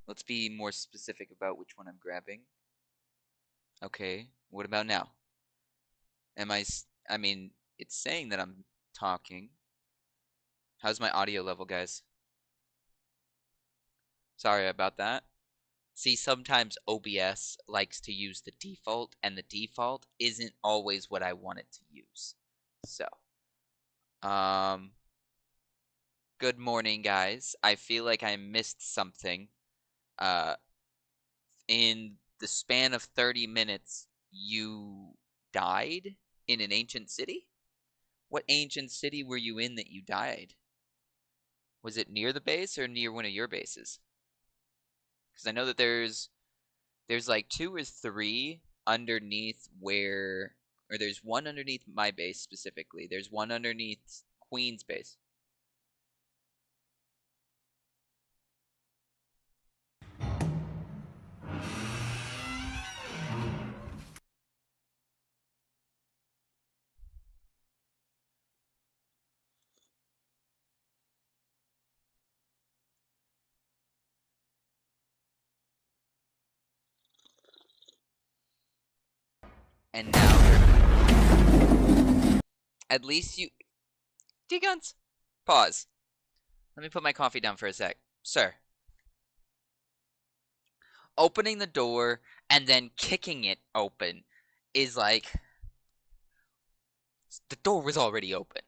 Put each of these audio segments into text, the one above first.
Let's be more specific about which one I'm grabbing. Okay, what about now? I mean, it's saying that I'm talking. How's my audio level, guys? Sorry about that. See, sometimes OBS likes to use the default, and the default isn't always what I want it to use. So, um, good morning, guys. I feel like I missed something. Uh, in the span of 30 minutes, you died in an ancient city? What ancient city were you in that you died? Was it near the base or near one of your bases? Because I know that there's like 2 or 3 underneath where, or there's one underneath my base specifically. There's one underneath Queen's base. And now, at least you, D-Guns, pause. Let me put my coffee down for a sec. Sir, opening the door and then kicking it open is like, the door was already open.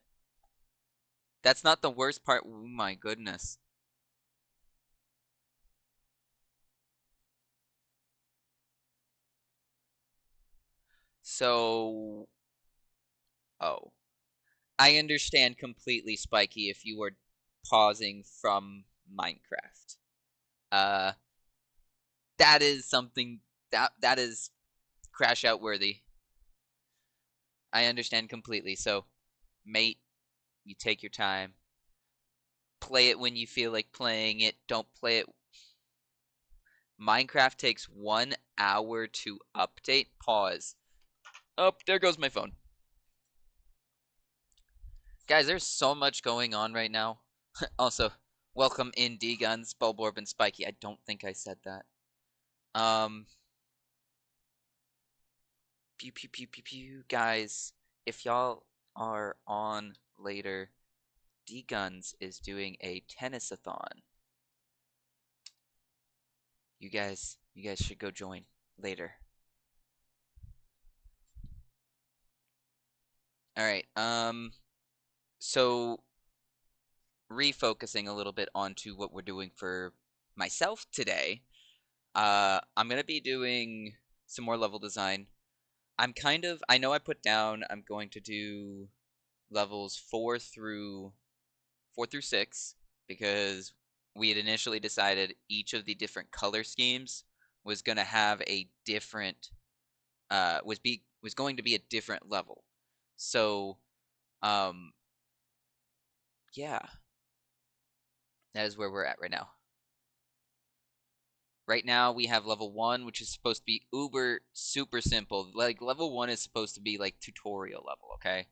That's not the worst part. Oh my goodness. So, oh. I understand completely, Spiky, if you were pausing from Minecraft. Uh, that is something that is crash out worthy. I understand completely. So, mate, you take your time. Play it when you feel like playing it. Don't play it. Minecraft takes 1 hour to update. Pause. Oh, there goes my phone. Guys, there's so much going on right now. Also, welcome in D-Guns, Bulborb, and Spiky. I don't think I said that. Pew pew pew pew pew. Guys, if y'all are on later, D-Guns is doing a tennisathon. You guys should go join later. Alright, so refocusing a little bit onto what we're doing for myself today. I'm gonna be doing some more level design. I know I put down I'm going to do levels 4 through 6 because we had initially decided each of the different color schemes was going to have a different was going to be a different level. So um yeah, that is where we're at right now. Right now we have level 1, which is supposed to be uber super simple. Like level 1 is supposed to be like tutorial level, okay?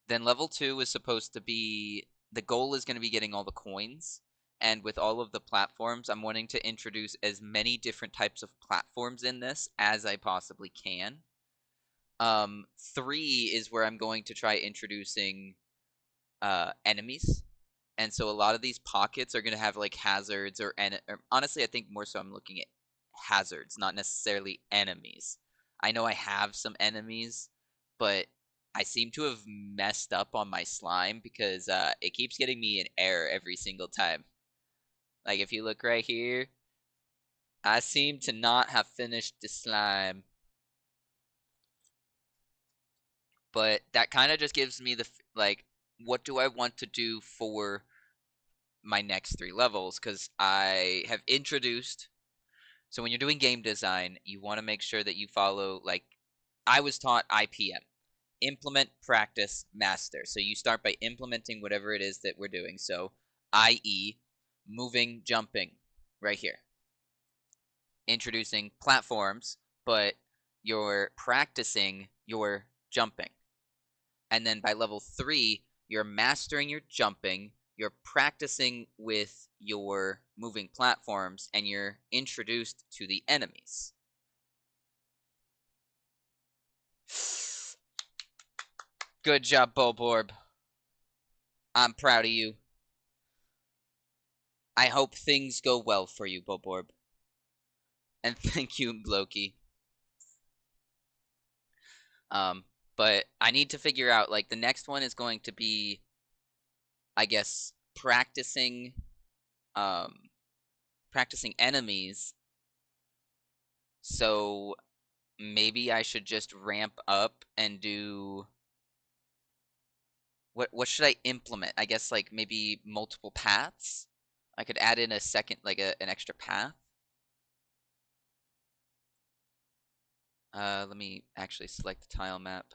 Then level 2 is supposed to be, the goal is going to be getting all the coins. And with all of the platforms, I'm wanting to introduce as many different types of platforms in this as I possibly can. 3 is where I'm going to try introducing enemies. And so a lot of these pockets are going to have like hazards or honestly, I think more so I'm looking at hazards, not necessarily enemies. I know I have some enemies, but I seem to have messed up on my slime because it keeps getting me an error every single time. Like if you look right here, I seem to not have finished the slime. But that kind of just gives me the like, what do I want to do for my next 3 levels? Because I have introduced. So when you're doing game design, you want to make sure that you follow, like, I was taught IPM. Implement, practice, master. So you start by implementing whatever it is that we're doing. So, i.e., moving, jumping, right here. Introducing platforms, but you're practicing your jumping. And then by level 3, you're mastering your jumping, you're practicing with your moving platforms and you're introduced to the enemies. Good job, Bulborb. I'm proud of you. I hope things go well for you, Bulborb. And thank you, Loki. Um, but I need to figure out, like, the next one is going to be, I guess, um, practicing enemies. So maybe I should just ramp up and do what should I implement? I guess like maybe multiple paths. I could add in a second, like an extra path. Let me actually select the tile map. I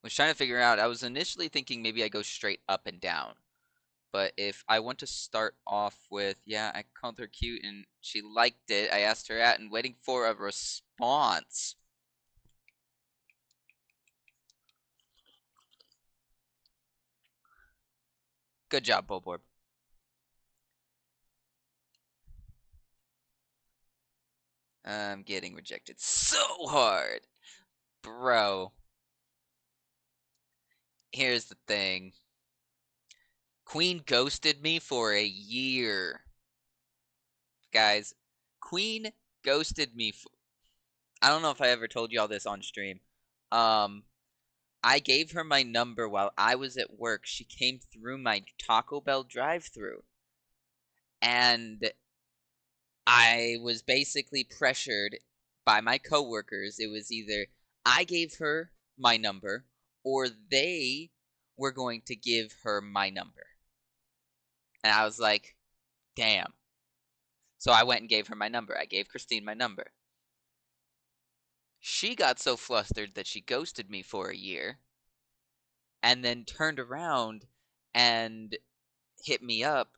was trying to figure out. I was initially thinking maybe I go straight up and down. But if I want to start off with, yeah, I called her cute and she liked it. I asked her out and waiting for a response. Good job, Bulborb. I'm getting rejected so hard. Bro, here's the thing. Queen ghosted me for a year. Guys, Queen ghosted me. I don't know if I ever told you all this on stream. Um, I gave her my number while I was at work. She came through my Taco Bell drive-thru. And I was basically pressured by my coworkers. It was either I gave her my number or they were going to give her my number. And I was like, damn. So I went and gave her my number. I gave Christine my number. She got so flustered that she ghosted me for a year and then turned around and hit me up.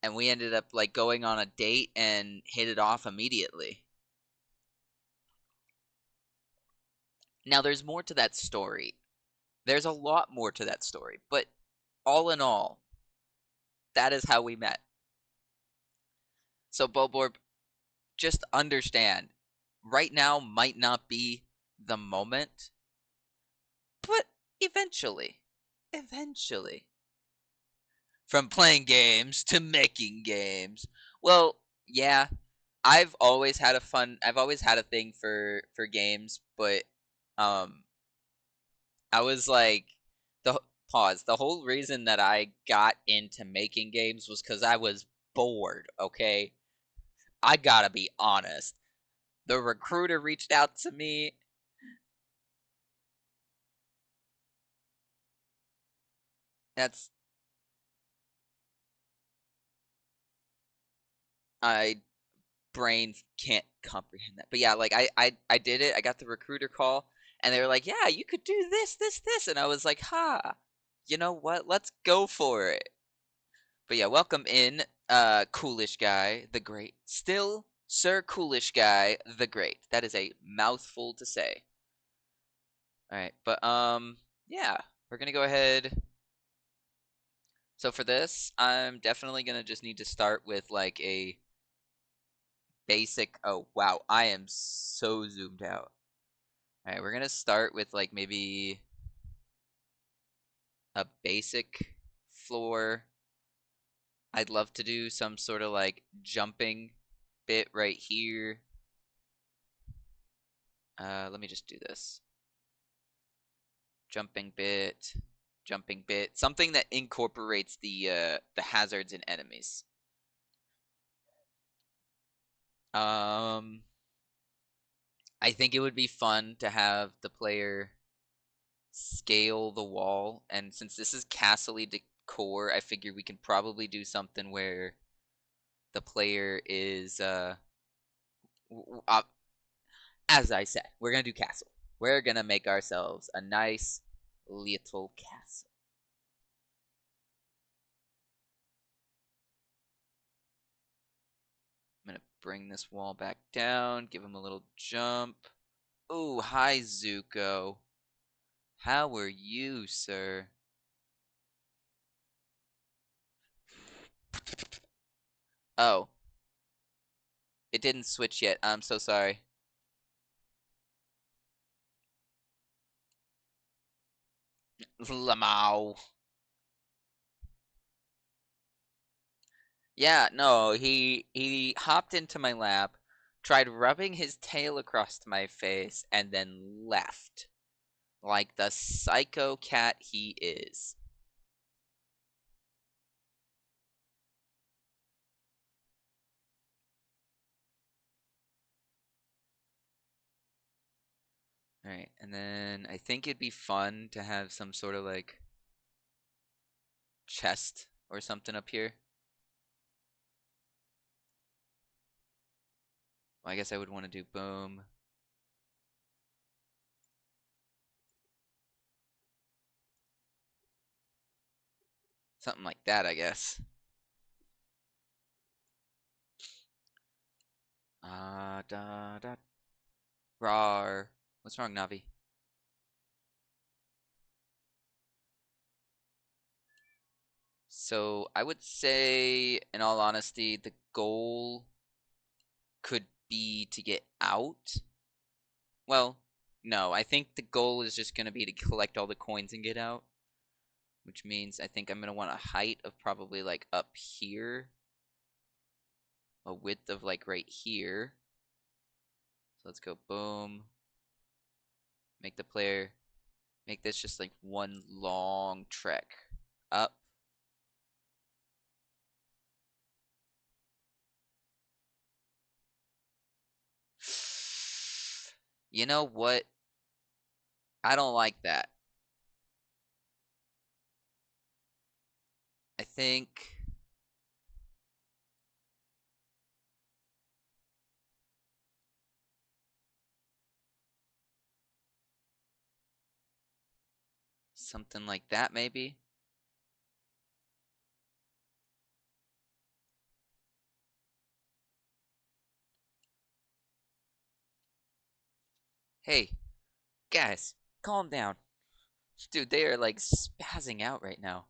And we ended up like going on a date and hit it off immediately. Now, there's more to that story. There's a lot more to that story. But all in all, that is how we met. So, Bulborb, just understand, right now might not be the moment, but eventually, from playing games to making games. Well, yeah, I've always had a thing for games, but um I was like the pause. The whole reason that I got into making games was cuz I was bored, okay? I got to be honest. The recruiter reached out to me. That's I brain can't comprehend that. But yeah, like I did it. I got the recruiter call and they were like, "Yeah, you could do this." And I was like, "Ha. You know what? Let's go for it." But yeah, welcome in Coolish Guy the Great. Still Sir Coolish Guy the Great. That is a mouthful to say. All right, but yeah, we're going to go ahead. So for this, I'm definitely going to just need to start with like a basic. Oh, wow. I am so zoomed out. All right, we're going to start with like maybe a basic floor. I'd love to do some sort of like jumping bit right here. Let me just do this. Jumping bit, jumping bit. Something that incorporates the hazards and enemies. Um, I think it would be fun to have the player scale the wall, and since this is castle-y decor, I figure we can probably do something where the player is as I said, we're gonna do castle. We're gonna make ourselves a nice little castle. I'm gonna bring this wall back down, give him a little jump. Ooh, hi Zuko. How are you, sir? Oh, it didn't switch yet. I'm so sorry. Lamau. Yeah, no, he hopped into my lap, tried rubbing his tail across my face, and then left like the psycho cat he is. All right, and then I think it'd be fun to have some sort of like chest or something up here. Well, I guess I would want to do boom. Something like that, I guess. Da da. Rar. What's wrong, Navi? So I would say, in all honesty, the goal could be to get out. Well, no, I think the goal is just going to be to collect all the coins and get out, which means I think I'm going to want a height of probably like up here, a width of like right here. So let's go boom. Make the player, make this just like one long trek up. You know what? I don't like that. I think something like that maybe. Hey, guys, calm down. Dude, they are like spazzing out right now.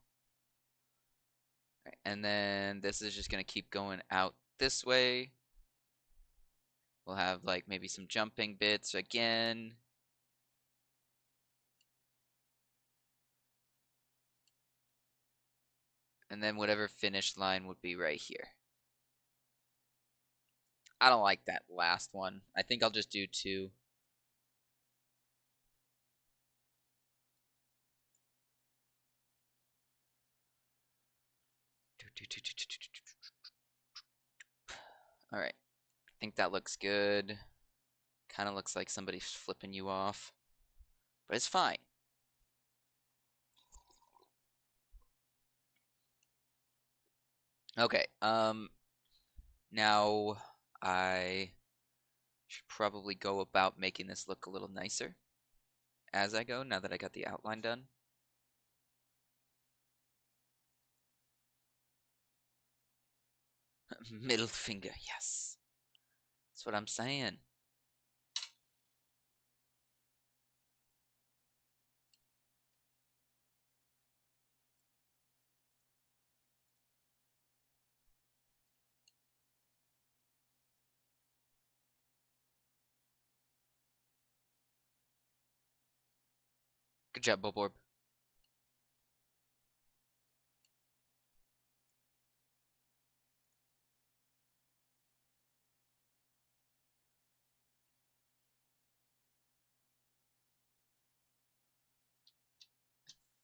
Right, and then this is just gonna keep going out this way. We'll have like maybe some jumping bits again. And then whatever finish line would be right here. I don't like that last one. I think I'll just do two. All right. I think that looks good. Kind of looks like somebody's flipping you off, but it's fine. Okay. Now I should probably go about making this look a little nicer as I go, now that I got the outline done. Middle finger, yes. That's what I'm saying. Good job, Boborb.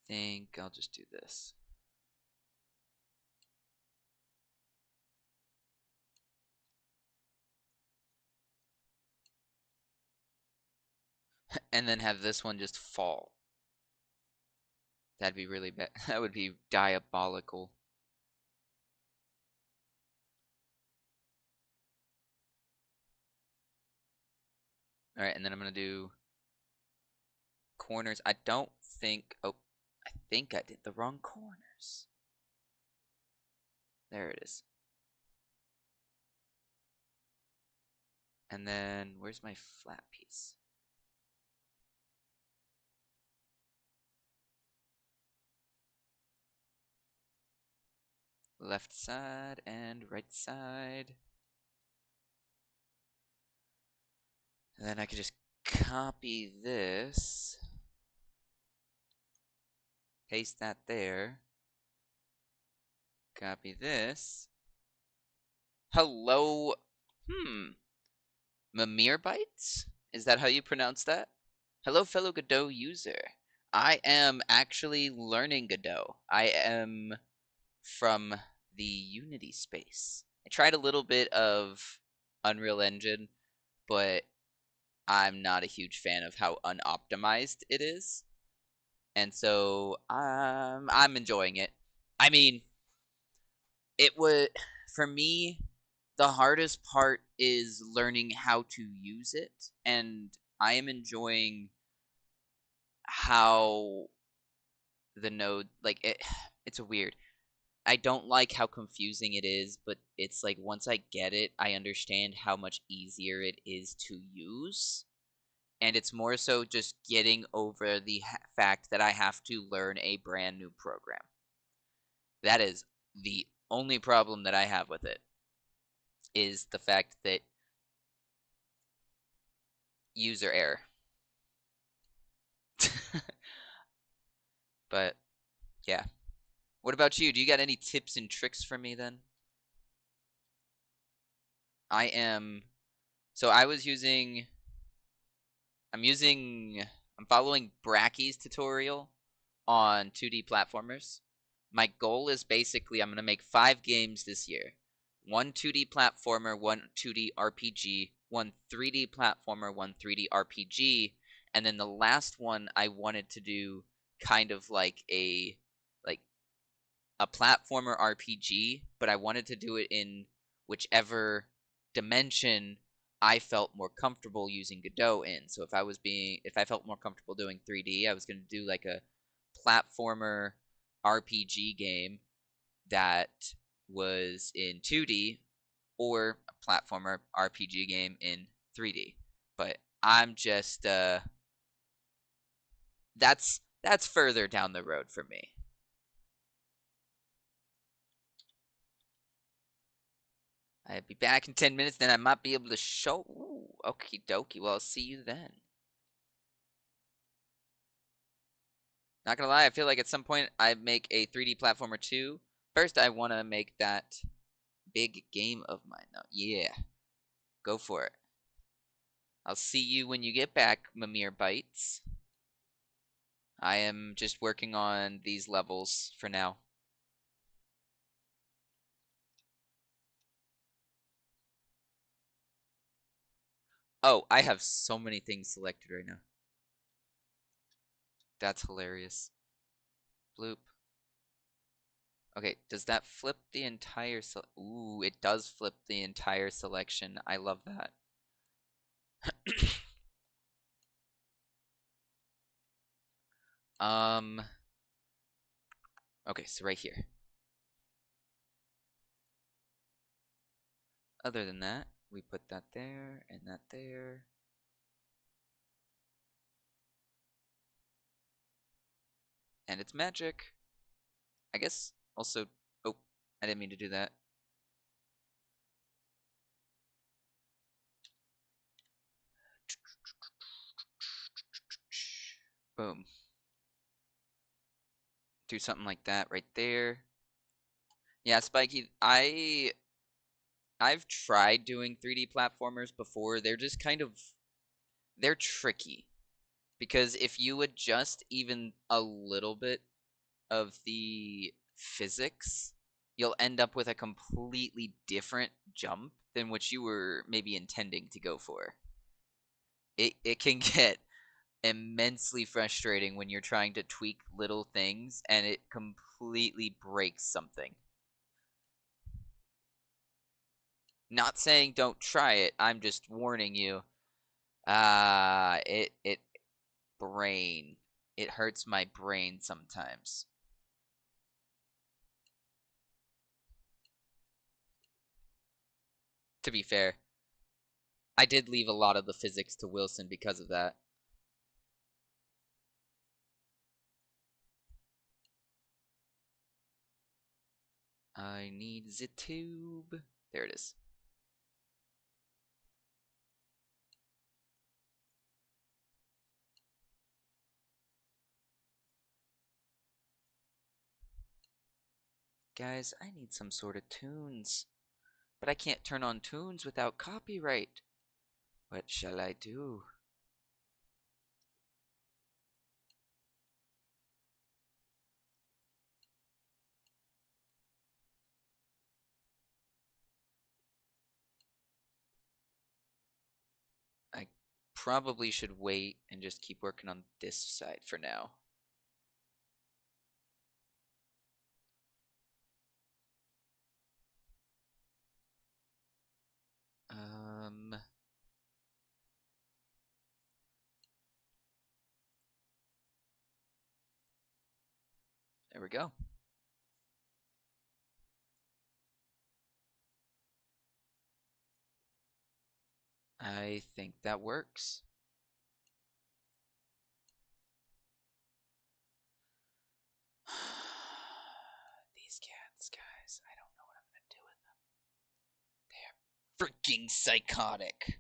Think I'll just do this. And then have this one just fall. That'd be really bad. That would be diabolical. Alright, and then I'm gonna do corners. I don't think... Oh, I think I did the wrong corners. There it is. And then, where's my flat piece? Left side and right side. And then I could just copy this. Paste that there. Copy this. Hello. Mimir Bites? Is that how you pronounce that? Hello, fellow Godot user. I am actually learning Godot. I am from the Unity space. I tried a little bit of Unreal Engine, but I'm not a huge fan of how unoptimized it is. And so I'm enjoying it. I mean, it would, for me, the hardest part is learning how to use it, and I am enjoying how the node, like, it's a weird. I don't like how confusing it is, but it's like once I get it, I understand how much easier it is to use. And it's more so just getting over the fact that I have to learn a brand new program. That is the only problem that I have with it, is the fact that user error. But yeah. What about you? Do you got any tips and tricks for me then? I am so I was using I'm using I'm following Bracky's tutorial on 2D platformers. My goal is basically I'm going to make 5 games this year. One 2D platformer, one 2D RPG, one 3D platformer, one 3D RPG, and then the last one I wanted to do kind of like a platformer RPG, but I wanted to do it in whichever dimension I felt more comfortable using Godot in. So if I felt more comfortable doing 3D, I was going to do like a platformer RPG game that was in 2D, or a platformer RPG game in 3D. But I'm just that's further down the road for me. I'll be back in 10 minutes, then I might be able to show. Ooh, okie dokie. Well, I'll see you then. Not gonna lie, I feel like at some point I make a 3D platformer too. First, I want to make that big game of mine, though. Yeah, go for it. I'll see you when you get back, Mimir Bites. I am just working on these levels for now. Oh, I have so many things selected right now. That's hilarious. Bloop. Okay, does that flip the entire Ooh, it does flip the entire selection. I love that. Um, okay, so right here. Other than that, we put that there and that there. And it's magic. I guess also, oh, I didn't mean to do that. Boom. Do something like that right there. Yeah, Spiky, I've tried doing 3D platformers before. They're just kind of they're tricky, because if you adjust even a little bit of the physics, you'll end up with a completely different jump than what you were maybe intending to go for. It can get immensely frustrating when you're trying to tweak little things and it completely breaks something. Not saying don't try it, I'm just warning you. It brain. It hurts my brain sometimes. To be fair, I did leave a lot of the physics to Wilson because of that. I need the tube. There it is. Guys, I need some sort of tunes. But I can't turn on tunes without copyright. What shall I do? I probably should wait and just keep working on this side for now. There we go. I think that works. These cats, guys, I don't know what I'm gonna do with them. They're freaking psychotic.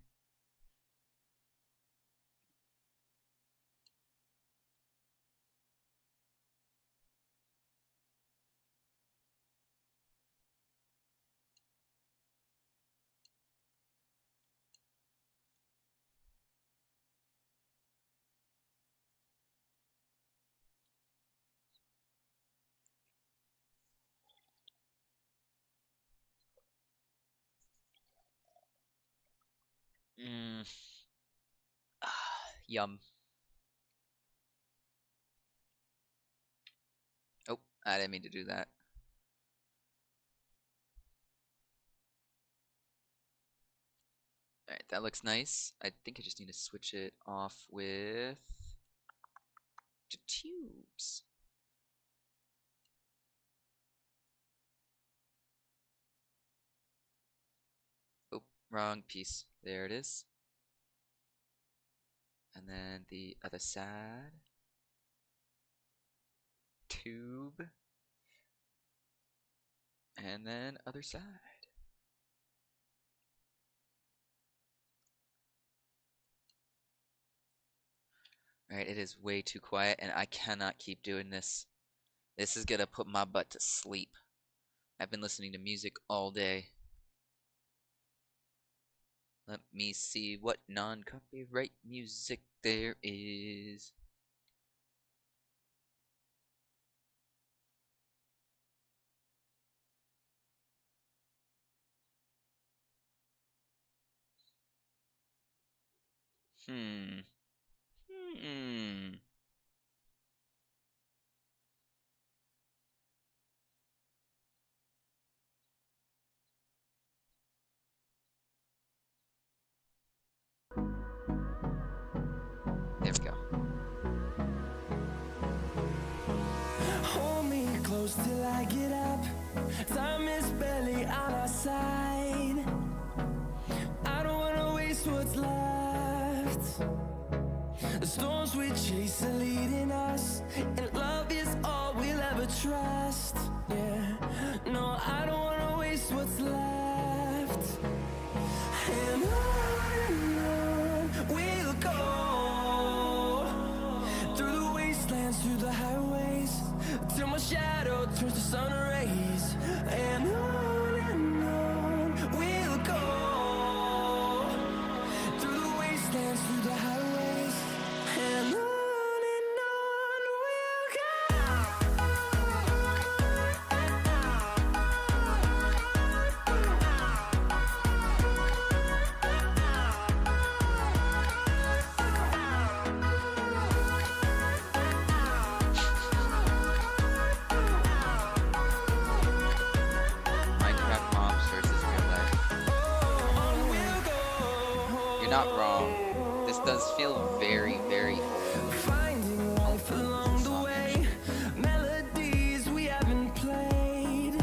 Yum. Oh, I didn't mean to do that. Alright, that looks nice. I think I just need to switch it off with the tubes. Oh, wrong piece. There it is. And then the other side. Tube. And then other side. Alright, it is way too quiet and I cannot keep doing this. This is gonna put my butt to sleep. I've been listening to music all day. Let me see what non-copyright music there is. Hmm. There we go. Hold me close till I get up. Time is barely on our side. I don't wanna waste what's left. The storms we chase are leading us, and love is all we'll ever trust. Yeah, no, I don't wanna waste what's left. And on we'll go, through the wastelands, through the highways, till my shadow turns to sun rays. And on we'll go, through the wastelands, through the highways, and on we'll go. Minecraft mobs versus real life. You're not wrong. This does feel very, very old. Finding life along the way, melodies we haven't played.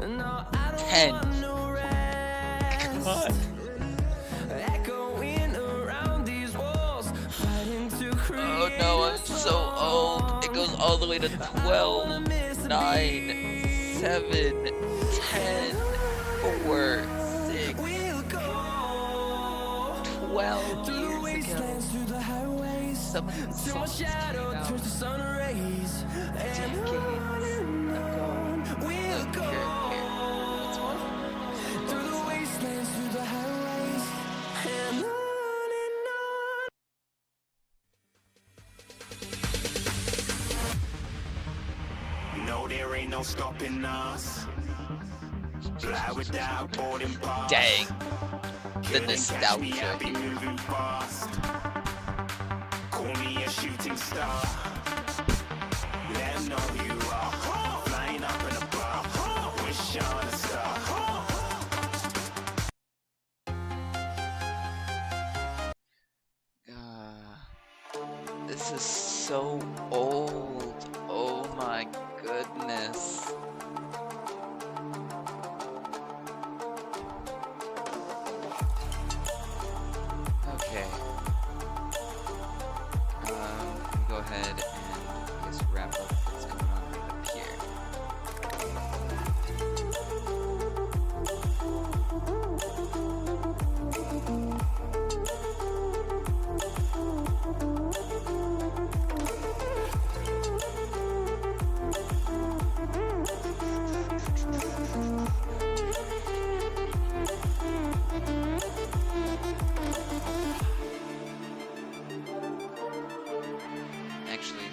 No, I don't 10. want no rest. Echoing around these walls, fighting to create. Oh no, I'm so old. It goes all the way to 12, 9, 7, 10, 4, 6, We'll go 12 through the years ago. wastelands, through the highways, Some of these till my songs shadow came turns out to sun rays. And decades ago. we'll Look, here, here. What's one? go What through was the that? wastelands, through the highways, and on and on. No, there ain't no stopping us. Fly without boarding pass. Dang, the Couldn't catch me, nostalgia I'll be here. moving fast. Call me a shooting star. Let 'em know who you are. Flying up in a bar. Wish on a star. This is so old. Oh my goodness. Okay. Let me go ahead and I guess wrap up what's going on right up here. Actually,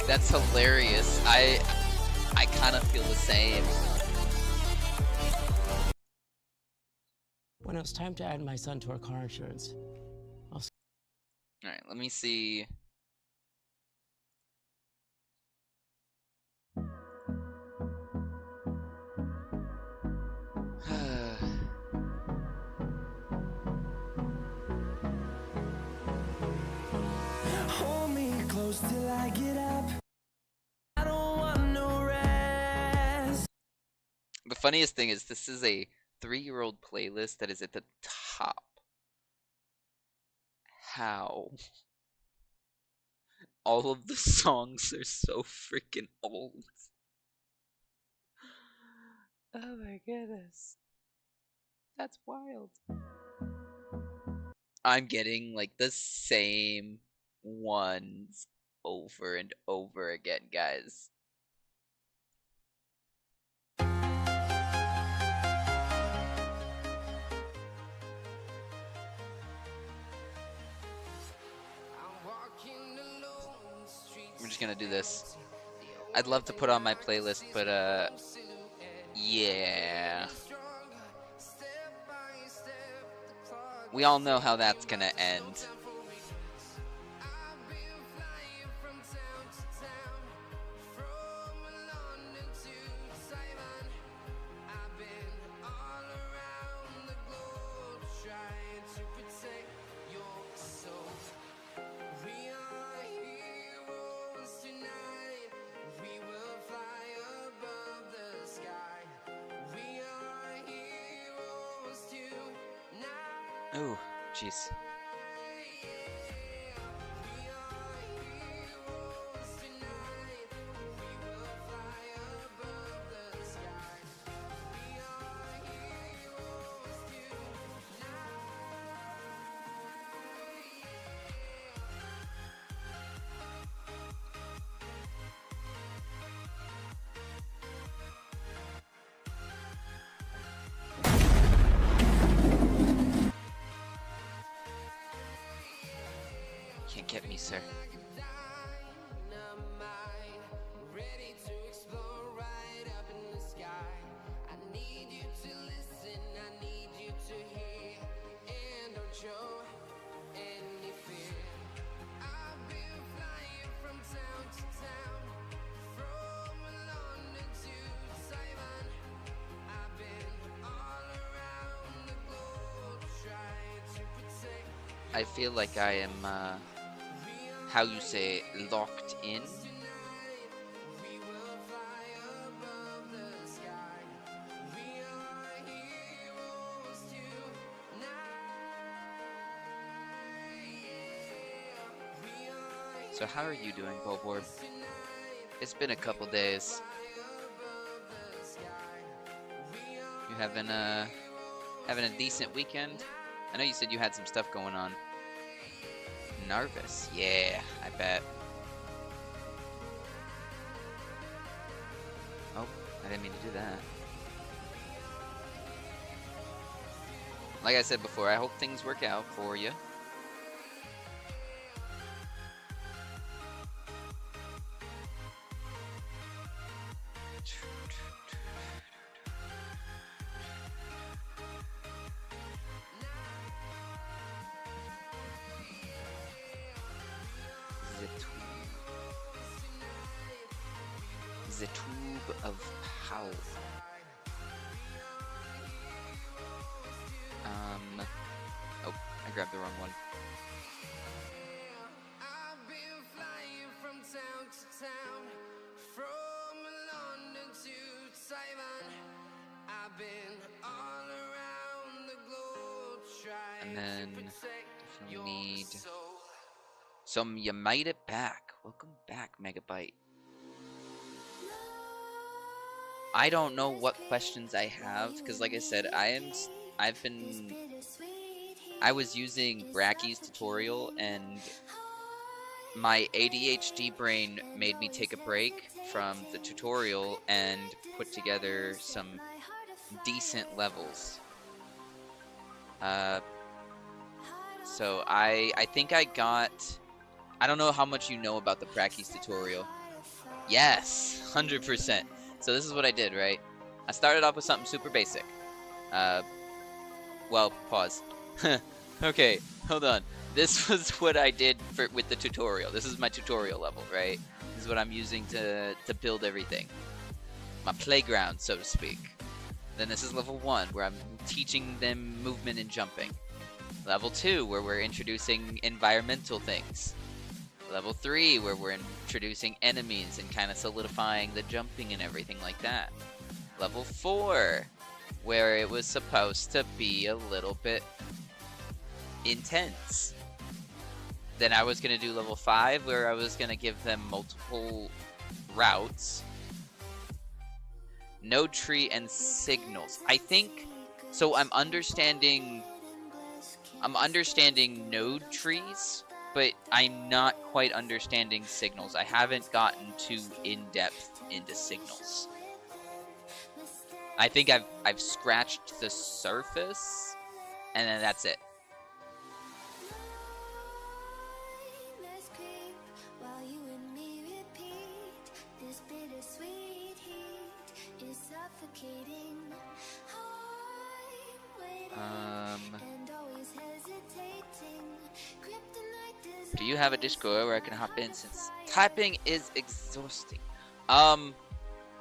that's hilarious. I kind of feel the same. When it was time to add my son to our car insurance, All right, let me see. Hold me close till I get up. I don't want no rest. The funniest thing is this is a 3-year-old playlist that is at the top. How? All of the songs are so freaking old. Oh my goodness. That's wild. I'm getting like the same ones over and over again, guys. We're just gonna do this. I'd love to put on my playlist, but yeah. We all know how that's gonna end. Ooh, jeez. Can't get me, sir. I feel like I am, how you say, locked in. So how are you doing, Goldborb? It's been a couple days. You having a decent weekend? I know you said you had some stuff going on. Nervous? Yeah, I bet. Oh, I didn't mean to do that. Like I said before, I hope things work out for you. The tube of power. Oh, I grabbed the wrong one. I've been flying from town to town, from London to Taiwan. I've been all around the globe trying And then to protect definitely your need soul. some. You made it back. Welcome back, Megabyte. I don't know what questions I have because, like I said, I was using Bracky's tutorial, and my ADHD brain made me take a break from the tutorial and put together some decent levels. So I think I got. I don't know how much you know about the Bracky's tutorial. Yes, 100%. So this is what I did, right? I started off with something super basic. Well, pause. Okay, hold on. This was what I did with the tutorial. This is my tutorial level, right? This is what I'm using to build everything. My playground, so to speak. Then this is level 1, where I'm teaching them movement and jumping. Level 2, where we're introducing environmental things. Level 3, where we're introducing enemies and kind of solidifying the jumping and everything like that. Level 4, where it was supposed to be a little bit intense. Then I was going to do level 5, where I was going to give them multiple routes. Node tree and signals. I think, so I'm understanding node trees, but I'm not quite understanding signals. I haven't gotten too in-depth into signals. I think I've scratched the surface, and then that's it. Do you have a Discord where I can hop in, since typing is exhausting?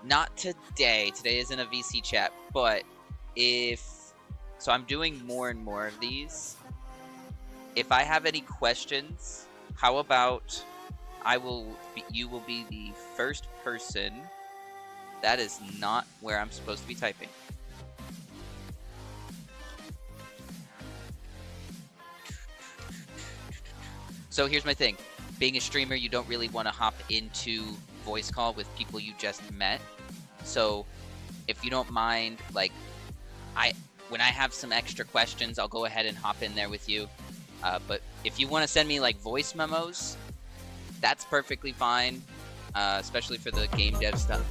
Not today. Today isn't a VC chat, but so I'm doing more and more of these. If I have any questions, how about you will be the first person. That is not where I'm supposed to be typing. So here's my thing. Being a streamer, you don't really want to hop into voice call with people you just met. So if you don't mind, like, when I have some extra questions, I'll go ahead and hop in there with you. But if you want to send me like voice memos, that's perfectly fine, especially for the game dev stuff.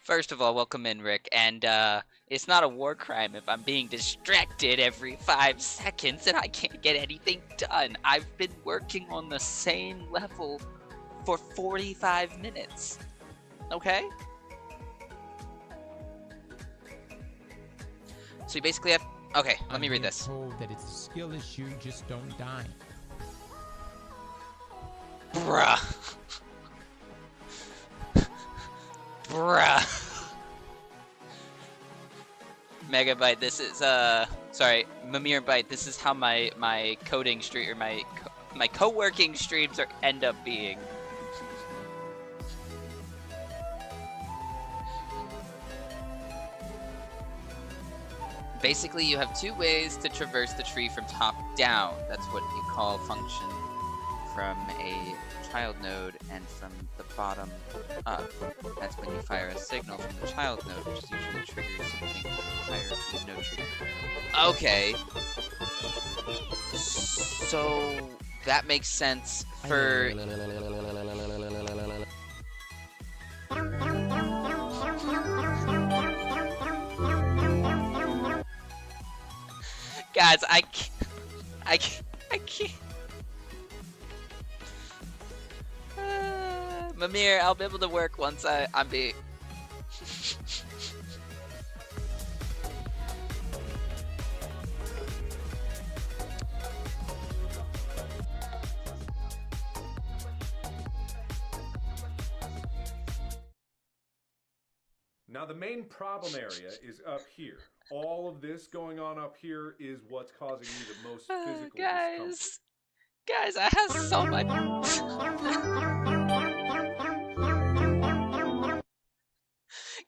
First of all, welcome in, Rick. And it's not a war crime if I'm being distracted every 5 seconds and I can't get anything done. I've been working on the same level for 45 minutes. Okay? So you basically have. Okay, let me read this. I'm told that it's a skill issue, just don't die. Bruh. Bruh. Megabyte, this is sorry, Mimir Byte, this is how my coding stream or my co-working streams end up being. Basically, you have two ways to traverse the tree from top down. That's what you call function from a child node, and from the bottom up. That's when you fire a signal from the child node, which usually triggers something higher from the node tree. Okay. So that makes sense for. Guys, I can't. Mimir, I'll be able to work once I'm being. Now the main problem area is up here. All of this going on up here is what's causing me the most physical discomfort. Guys, I have so much.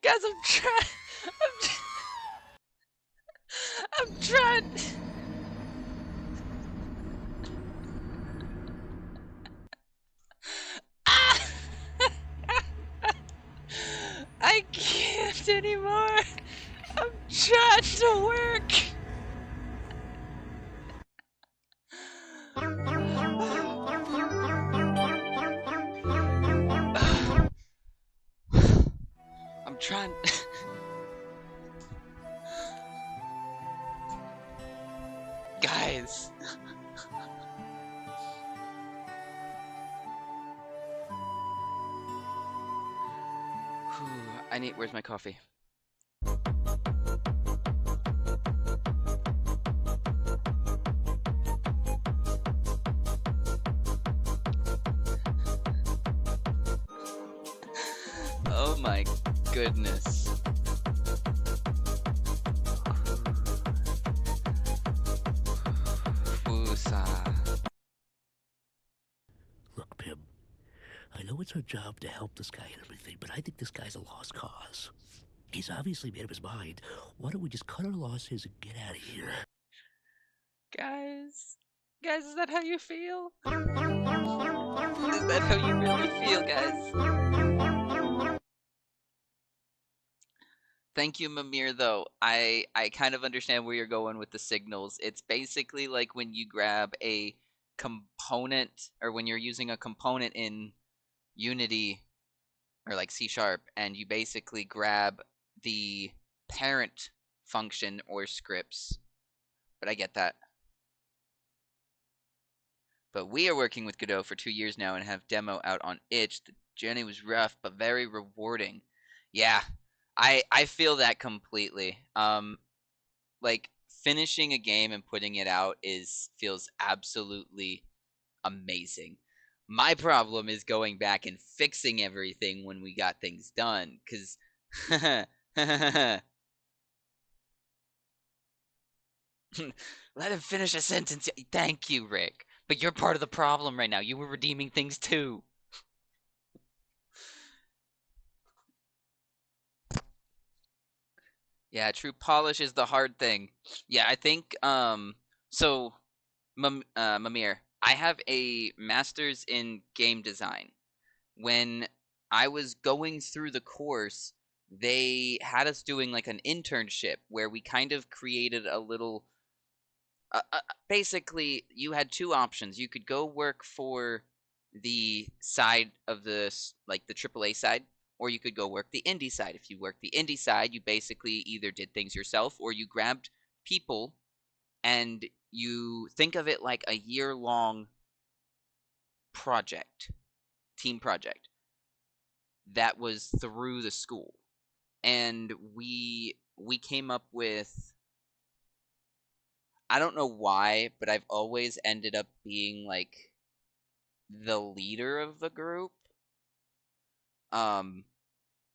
Guys, I'm trying. I can't anymore. I'm trying to work. I'm trying. Guys. I need. Where's my coffee? Oh my goodness. Look, Pim, I know it's our job to help this guy and everything, but I think this guy's a lost cause. He's obviously made up his mind. Why don't we just cut our losses and get out of here? Guys, is that how you feel? Is that how you really feel, guys? Thank you, Mimir, though. I kind of understand where you're going with the signals. It's basically like when you grab a component, or when you're using a component in Unity or like C#, and you basically grab the parent function or scripts. But I get that. But we are working with Godot for 2 years now and have demo out on itch. The journey was rough, but very rewarding. Yeah, I feel that completely. Like finishing a game and putting it out feels absolutely amazing. My problem is going back and fixing everything when we got things done, cause let him finish a sentence. Thank you, Rick. But you're part of the problem right now. You were redeeming things too. Yeah, true polish is the hard thing. Yeah, I think so Mimir, I have a master's in game design. When I was going through the course, they had us doing like an internship where we kind of created a little basically you had two options. You could go work for the side of the like the AAA side, or you could go work the indie side. If you worked the indie side, you basically either did things yourself or you grabbed people and you think of it like a year-long project, team project that was through the school. And we came up with, I don't know why, but I've always ended up being like the leader of the group.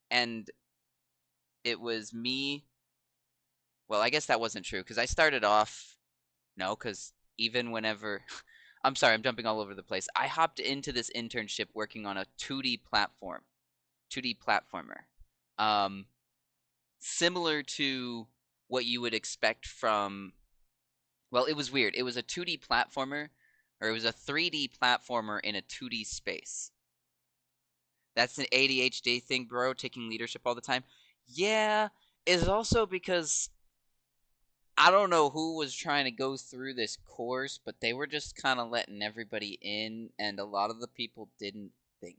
And it was me. Well, I guess that wasn't true because I started off. No, because even whenever. I'm sorry, I'm jumping all over the place. I hopped into this internship working on a 2D platform, 2D platformer. Similar to what you would expect from. Well, it was weird. It was a 2D platformer, or it was a 3D platformer in a 2D space. That's an ADHD thing, bro, taking leadership all the time. Yeah, it's also because I don't know who was trying to go through this course, but they were just kind of letting everybody in, and a lot of the people didn't think.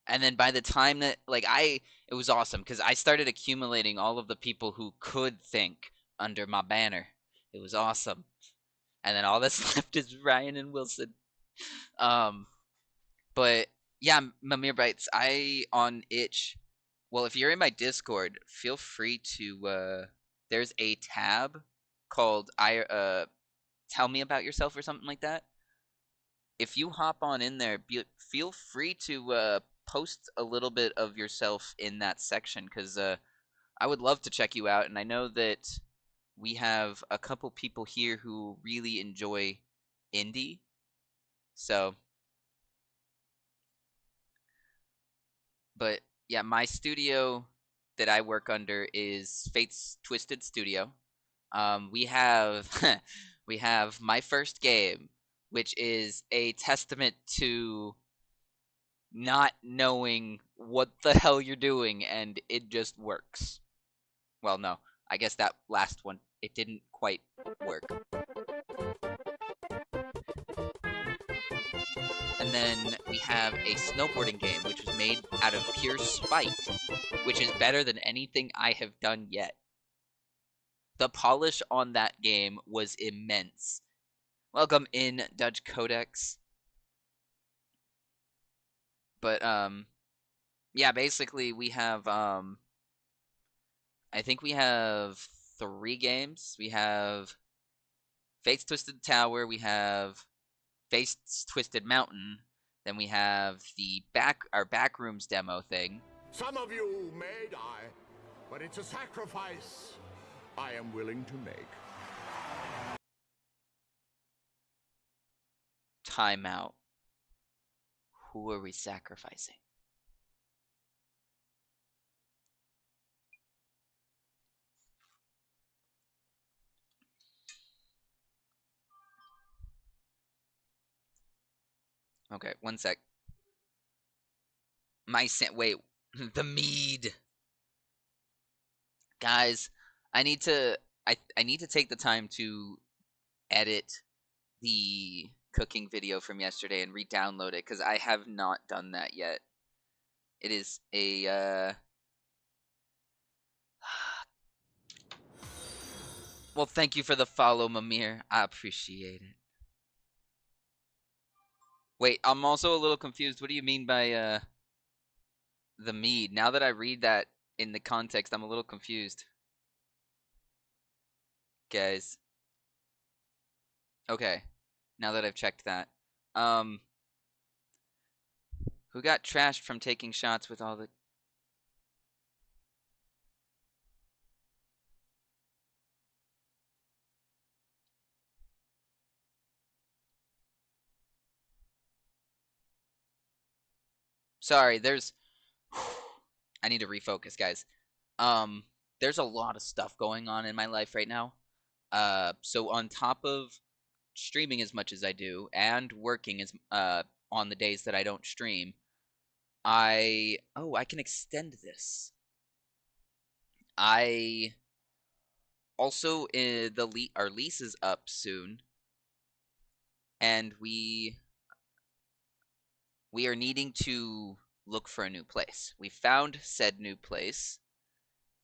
And then by the time that, like, it was awesome because I started accumulating all of the people who could think under my banner. It was awesome. And then all that's left is Ryan and Wilson. But yeah, Mamir Bites, I on itch. Well, if you're in my Discord, feel free to there's a tab called I tell me about yourself or something like that. If you hop on in there, feel free to post a little bit of yourself in that section cuz I would love to check you out, and I know that we have a couple people here who really enjoy indie. So, but yeah, my studio that I work under is Fate's Twisted Studio. We have we have my first game, which is a testament to not knowing what the hell you're doing, and it just works. Well, no, I guess that last one, it didn't quite work. And then we have a snowboarding game, which was made out of pure spite, which is better than anything I have done yet. The polish on that game was immense. Welcome in, Dutch Codex. But, yeah, basically we have, I think we have 3 games. We have Fate's Twisted Tower, we have Fate's Twisted Mountain, then we have our Backrooms demo thing. Some of you may die, but it's a sacrifice I am willing to make. Timeout. Who are we sacrificing? Okay, one sec. Wait, the mead. Guys, I need to take the time to edit the cooking video from yesterday and re-download it because I have not done that yet. It is a well, thank you for the follow, Mamir. I appreciate it. Wait, I'm also a little confused. What do you mean by the mead? Now that I read that in the context, I'm a little confused. Guys. Okay. Now that I've checked that. Who got trashed from taking shots with all the... Sorry, there's... I need to refocus, guys. There's a lot of stuff going on in my life right now. So on top of streaming as much as I do and working as on the days that I don't stream, I can extend this. I also our lease is up soon, and we are needing to look for a new place. We found said new place,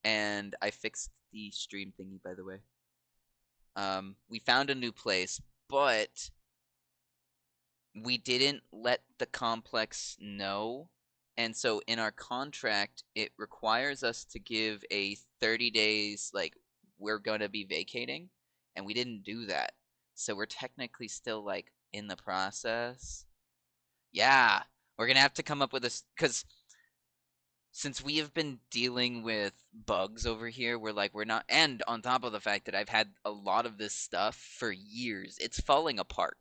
and I fixed the stream thingy, by the way. We found a new place, but we didn't let the complex know. And so in our contract, it requires us to give a 30 days, like, we're going to be vacating. And we didn't do that. So we're technically still, like, in the process. Yeah, we're going to have to come up with a... Because since we have been dealing with bugs over here, we're not... And on top of the fact that I've had a lot of this stuff for years, it's falling apart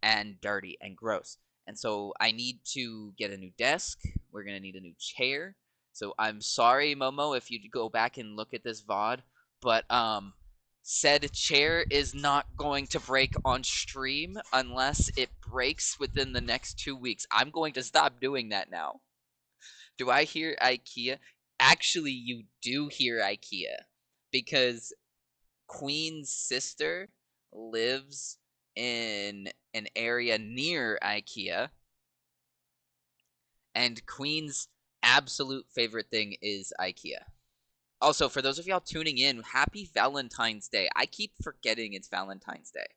and dirty and gross. And so I need to get a new desk. We're going to need a new chair. So I'm sorry, Momo, if you go back and look at this VOD, but said chair is not going to break on stream unless it breaks within the next 2 weeks. I'm going to stop doing that now. Do I hear IKEA? Actually, you do hear IKEA, because Queen's sister lives in an area near IKEA, and Queen's absolute favorite thing is IKEA. Also, for those of y'all tuning in, happy Valentine's Day. I keep forgetting it's Valentine's Day.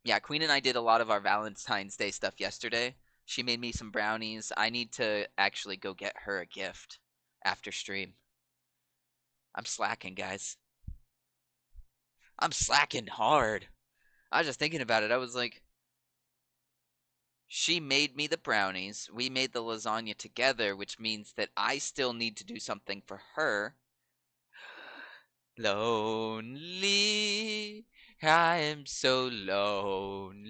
Yeah, Queen and I did a lot of our Valentine's Day stuff yesterday. She made me some brownies. I need to actually go get her a gift after stream. I'm slacking, guys. I'm slacking hard. I was just thinking about it. I was like, she made me the brownies. We made the lasagna together, which means that I still need to do something for her. Lonely. I am so lonely.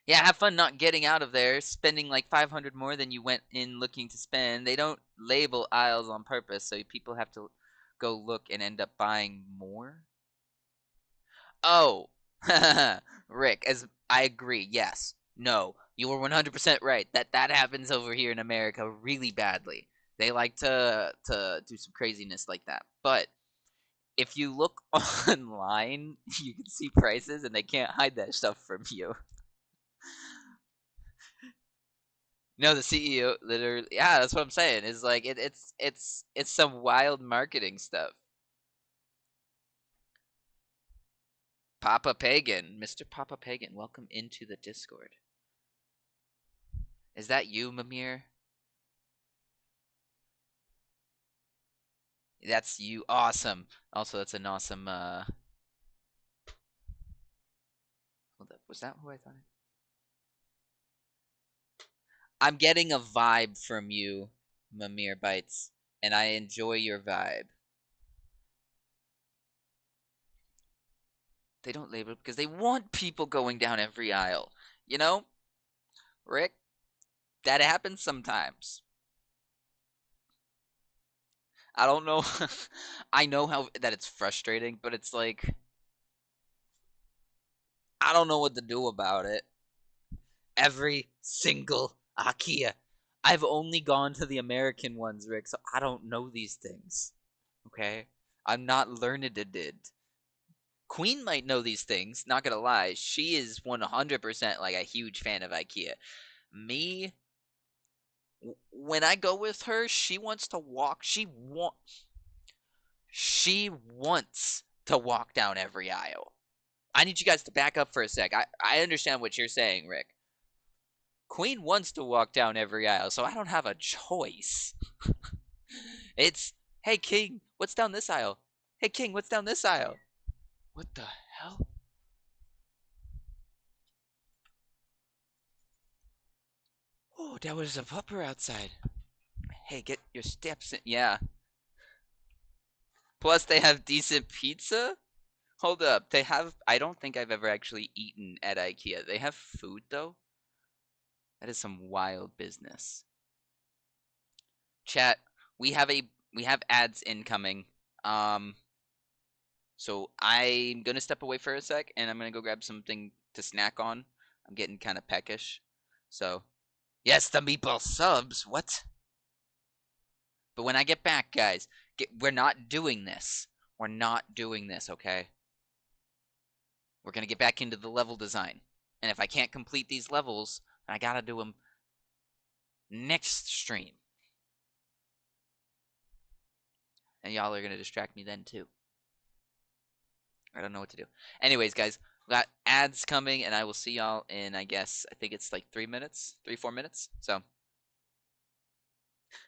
Yeah, have fun not getting out of there, spending like 500 more than you went in looking to spend. They don't label aisles on purpose, so people have to go look and end up buying more. Oh, Rick, as I agree, yes. No, you were 100% right. That happens over here in America really badly. They like to do some craziness like that. But if you look online, you can see prices, and they can't hide that stuff from you. No, the CEO literally, yeah, that's what I'm saying. Is like it's some wild marketing stuff. Papa Pagan, Mr. Papa Pagan, welcome into the Discord. Is that you, Mimir? That's you. Awesome. Also, that's an awesome. Hold up. Was that who I thought? I'm getting a vibe from you, Mimir Bites, and I enjoy your vibe. They don't label it because they want people going down every aisle. You know, Rick, that happens sometimes. I don't know. I know how that it's frustrating, but it's like I don't know what to do about it. Every single IKEA. I've only gone to the American ones, Rick, so I don't know these things. Okay? I'm not learned. Queen might know these things, not gonna lie. She is 100% like a huge fan of IKEA. Me, when I go with her, she wants to walk. She wants to walk down every aisle. I need you guys to back up for a sec. I understand what you're saying, Rick. Queen wants to walk down every aisle, so I don't have a choice. It's, hey, King, what's down this aisle? Hey, King, what's down this aisle? What the hell? Oh, there was a pupper outside. Hey, get your steps in. Yeah. Plus, they have decent pizza? Hold up. They have... I don't think I've ever actually eaten at IKEA. They have food, though? That is some wild business. Chat, we have ads incoming. So I'm gonna step away for a sec, and I'm gonna go grab something to snack on. I'm getting kind of peckish. So, yes, the meatball subs. What? But when I get back, guys, we're not doing this. We're not doing this, okay? We're going to get back into the level design. And if I can't complete these levels, I got to do them next stream. And y'all are going to distract me then too. I don't know what to do. Anyways, guys, we got ads coming, and I will see y'all in, I think it's like 3 minutes, 3-4 minutes. So,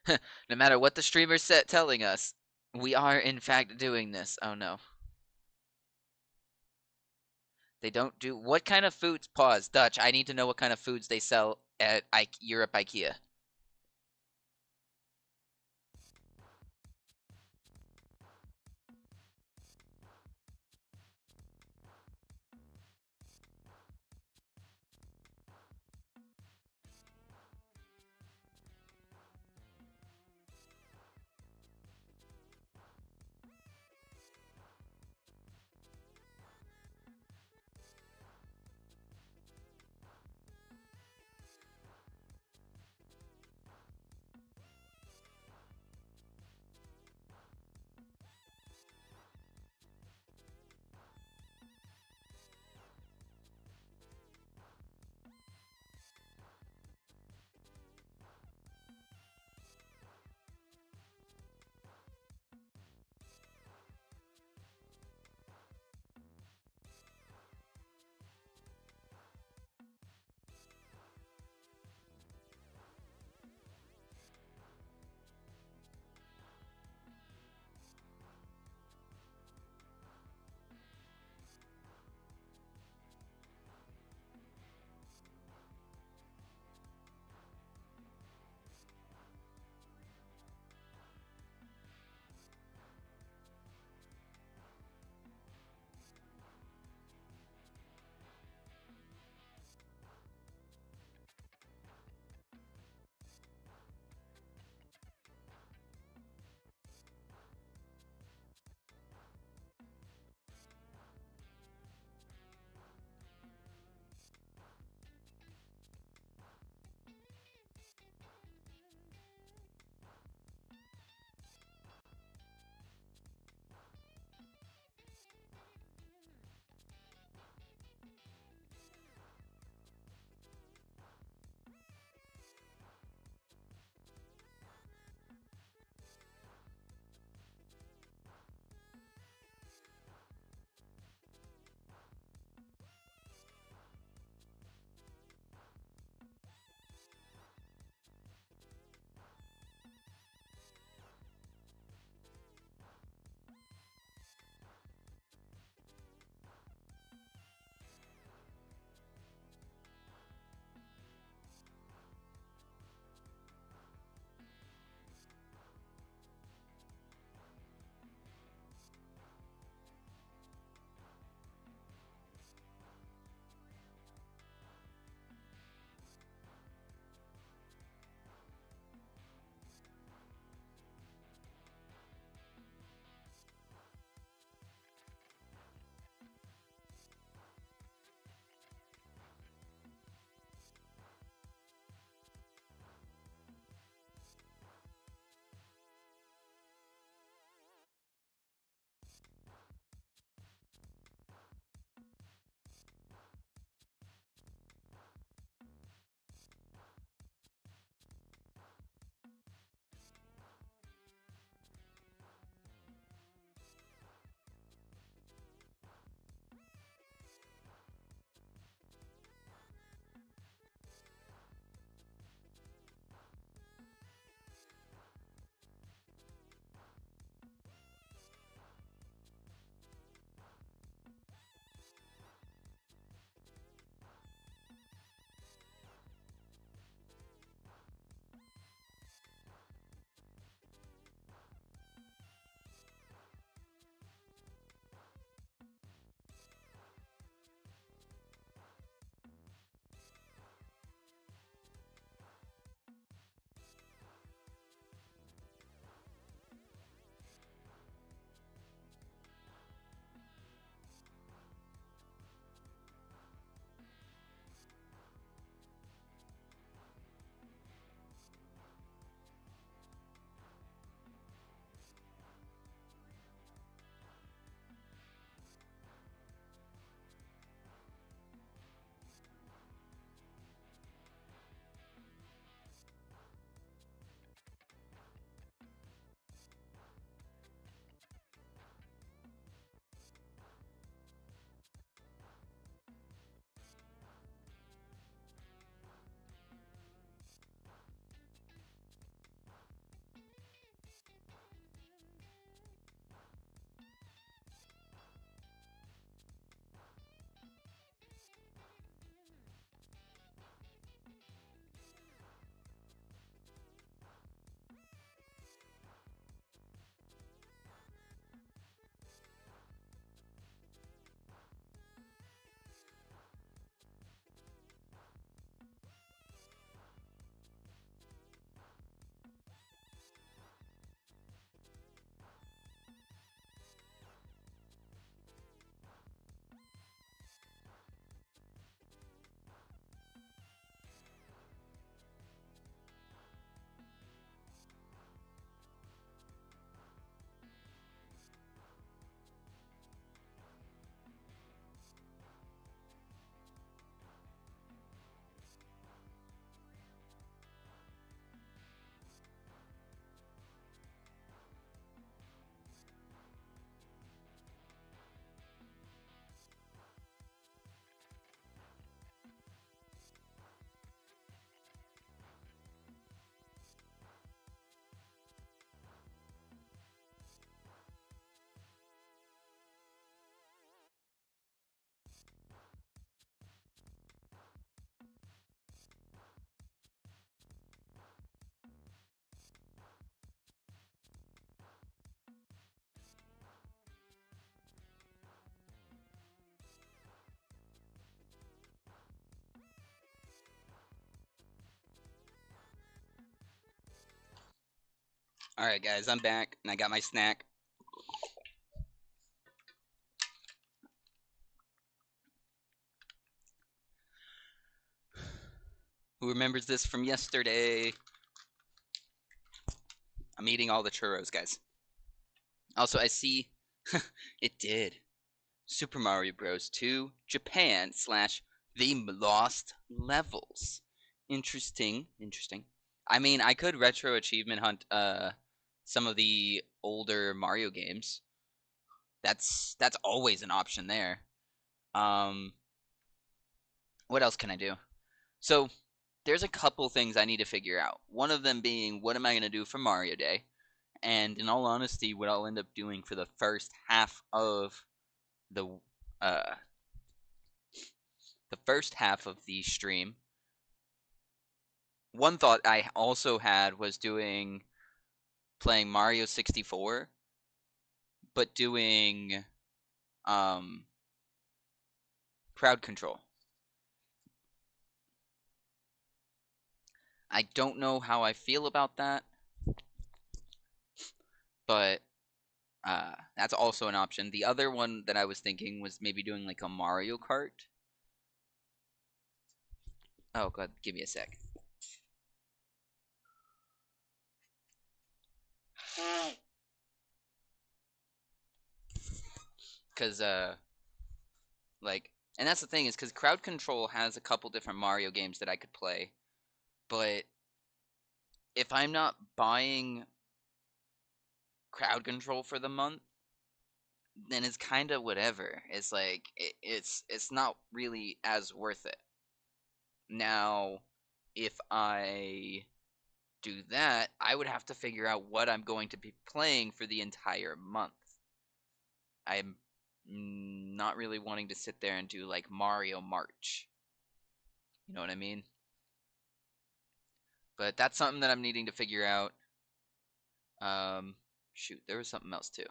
no matter what the streamer's telling us, we are in fact doing this. Oh no. They don't do what kind of foods? Pause. Dutch, I need to know what kind of foods they sell at Europe IKEA. Alright, guys, I'm back, and I got my snack. Who remembers this from yesterday? I'm eating all the churros, guys. Also, I see it did. Super Mario Bros. 2 Japan / The Lost Levels. Interesting. Interesting. I mean, I could retro achievement hunt some of the older Mario games. That's always an option there. What else can I do? So, there's a couple things I need to figure out. One of them being, what am I going to do for Mario Day? And in all honesty, what I'll end up doing for the first half of the uh, stream. One thought I also had was playing Mario 64, but doing crowd control. I don't know how I feel about that, but that's also an option. The other one that I was thinking was maybe doing like a Mario Kart. Oh god, give me a sec. Cause like, and that's the thing, is because crowd control has a couple different Mario games that I could play, but if I'm not buying crowd control for the month, then it's kind of whatever. It's like it's not really as worth it. Now, if I do that, I would have to figure out what I'm going to be playing for the entire month. I'm not really wanting to sit there and do like Mario March. You know what I mean? But that's something that I'm needing to figure out. Shoot, there was something else too.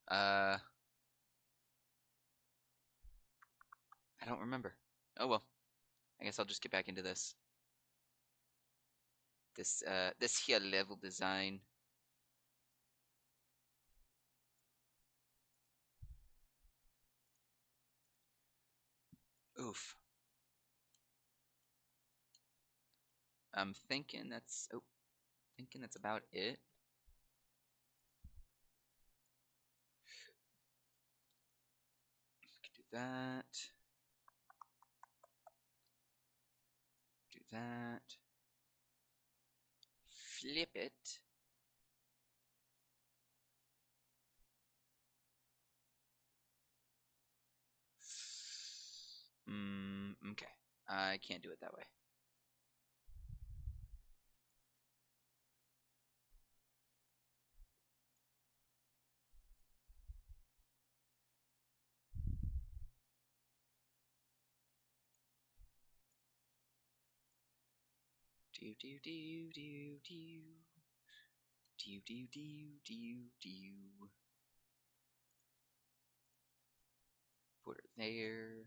I don't remember. Oh well. I guess I'll just get back into this. This here level design. Oof. I'm thinking that's about it. Do that. Do that. Flip it. Okay. I can't do it that way. Do do do do do. Do do do do do. Put it there.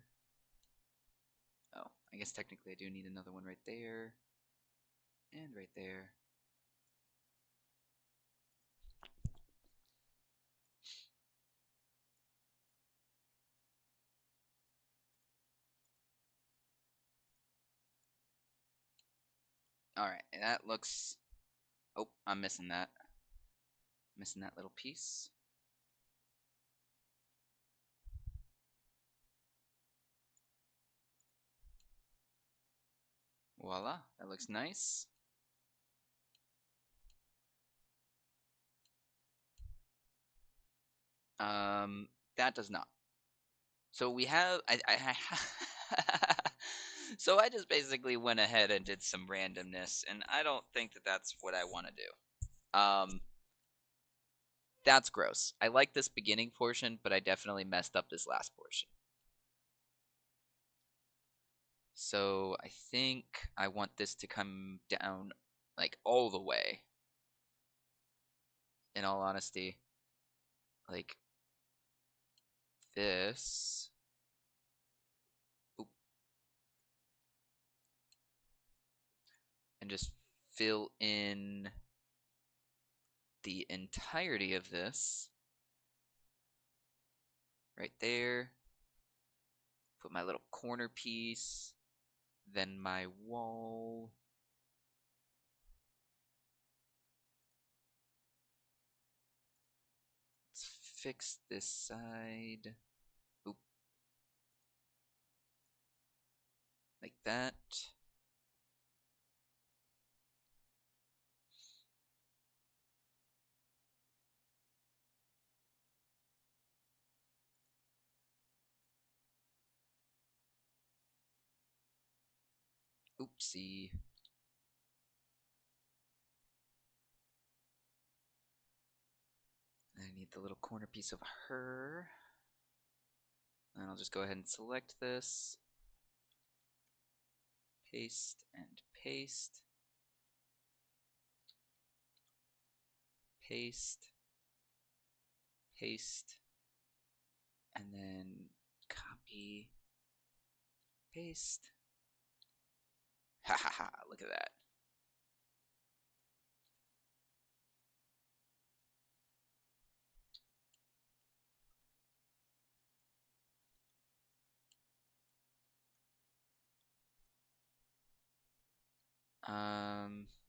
Oh, I guess technically I do need another one right there. And right there. Alright, and that looks... Oh, I'm missing that. Missing that little piece. Voila, that looks nice. That does not. So we have... So I just basically went ahead and did some randomness, and I don't think that that's what I want to do. That's gross. I like this beginning portion, but I definitely messed up this last portion. So I think I want this to come down like all the way. In all honesty, like this. Oop. and just fill in the entirety of this right there. Put my little corner piece, then my wall. Let's fix this side. Oop. Like that. Oopsie. I need the little corner piece of her. And I'll just go ahead and select this. Paste and paste. Paste. Paste. And then copy. Paste. Ha ha ha, look at that.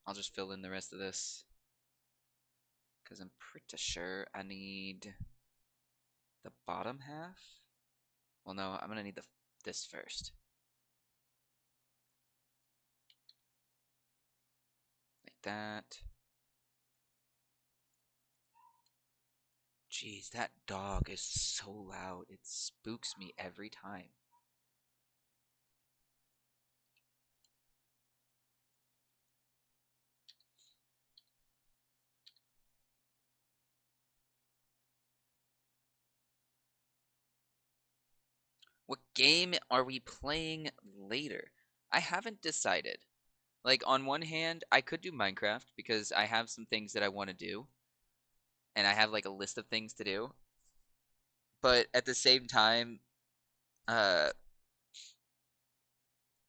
I'll just fill in the rest of this. Because I'm pretty sure I need the bottom half. Well, no, I'm gonna need this first. Like that. Jeez, that dog is so loud. It spooks me every time. What game are we playing later? I haven't decided. Like, on one hand, I could do Minecraft because I have some things that I want to do. And I have, like, a list of things to do. But at the same time, uh,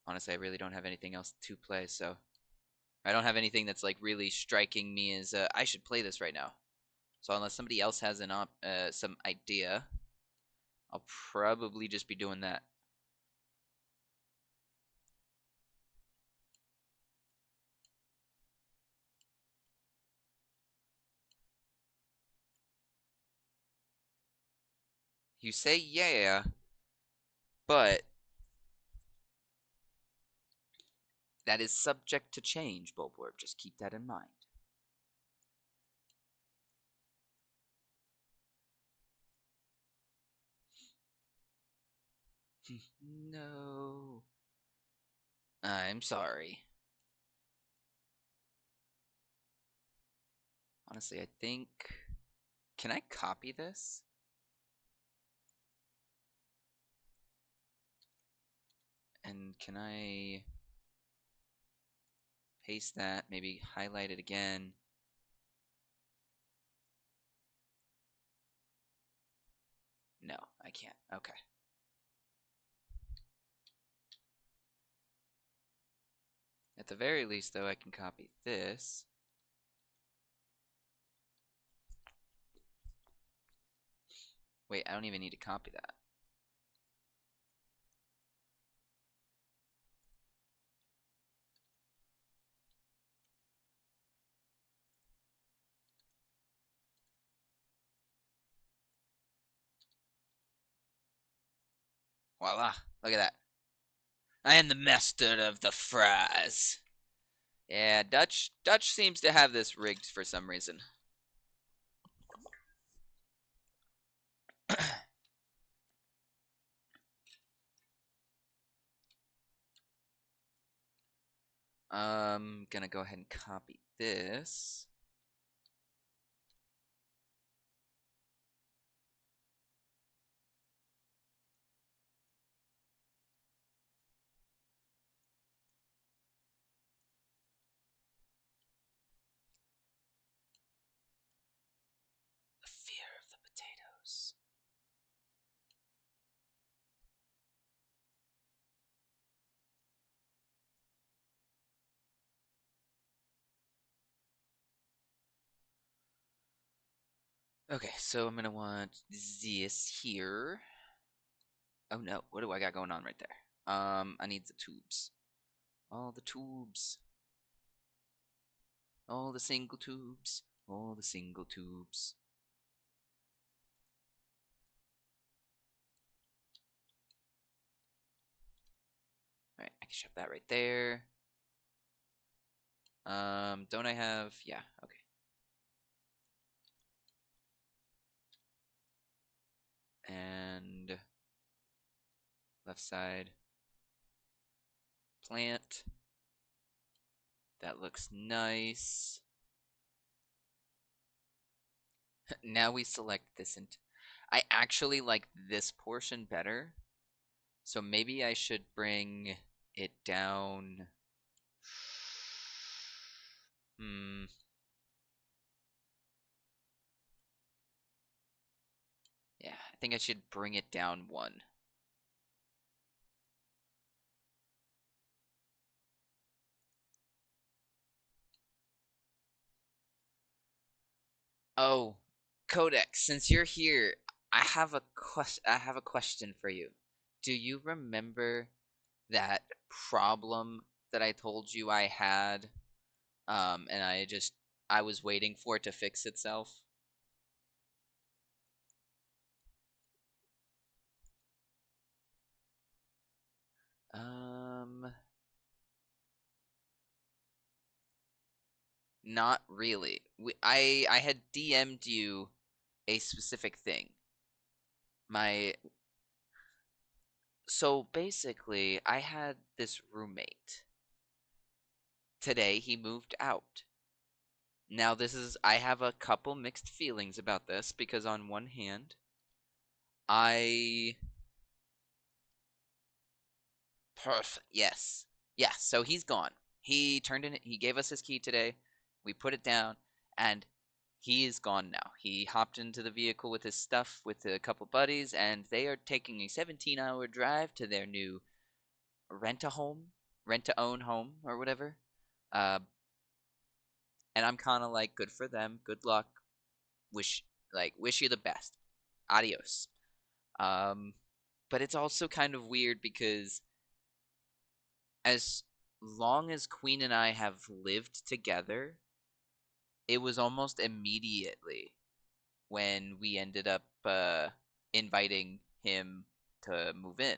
honestly, I really don't have anything else to play, so I don't have anything that's, like, really striking me as, I should play this right now. So unless somebody else has some idea, I'll probably just be doing that. You say yeah, but that is subject to change, Bulborb. Just keep that in mind. No. I'm sorry. Honestly, I think... Can I copy this? And can I paste that, maybe highlight it again? No, I can't. Okay. At the very least, though, I can copy this. Wait, I don't even need to copy that. Voila! Look at that. I am the master of the fries. Yeah, Dutch seems to have this rigged for some reason. Gonna go ahead and copy this. The fear of the potatoes. Okay, so I'm gonna want this here. Oh no, what do I got going on right there? I need the tubes. All the tubes. All the single tubes. All the single tubes. Alright, I can shove that right there. Don't I have... Yeah, okay. And... left side. Plant. That looks nice. Now we select this and I actually like this portion better. So maybe I should bring it down. Hmm. Yeah, I think I should bring it down one. Oh, Codex, since you're here, I have a question for you. Do you remember that problem that I told you I had? And I was waiting for it to fix itself. Um, Not really. I had DM'd you a specific thing. My So basically, I had this roommate. Today he moved out. Now I have a couple mixed feelings about this because on one hand, I perfect. Yes. Yeah, so he's gone. He gave us his key today. We put it down and he is gone now. He hopped into the vehicle with his stuff with a couple buddies and they are taking a 17-hour drive to their new rent to own home or whatever. Uh, and I'm kind of like, good for them, good luck, wish you the best, adios. Um, but it's also kind of weird because as long as Queen and I have lived together, it was almost immediately when we ended up inviting him to move in.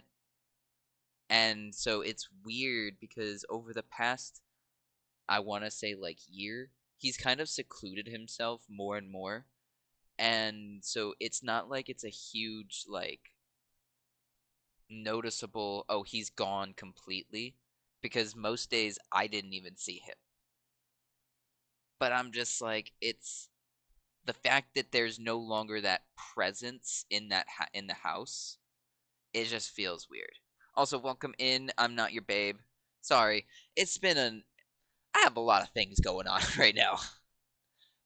And so it's weird because over the past, I want to say like year, he's kind of secluded himself more and more. And so it's not like it's a huge like noticeable, oh, he's gone completely because most days I didn't even see him. But I'm just like it's the fact that there's no longer that presence in in the house. It just feels weird. Also, welcome in. I'm not your babe. Sorry. It's been an I have a lot of things going on right now.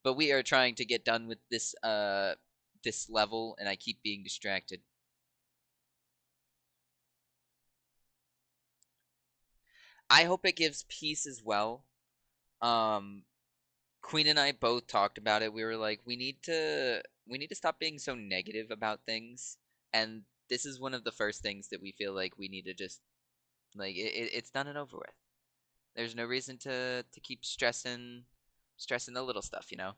But we are trying to get done with this level and I keep being distracted. I hope it gives peace as well. Um Queen and I both talked about it. We were like, we need to stop being so negative about things. And this is one of the first things that we feel like we need to just like it's done and over with. There's no reason to keep stressing the little stuff, you know.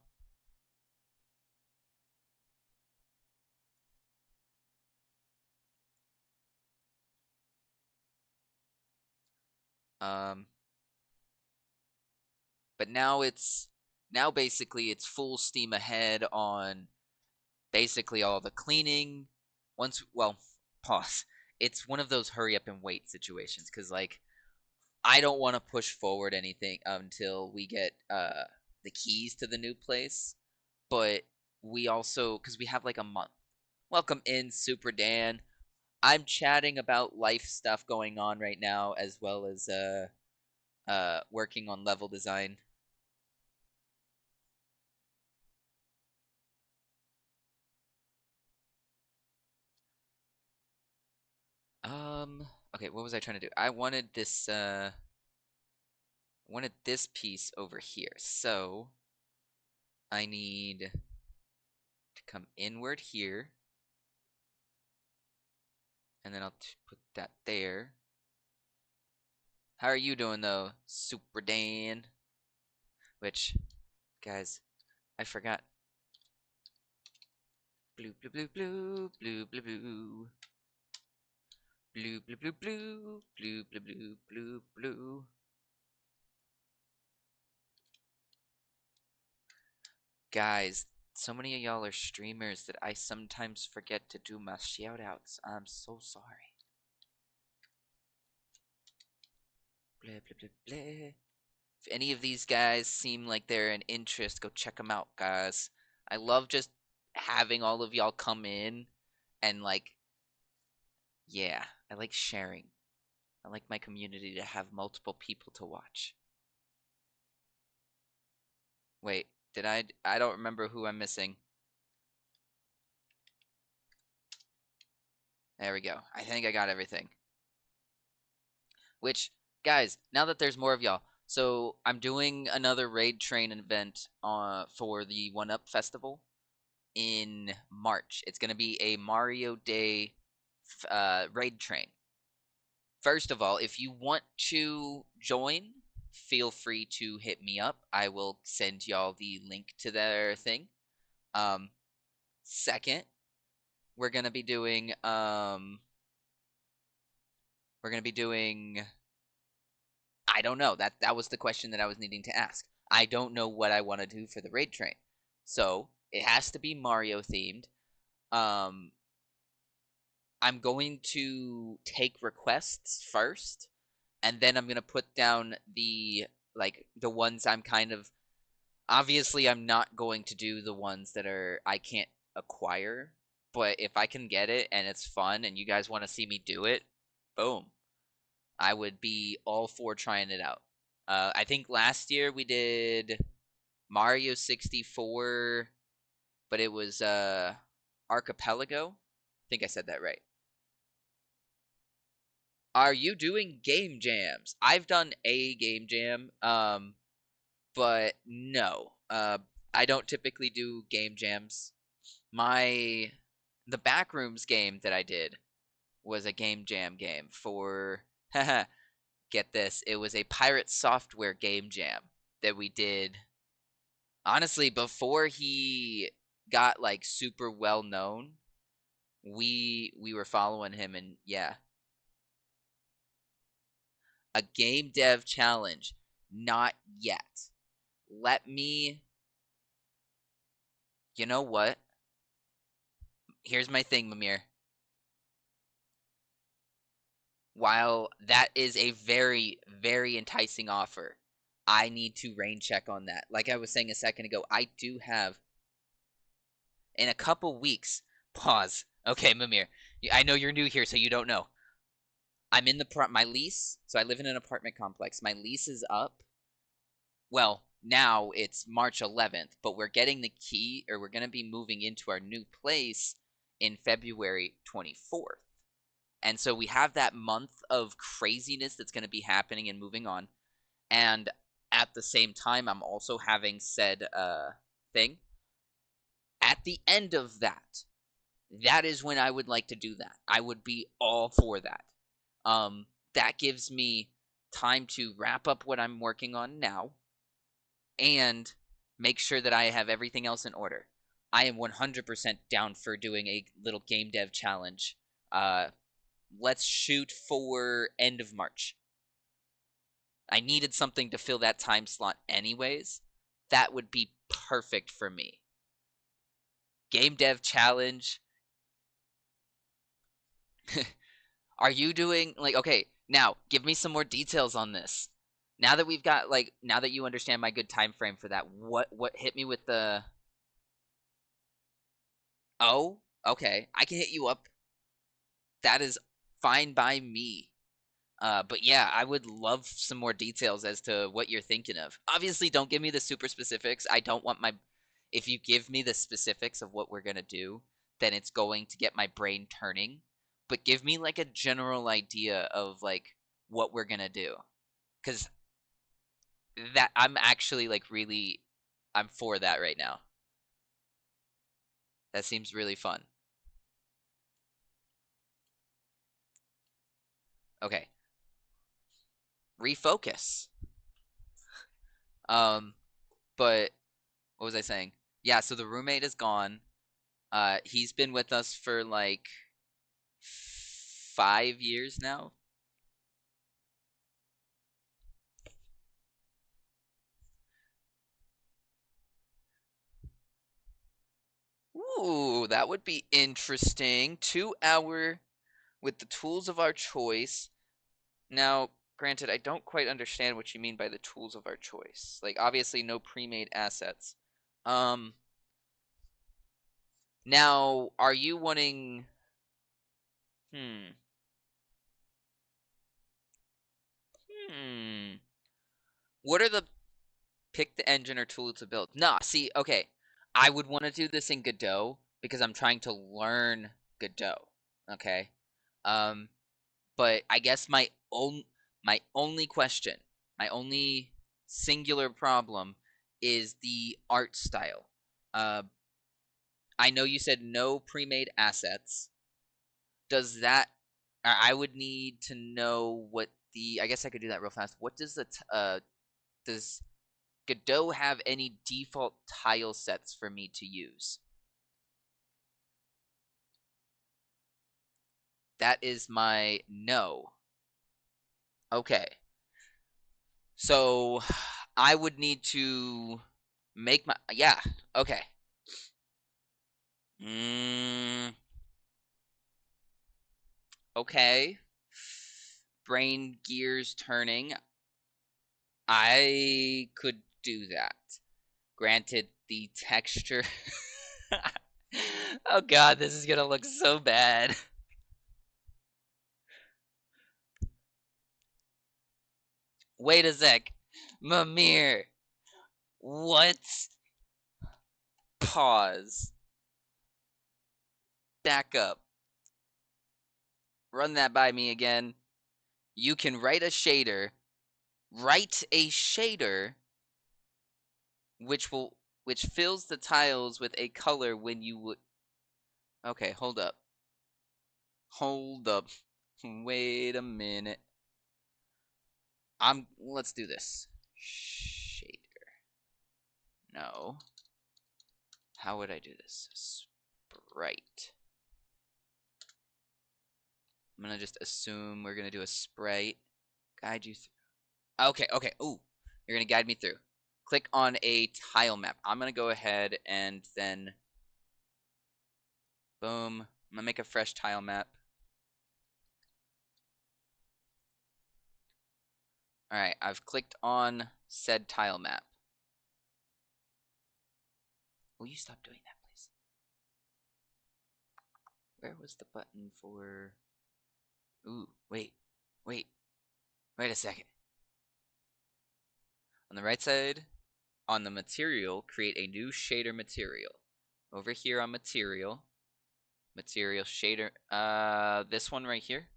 Um, but now basically it's full steam ahead on basically all the cleaning. Well, pause. It's one of those hurry up and wait situations because like I don't want to push forward anything until we get the keys to the new place. But we also because we have like a month. Welcome in, Super Dan. I'm chatting about life stuff going on right now, as well as working on level design. Okay, what was I trying to do? I wanted this piece over here. So I need to come inward here. And then I'll put that there. How are you doing though, Super Dan? Which, guys, I forgot. Blue, blue, blue, blue, blue, blue, blue. Blue, blue, blue, blue, blue, blue, blue, blue, blue. Guys, so many of y'all are streamers that I sometimes forget to do my shoutouts. I'm so sorry. Blah, blah, blah, blah. If any of these guys seem like they're an interest, go check them out, guys. I love just having all of y'all come in and, like, yeah, I like sharing. I like my community to have multiple people to watch. Wait, did I don't remember who I'm missing. There we go. I think I got everything. Which, guys, now that there's more of y'all, so I'm doing another raid train event for the 1UP Festival in March. It's going to be a Mario Day raid train. First of all, if you want to join, feel free to hit me up. I will send y'all the link to their thing. Second, we're gonna be doing I don't know. That was the question that I was needing to ask. I don't know what I want to do for the raid train. So, it has to be Mario themed. I'm going to take requests first, and then I'm going to put down the ones I'm kind of obviously I'm not going to do the ones that I can't acquire, but if I can get it and it's fun and you guys want to see me do it, boom. I would be all for trying it out. I think last year we did Mario 64, but it was Archipelago. I think I said that right. Are you doing game jams? I've done a game jam, but no. I don't typically do game jams. The Backrooms game that I did was a game jam game for get this, it was a Pirate Software game jam that we did honestly before he got like super well known. We were following him, and yeah. A game dev challenge. Not yet. Let me. You know what? Here's my thing, Mimir. While that is a very, very enticing offer, I need to rain check on that. Like I was saying a second ago, I do have in a couple weeks. Pause. Okay, Mimir. I know you're new here, so you don't know. I'm in my lease, so I live in an apartment complex. My lease is up. Well, now it's March 11th, but we're getting the key, or we're going to be moving into our new place in February 24th. And so we have that month of craziness that's going to be happening and moving on. And at the same time, I'm also having said thing. At the end of that, that is when I would like to do that. I would be all for that. That gives me time to wrap up what I'm working on now and make sure that I have everything else in order. I am 100% down for doing a little game dev challenge. Let's shoot for end of March. I needed something to fill that time slot anyways. That would be perfect for me. Game dev challenge. Are you doing, like, okay, now, give me some more details on this. Now that we've got, like, now that you understand my good time frame for that, what hit me with the... Oh, okay, I can hit you up. That is fine by me. But yeah, I would love some more details as to what you're thinking of. Obviously, don't give me the super specifics. I don't want my... If you give me the specifics of what we're going to do, then it's going to get my brain turning. But give me, like, a general idea of, like, what we're going to do. Because that, I'm actually, like, really... I'm for that right now. That seems really fun. Okay. Refocus. But what was I saying? Yeah, so the roommate is gone. He's been with us for like 5 years now. Ooh, that would be interesting. 2 hour with the tools of our choice. Now, granted, I don't quite understand what you mean by the tools of our choice. Like, obviously, no pre-made assets. Now, are you wanting... Hmm. What are the pick the engine or tool to build? Nah, see, okay. I would want to do this in Godot because I'm trying to learn Godot. Okay. But I guess my only question, my only singular problem is the art style. I know you said no pre-made assets. Does that I would need to know what the I guess I could do that real fast. What does the does Godot have any default tile sets for me to use? That is my no. Okay. So I would need to make my yeah, okay. Okay. Brain gears turning. I could do that. Granted, the texture. Oh god, this is gonna look so bad. Wait a sec. Mimir. What? Pause. Back up. Run that by me again. You can write a shader. Write a shader which fills the tiles with a color when you would. Okay, hold up. Hold up. Wait a minute. Let's do this. Shader. No. How would I do this? Sprite. I'm gonna just assume we're gonna do a sprite. Guide you through. Okay, okay. Ooh, you're gonna guide me through. Click on a tile map. I'm gonna go ahead and then boom. I'm gonna make a fresh tile map. Alright, I've clicked on said tile map. Will you stop doing that, please? Where was the button for... Ooh, wait a second. On the right side, on the material, create a new shader material. Over here on material shader, this one right here.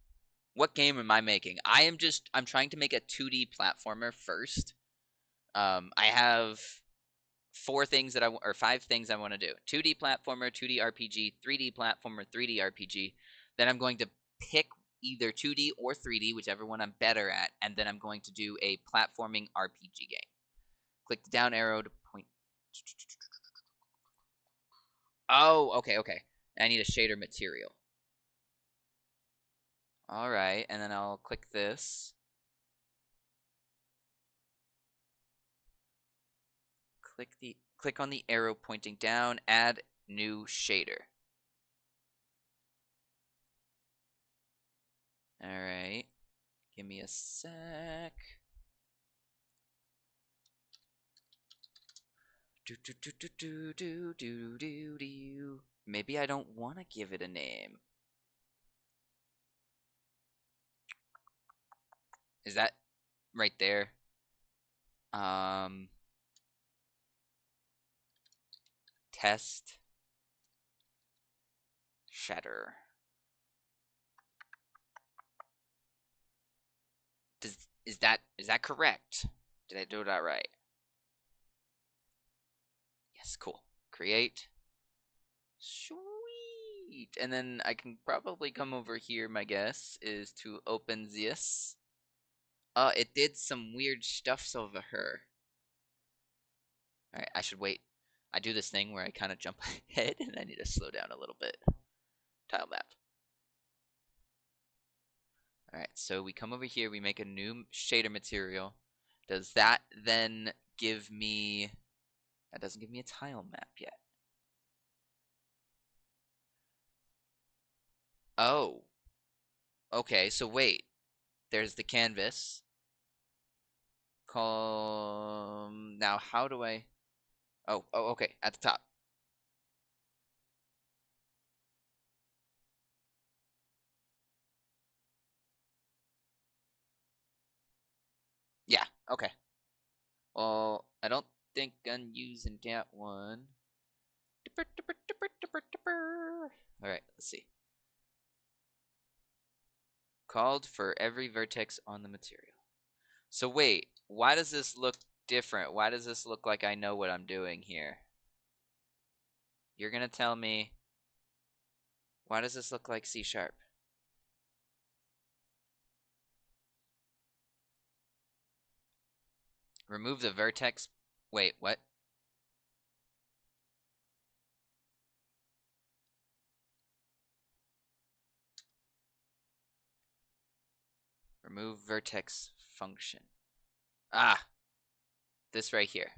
What game am I making? I'm trying to make a 2D platformer first. I have 5 things I want to do. 2D platformer, 2D RPG, 3D platformer, 3D RPG. Then I'm going to pick either 2D or 3D, whichever one I'm better at, and then I'm going to do a platforming RPG game. Click the down arrow to point. Oh, okay. I need a shader material. Alright, and then I'll click this. Click on the arrow pointing down, add new shader. Alright. Give me a sec. Maybe I don't want to give it a name. Is that right there? Test shatter. Is that correct? Did I do that right? Yes, cool. Create. Sweet. And then I can probably come over here, my guess, is to open this. It did some weird stuff over her. Alright, I should wait. I do this thing where I kind of jump ahead, and I need to slow down a little bit. Tile map. Alright, so we come over here, we make a new shader material. Does that then give me... That doesn't give me a tile map yet. Oh. Okay, so wait. There's the canvas. Now how do I... Oh, okay, at the top. Yeah, okay. Well, I don't think I'm using that one. Alright, let's see. Called for every vertex on the material. So wait, why does this look different? Why does this look like I know what I'm doing here? You're gonna tell me, why does this look like C#? Remove the vertex. Wait, what? Remove vertex function. Ah, this right here.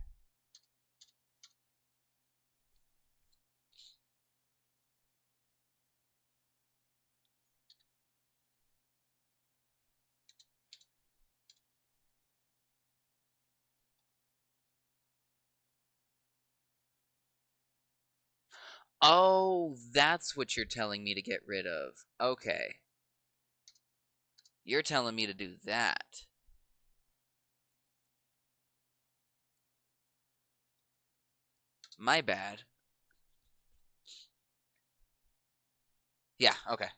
Oh, that's what you're telling me to get rid of. Okay. You're telling me to do that. My bad. Yeah, okay.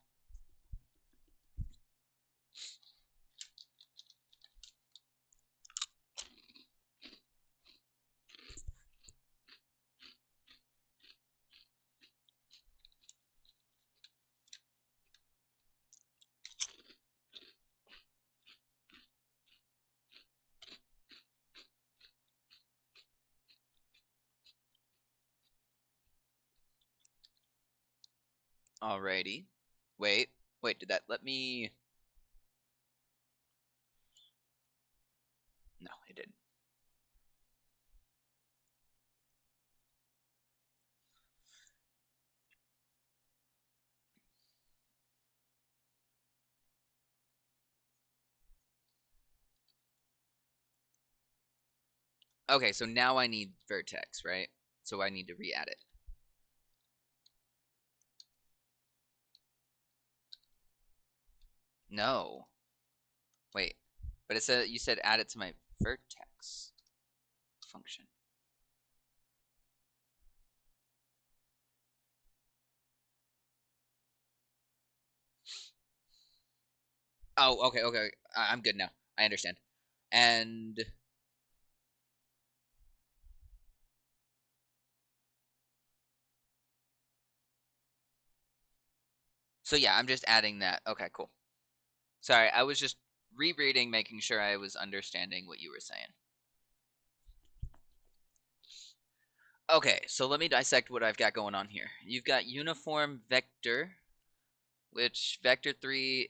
Alrighty. Wait, did that let me... No, it didn't. Okay, so now I need vertex, right? So I need to re-add it. No. Wait, but it said, you said add it to my vertex function. Oh, okay, okay. I'm good now. I understand. And... So yeah, I'm just adding that. Okay, cool. Sorry, I was just rereading, making sure I was understanding what you were saying. Okay, so let me dissect what I've got going on here. You've got uniform vector, which vec3,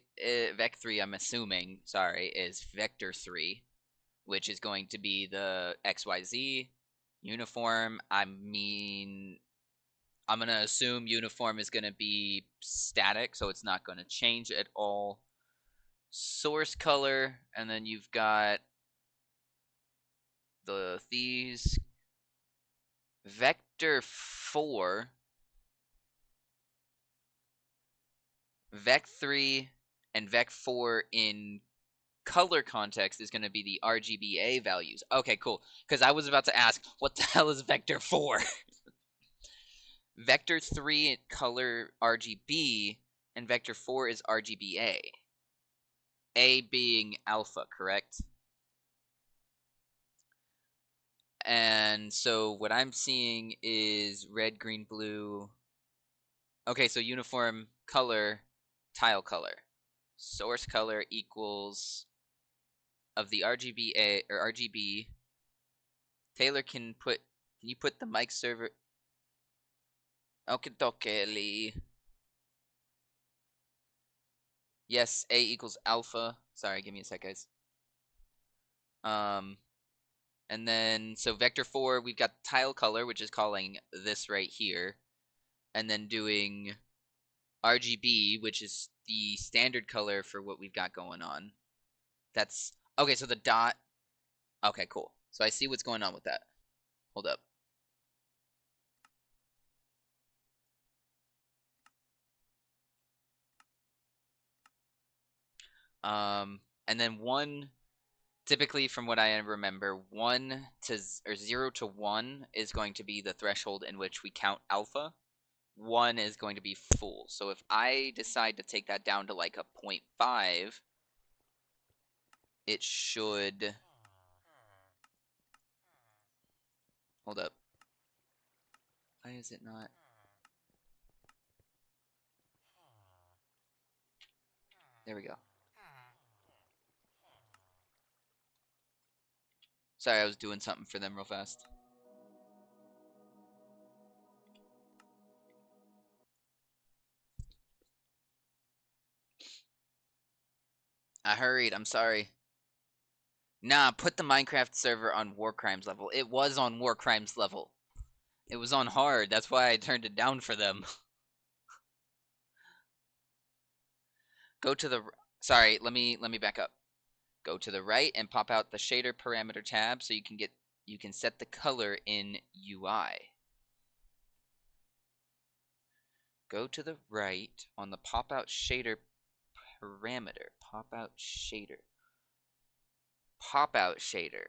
I'm assuming, sorry, is vector 3, which is going to be the XYZ. Uniform, I'm going to assume uniform is going to be static, so it's not going to change at all. Source color, and then you've got these vector 4, vec3, and vec4 in color context is going to be the RGBA values. Okay, cool. Because I was about to ask, what the hell is vector 4? Vector 3 color RGB, and vector 4 is RGBA. A being alpha, correct? And so what I'm seeing is red, green, blue, Okay, so uniform color, tile color. Source color equals of the RGBA or RGB. Taylor can you put the mic server? Okay, okay. Yes, A equals alpha. Sorry, give me a sec, guys. Um, and then so vector 4, we've got tile color, which is calling this right here, and then doing RGB, which is the standard color for what we've got going on. That's okay. So the dot. Okay, cool. So I see what's going on with that. Hold up. And then one, typically from what I remember, 1 to or 0 to 1 is going to be the threshold in which we count alpha. 1 is going to be full. So if I decide to take that down to like a 0.5, it should. Hold up. Why is it not? There we go. Sorry, I was doing something for them real fast. I hurried. I'm sorry. Nah, put the Minecraft server on War Crimes level. It was on War Crimes level. It was on hard. That's why I turned it down for them. Go to the. Sorry, let me back up. Go to the right and pop out the shader parameter tab so you can set the color in UI. Go to the right on the pop out shader parameter. Pop out shader. Pop out shader.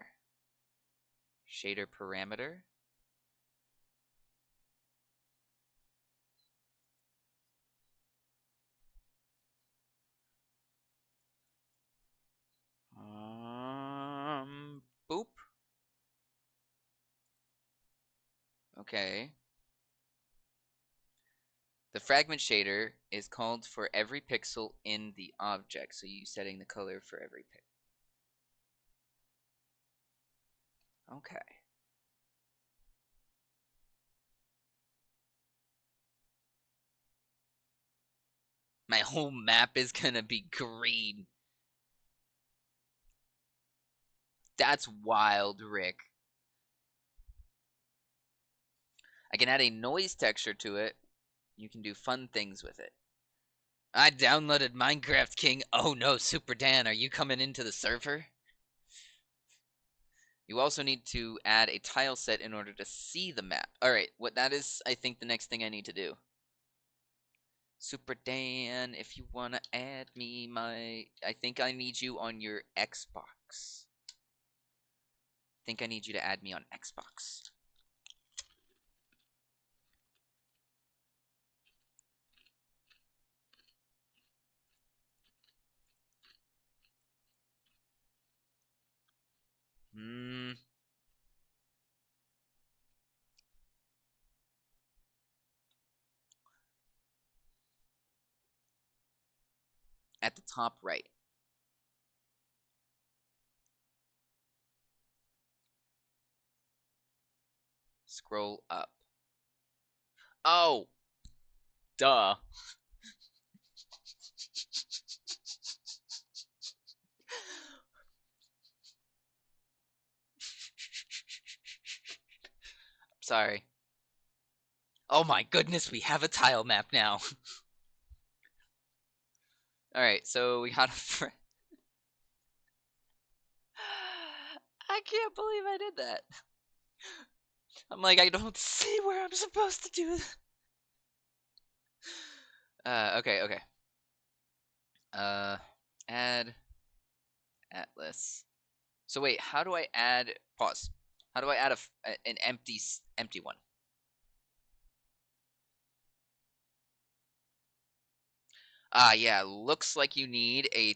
Shader parameter. Boop. Okay. The fragment shader is called for every pixel in the object, so you setting the color for every pixel. Okay. My whole map is gonna be green. That's wild, Rick. I can add a noise texture to it. You can do fun things with it. I downloaded Minecraft King. Oh no, Super Dan, are you coming into the server? You also need to add a tile set in order to see the map. Alright, what that is, I think, the next thing I need to do. Super Dan, if you wanna add me, I think I need you on your Xbox. I think I need you to add me on Xbox. At the top right. Scroll up. Oh! Duh. Sorry. Oh my goodness, we have a tile map now. Alright, so we got a I can't believe I did that. I'm like, I don't see where I'm supposed to do this. Okay. Add atlas. So wait, how do I add, pause. How do I add an empty one? Yeah, looks like you need a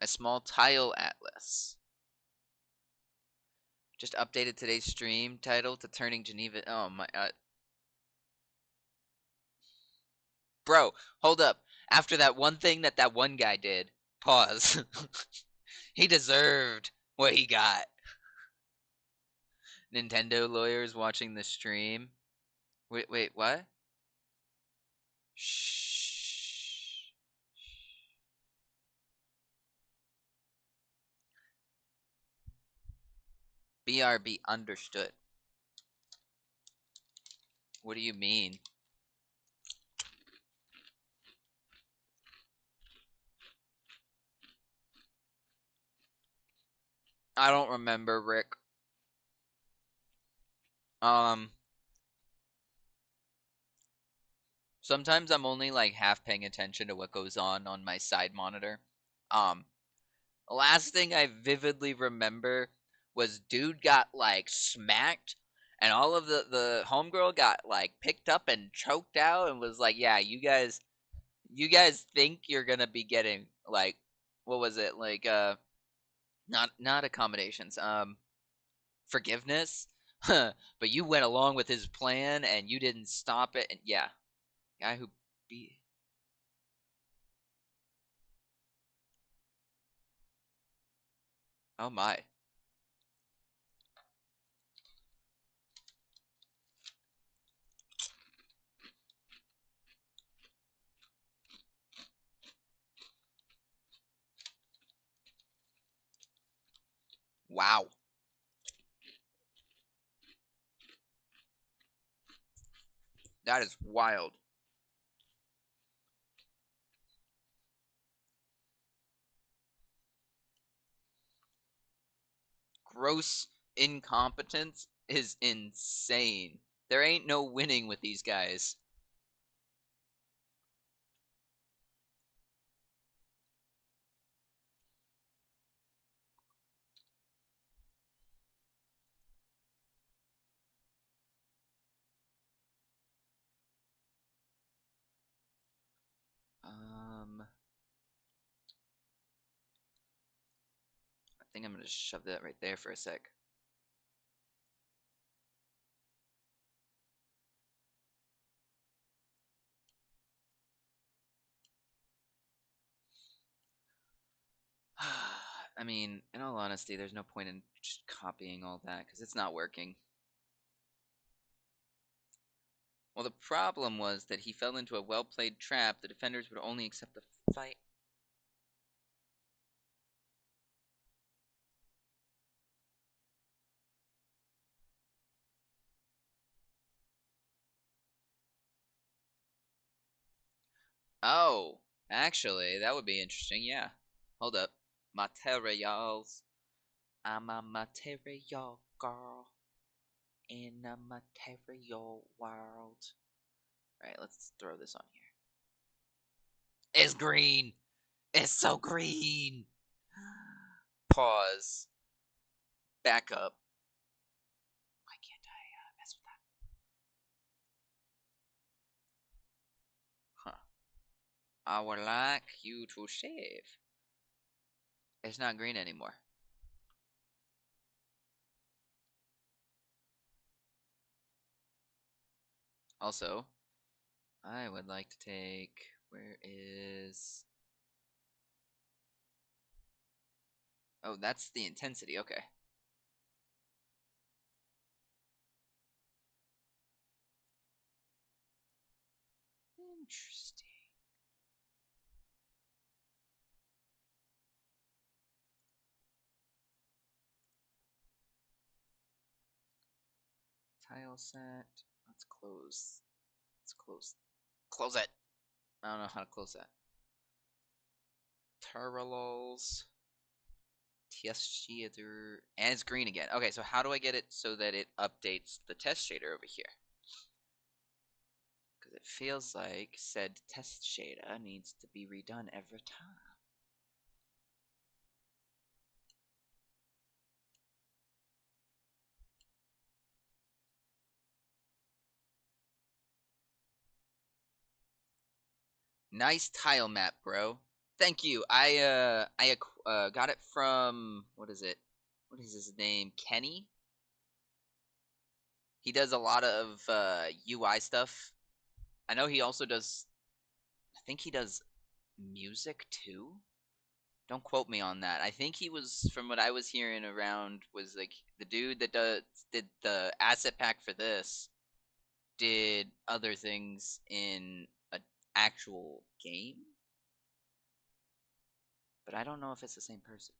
small tile atlas. Just updated today's stream title to Turning Geneva. Oh my, Bro, hold up. After that one thing that one guy did, pause. He deserved what he got. Nintendo lawyers watching the stream. Wait, what? Shh. BRB understood. What do you mean? I don't remember, Rick. Sometimes I'm only like half paying attention to what goes on my side monitor. Um, Last thing I vividly remember was dude got like smacked, and all of the homegirl got like picked up and choked out, and was like, "Yeah, you guys think you're gonna be getting like, what was it like? Not accommodations, forgiveness, but you went along with his plan and you didn't stop it, and yeah, guy who beat." Oh my. Wow. That is wild. Gross incompetence is insane. There ain't no winning with these guys. I think I'm gonna shove that right there for a sec. I mean, in all honesty, there's no point in just copying all that because it's not working. Well, the problem was that he fell into a well-played trap. The defenders would only accept the fight. Oh, actually, that would be interesting, yeah. Hold up. Materials. I'm a material girl in a material world. Alright, let's throw this on here. It's green! It's so green! Pause. Back up. Why can't I mess with that? Huh. I would like you to shave. It's not green anymore. Also, I would like to take... Where is... Oh, that's the intensity, okay. Interesting. Tile set. Let's close. Let's close. Close it! I don't know how to close that. Parallels. Test shader. And it's green again. Okay, so how do I get it so that it updates the test shader over here? Because it feels like said test shader needs to be redone every time. Nice tile map, bro. Thank you. I got it from, what is it? What is his name? Kenny? He does a lot of UI stuff. I know he also does think he does music too. Don't quote me on that. I think he was, from what I was hearing around, was like the dude that did the asset pack for this did other things in an actual game. But I don't know if it's the same person.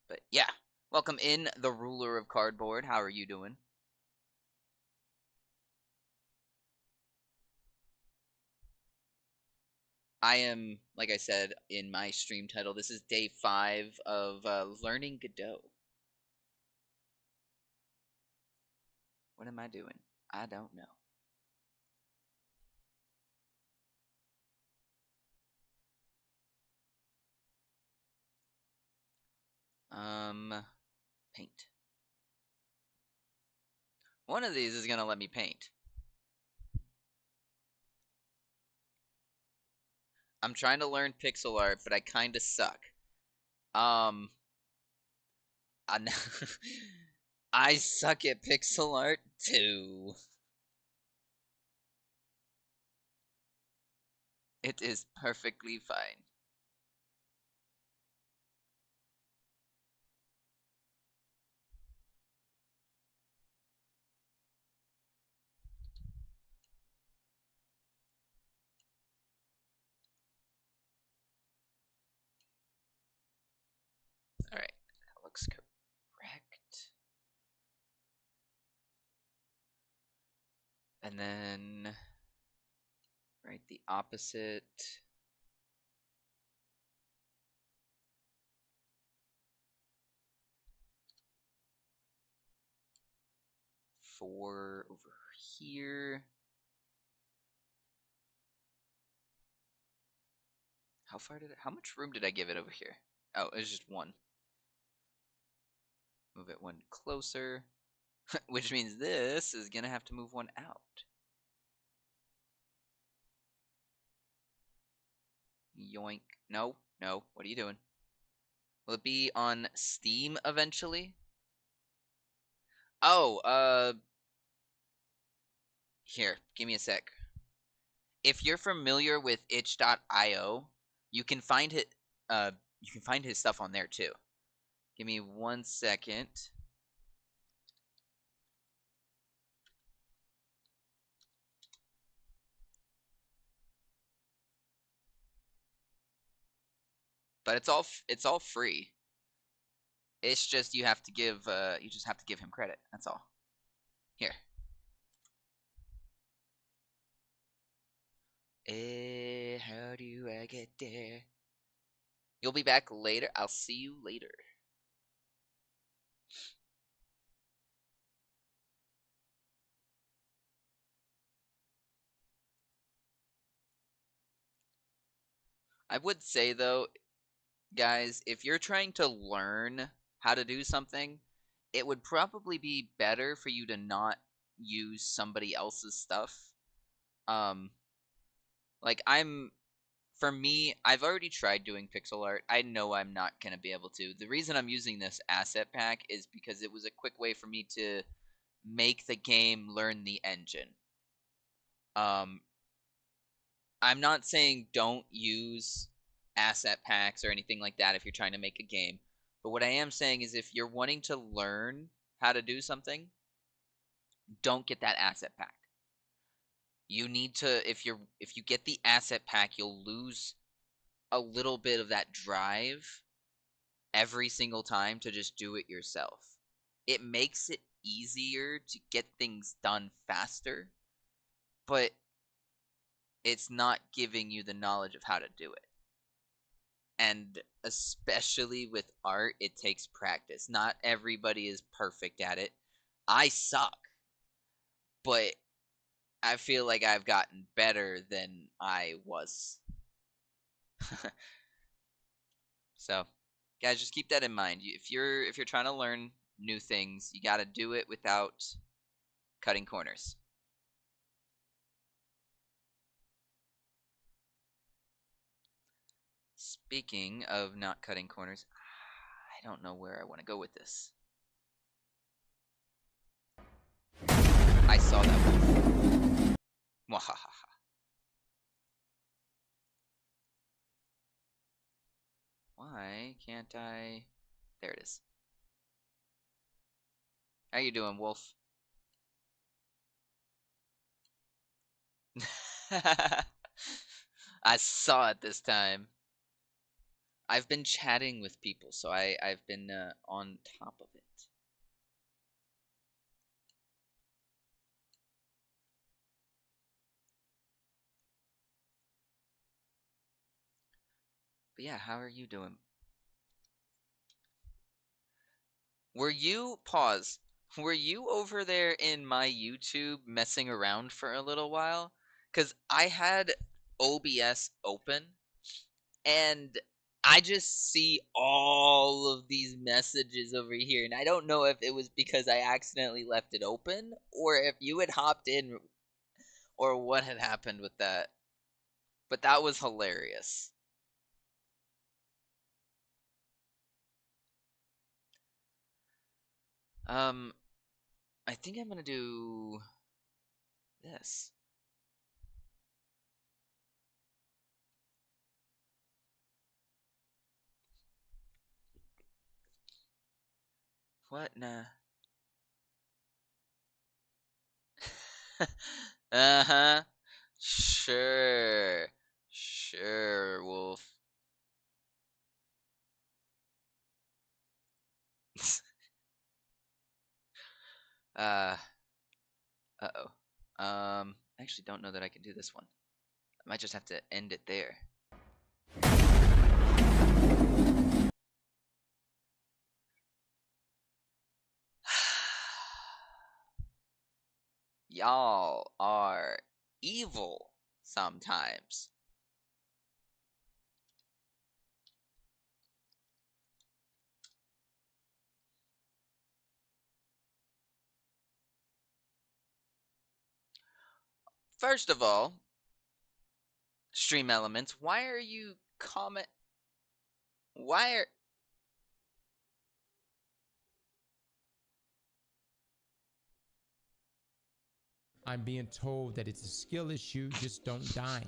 But yeah, welcome in, the ruler of cardboard. How are you doing? I am, like I said in my stream title, this is day 5 of learning Godot. What am I doing? I don't know. Paint. One of these is gonna let me paint. I'm trying to learn pixel art, but I kinda suck. I, I suck at pixel art too. It is perfectly fine. Alright, that looks correct. And then right the opposite. Four over here. How much room did I give it over here? Oh, it was just one. Move it one closer. Which means this is gonna have to move one out. Yoink. No, no. What are you doing? Will it be on Steam eventually? Oh, here, give me a sec. If you're familiar with itch.io, you can find it you can find his stuff on there too. Give me 1 second. But it's all free. It's just you have to give you just have to give him credit. That's all. Here. How do I get there? You'll be back later. I'll see you later. I would say though, guys, if you're trying to learn how to do something, it would probably be better for you to not use somebody else's stuff. Um, like for me, I've already tried doing pixel art. I know I'm not going to be able to. The reason I'm using this asset pack is because it was a quick way for me to make the game learn the engine. I'm not saying don't use asset packs or anything like that if you're trying to make a game. But what I am saying is if you're wanting to learn how to do something, don't get that asset pack. You need to if you get the asset pack, you'll lose a little bit of that drive every single time to just do it yourself. It makes it easier to get things done faster, but it's not giving you the knowledge of how to do it. And especially with art, it takes practice. Not everybody is perfect at it. I suck, but I feel like I've gotten better than I was. So, guys, just keep that in mind. If you're trying to learn new things, you got to do it without cutting corners. Speaking of not cutting corners, I don't know where I want to go with this. I saw that one. Mwahaha. Why can't I? There it is. How you doing, Wolf? I saw it this time. I've been chatting with people, so I've been on top of it. But yeah, how are you doing? Were you pause? Were you over there in my YouTube messing around for a little while? Cause I had OBS open and I just see all of these messages over here, and I don't know if it was because I accidentally left it open or if you had hopped in or what had happened with that. But that was hilarious. Um, I think I'm gonna do this. What? Nah. Uh-huh. Sure. Sure, Wolf. uh, uh-oh. I actually don't know that I can do this one. I might just have to end it there. Y'all are evil sometimes. First of all, Stream Elements, why are you comment? Why are I'm being told that it's a skill issue, just don't die.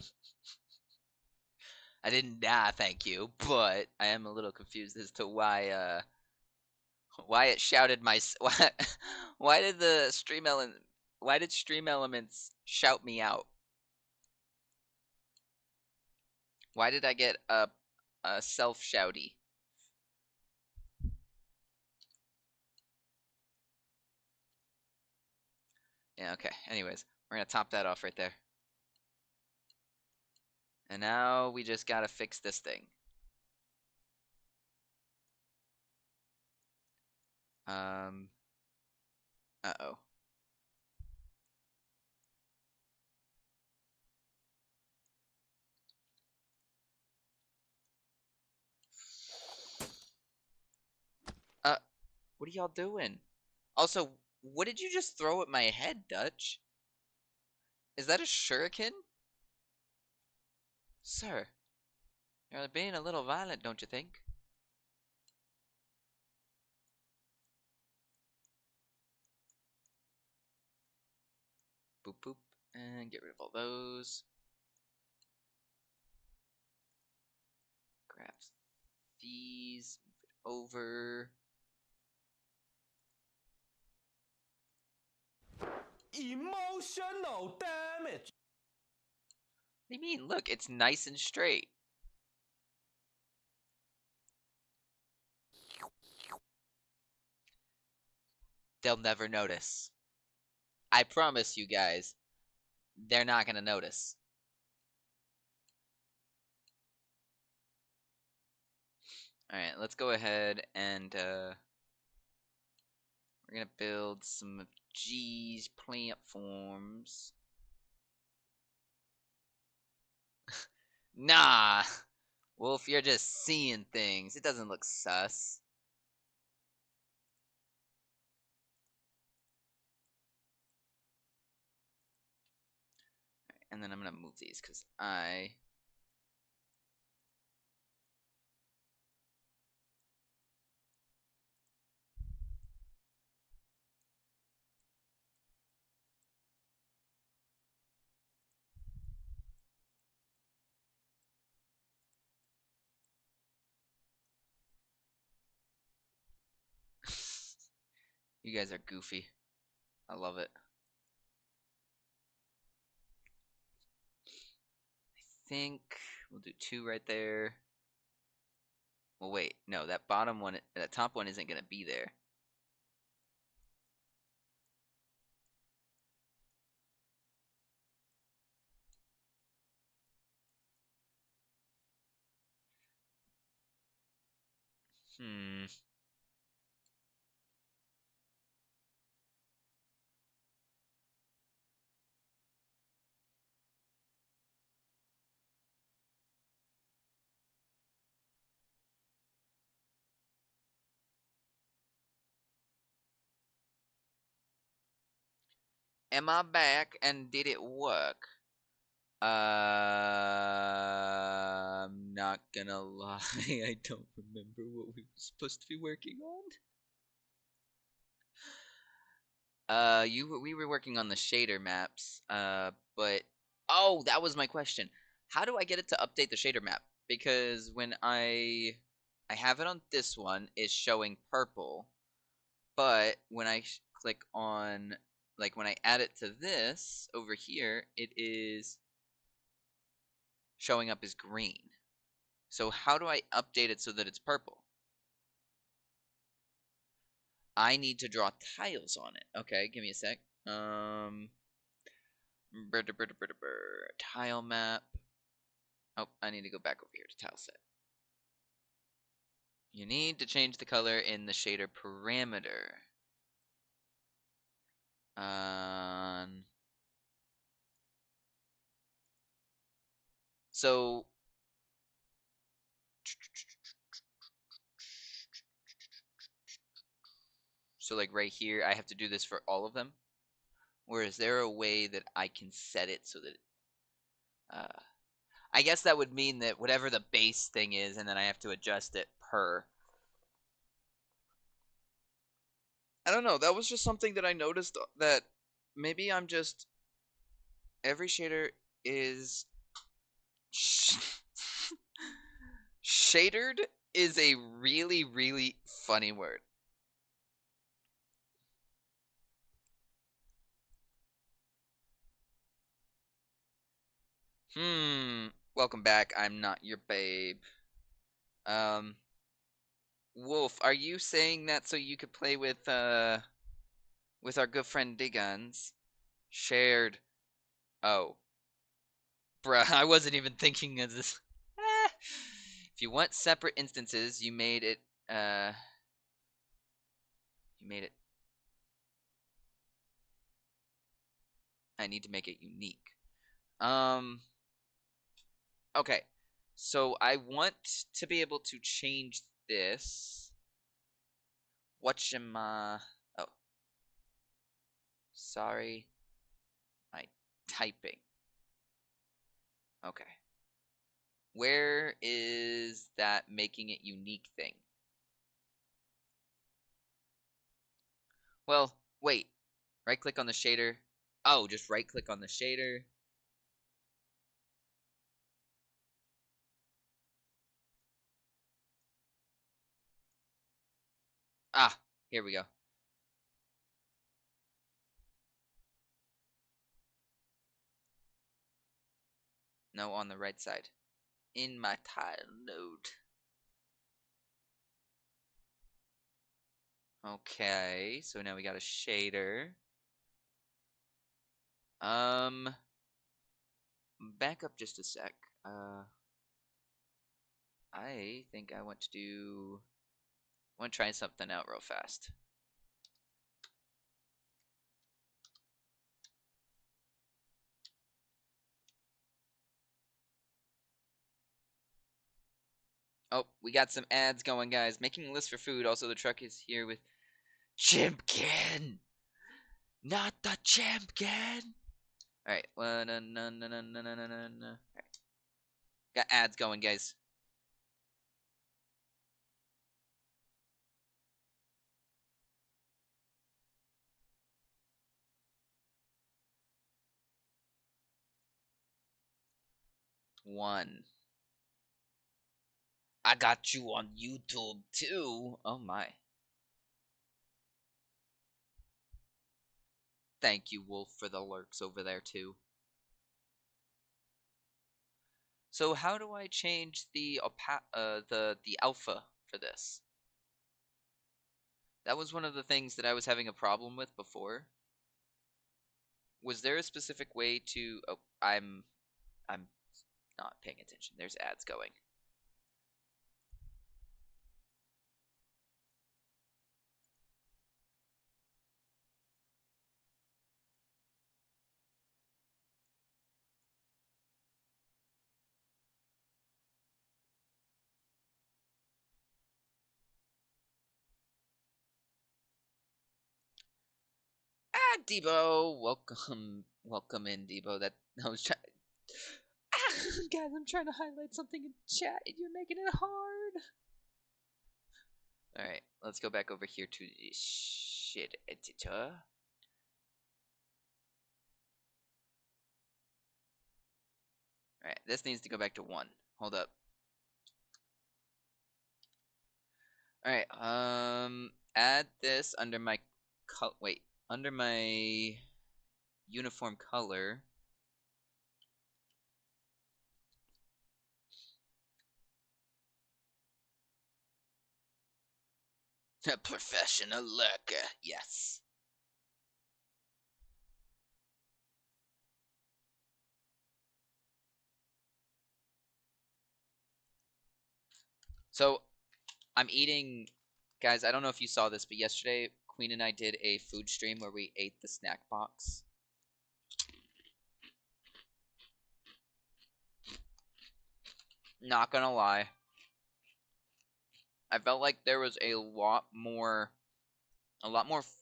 I didn't die, thank you, but I am a little confused as to why it shouted my why did the why did Stream Elements shout me out? Why did I get a self shouty? Yeah, okay. Anyways, we're gonna top that off right there. And now we just gotta fix this thing. Uh-oh. Uh, what are y'all doing? Also, what did you just throw at my head, Dutch? Is that a shuriken? Sir, you're being a little violent, don't you think? Boop boop. And get rid of all those. Grab these. Move it over. Emotional damage. What do you mean? Look, it's nice and straight. They'll never notice. I promise you guys, they're not gonna notice. Alright, let's go ahead and we're gonna build some of G's platforms. Nah! Wolf, you're just seeing things. It doesn't look sus. And then I'm gonna move these because I You guys are goofy. I love it. I think we'll do 2 right there. Well, wait. No, that bottom one, that top one isn't going to be there. Hmm. Am I back and did it work? I'm not gonna lie, I don't remember what we were supposed to be working on. We were working on the shader maps, but oh, that was my question. How do I get it to update the shader map? Because when I have it on this one, it's showing purple, but when I click on, like when I add it to this over here, it is showing up as green. So how do I update it so that it's purple? I need to draw tiles on it. Okay, give me a sec. Tile map. Oh, I need to go back over here to tile set. You need to change the color in the shader parameter. So like right here, I have to do this for all of them? Or is there a way that I can set it so that I guess that would mean that whatever the base thing is, and then I have to adjust it per. I don't know. That was just something that I noticed that maybe I'm just every shader is shadered is a really, really funny word. Welcome back. I'm not your babe. Wolf, are you saying that so you could play with our good friend Diggons? Shared. Oh. Bruh, I wasn't even thinking of this. If you want separate instances, you made it I need to make it unique. Okay. So I want to be able to change this. Whatchamma? Oh. Sorry. My typing. Okay. Where is that making it unique thing? Well, wait. Right click on the shader. Oh, just right click on the shader. Ah, here we go. No, on the right side. In my tile node. Okay, so now we got a shader. Back up just a sec. I think I want to try something out real fast. Oh, we got some ads going, guys. Making a list for food. Also, the truck is here with Chimpkin. Not the Chimpkin. All right. Well, no, no, no, no, no, no, no, no. All right. Got ads going, guys. One. I got you on YouTube too. Oh my. Thank you, Wolf, for the lurks over there, too. So how do I change the alpha for this? That was one of the things that I was having a problem with before. Was there a specific way to... Oh, I'm not paying attention. There's ads going. Ah, Debo, welcome in, Debo. That I was trying. Ah, guys, I'm trying to highlight something in chat, and you're making it hard. All right, let's go back over here to the shit editor. All right, this needs to go back to 1. Hold up. All right, add this under my under my uniform color. A professional lurker, yes. So, I'm eating, guys, I don't know if you saw this, but yesterday, Queen and I did a food stream where we ate the snack box. Not gonna lie. I felt like there was a lot more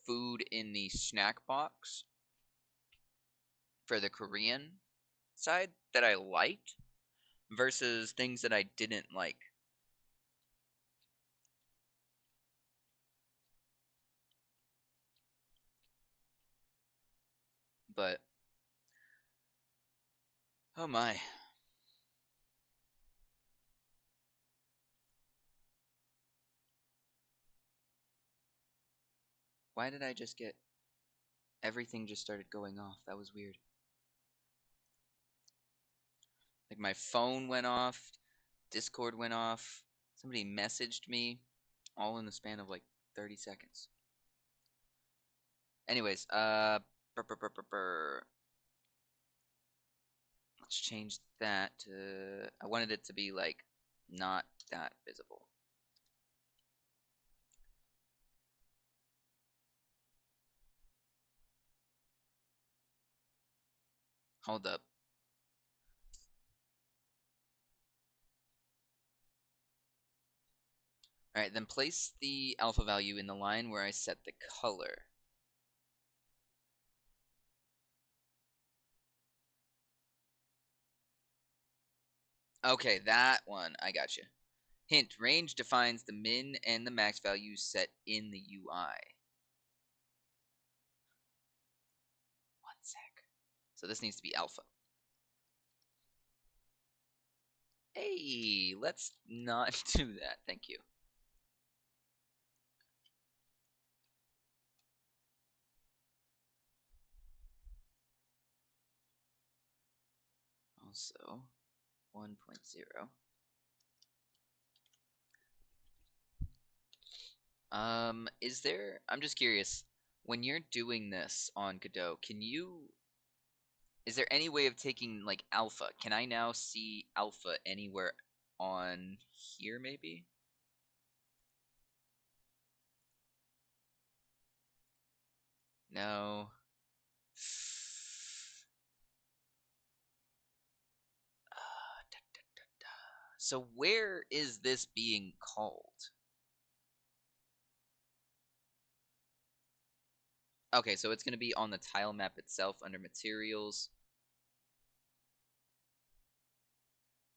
food in the snack box for the Korean side that I liked versus things that I didn't like. But oh my. Why did I just get everything just started going off? That was weird. Like my phone went off, Discord went off, somebody messaged me, all in the span of like 30 seconds. Anyways, let's change that to, I wanted it to be like not that visible. Hold up. Alright, then place the alpha value in the line where I set the color. Okay, that one. I got you. Hint, range defines the min and the max values set in the UI. One sec. So this needs to be alpha. Hey, let's not do that. Thank you. Also, 1.0. Is there, I'm just curious, when you're doing this on Godot, is there any way of taking, like, alpha? Can I now see alpha anywhere on here, maybe? No. So where is this being called? Okay, so it's going to be on the tile map itself under materials.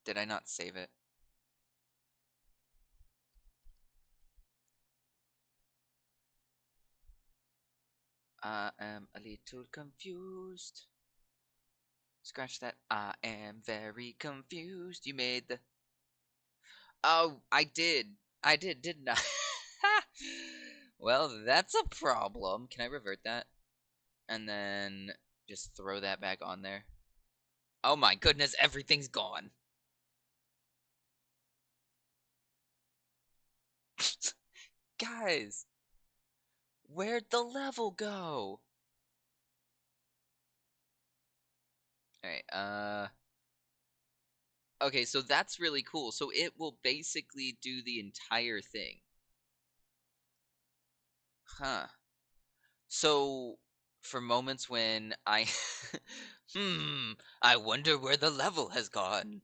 Did I not save it? I am a little confused. Scratch that. I am very confused. You made the... Oh, I did. I did, didn't I? Well, that's a problem. Can I revert that? And then just throw that back on there. Oh my goodness, everything's gone. Guys, where'd the level go? Alright, okay, so that's really cool. So it will basically do the entire thing. Huh. So, for moments when I I wonder where the level has gone.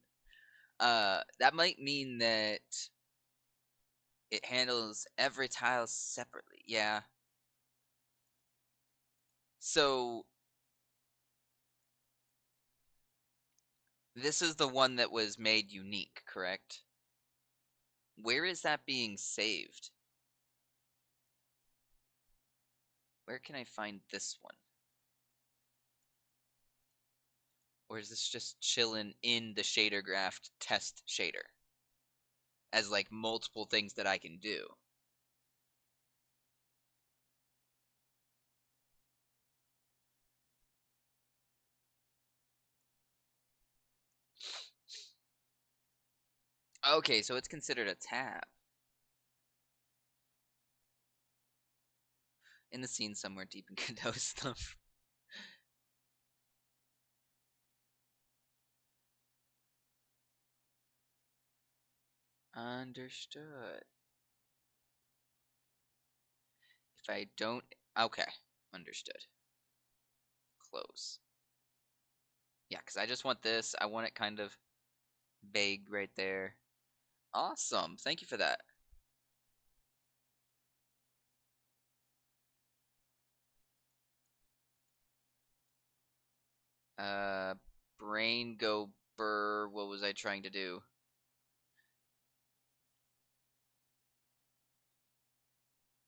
That might mean that it handles every tile separately. Yeah. So, this is the one that was made unique, correct? Where is that being saved? Where can I find this one? Or is this just chilling in the shader graph test shader? As like multiple things that I can do. Okay, so it's considered a tab. In the scene somewhere deep in Godot stuff. Understood. If I don't... Okay, understood. Close. Yeah, because I just want this. I want it kind of vague right there. Awesome. Thank you for that. Brain go burr. What was I trying to do?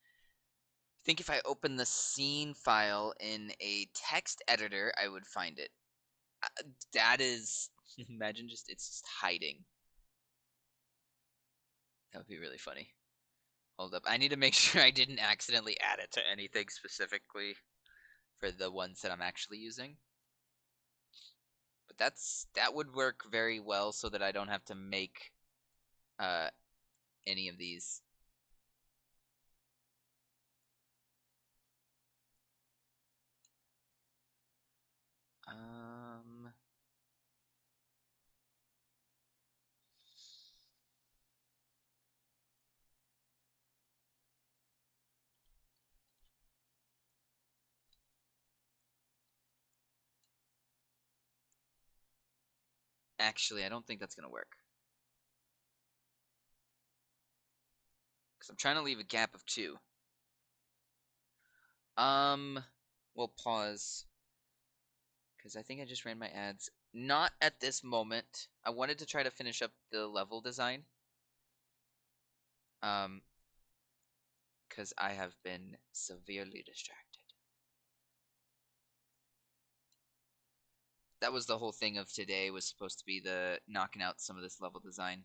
I think if I open the scene file in a text editor, I would find it. That is... Imagine just... It's just hiding. That would be really funny. Hold up. I need to make sure I didn't accidentally add it to anything specifically for the ones that I'm actually using. But that would work very well so that I don't have to make any of these. Actually, I don't think that's gonna work. Because I'm trying to leave a gap of 2. We'll pause. Because I think I just ran my ads. Not at this moment. I wanted to try to finish up the level design. Because I have been severely distracted. That was the whole thing of today, was supposed to be the knocking out some of this level design.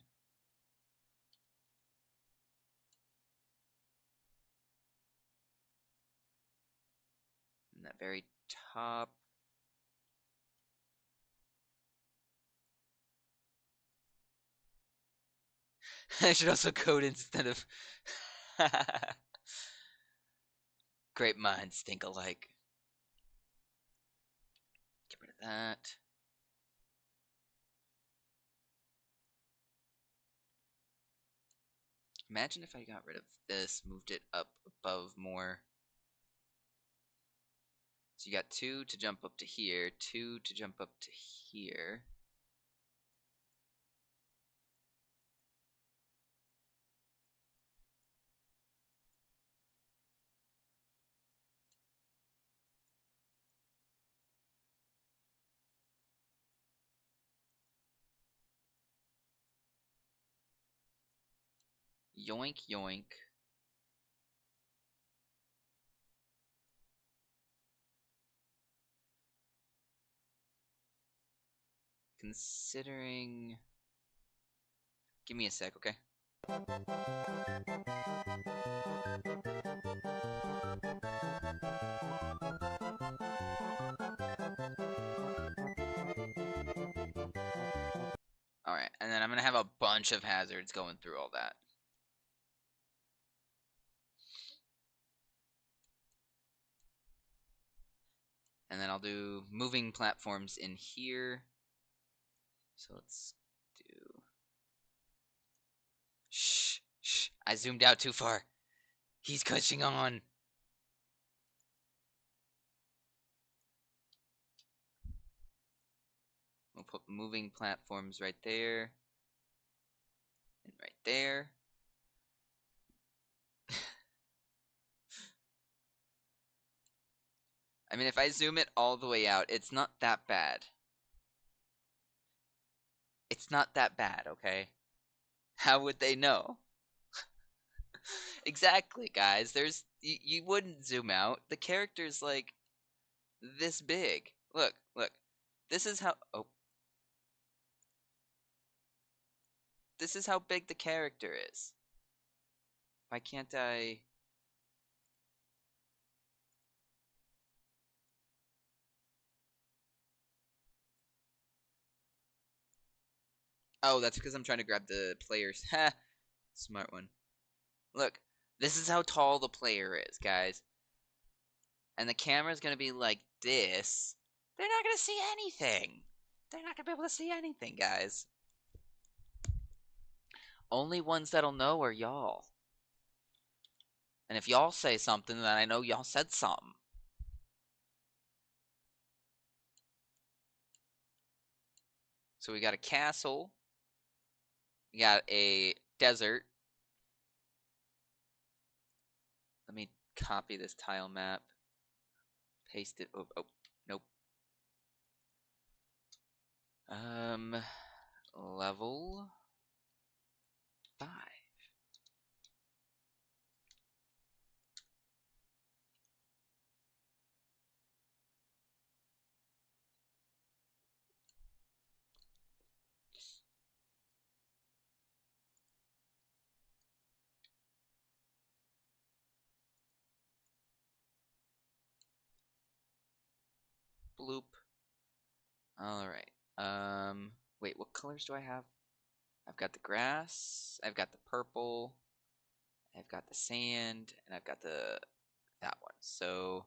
And that very top. I should also code instead of... Great minds think alike. Get rid of that. Imagine if I got rid of this, moved it up above more. So you got 2 to jump up to here, 2 to jump up to here. Yoink, yoink. Considering... Give me a sec, okay? I'm going to have a bunch of hazards going through all that. And then I'll do moving platforms in here. So let's do... Shh, shh. I zoomed out too far. He's catching on. We'll put moving platforms right there. And right there. I mean, if I zoom it all the way out, it's not that bad. It's not that bad, okay? How would they know? Exactly, guys. You wouldn't zoom out. The character's like this big. Look, look. This is how this is how big the character is. Why can't I? Oh, that's because I'm trying to grab the players. Ha! Smart one. Look, this is how tall the player is, guys. And the camera's gonna be like this. They're not gonna see anything. They're not gonna be able to see anything, guys. Only ones that'll know are y'all. And if y'all say something, then I know y'all said something. So we got a castle. We got a desert. Let me copy this tile map. Paste it. Oh, nope. Level 5. Bloop. Alright. Wait, what colors do I have? I've got the grass, I've got the purple, I've got the sand, and I've got that one. So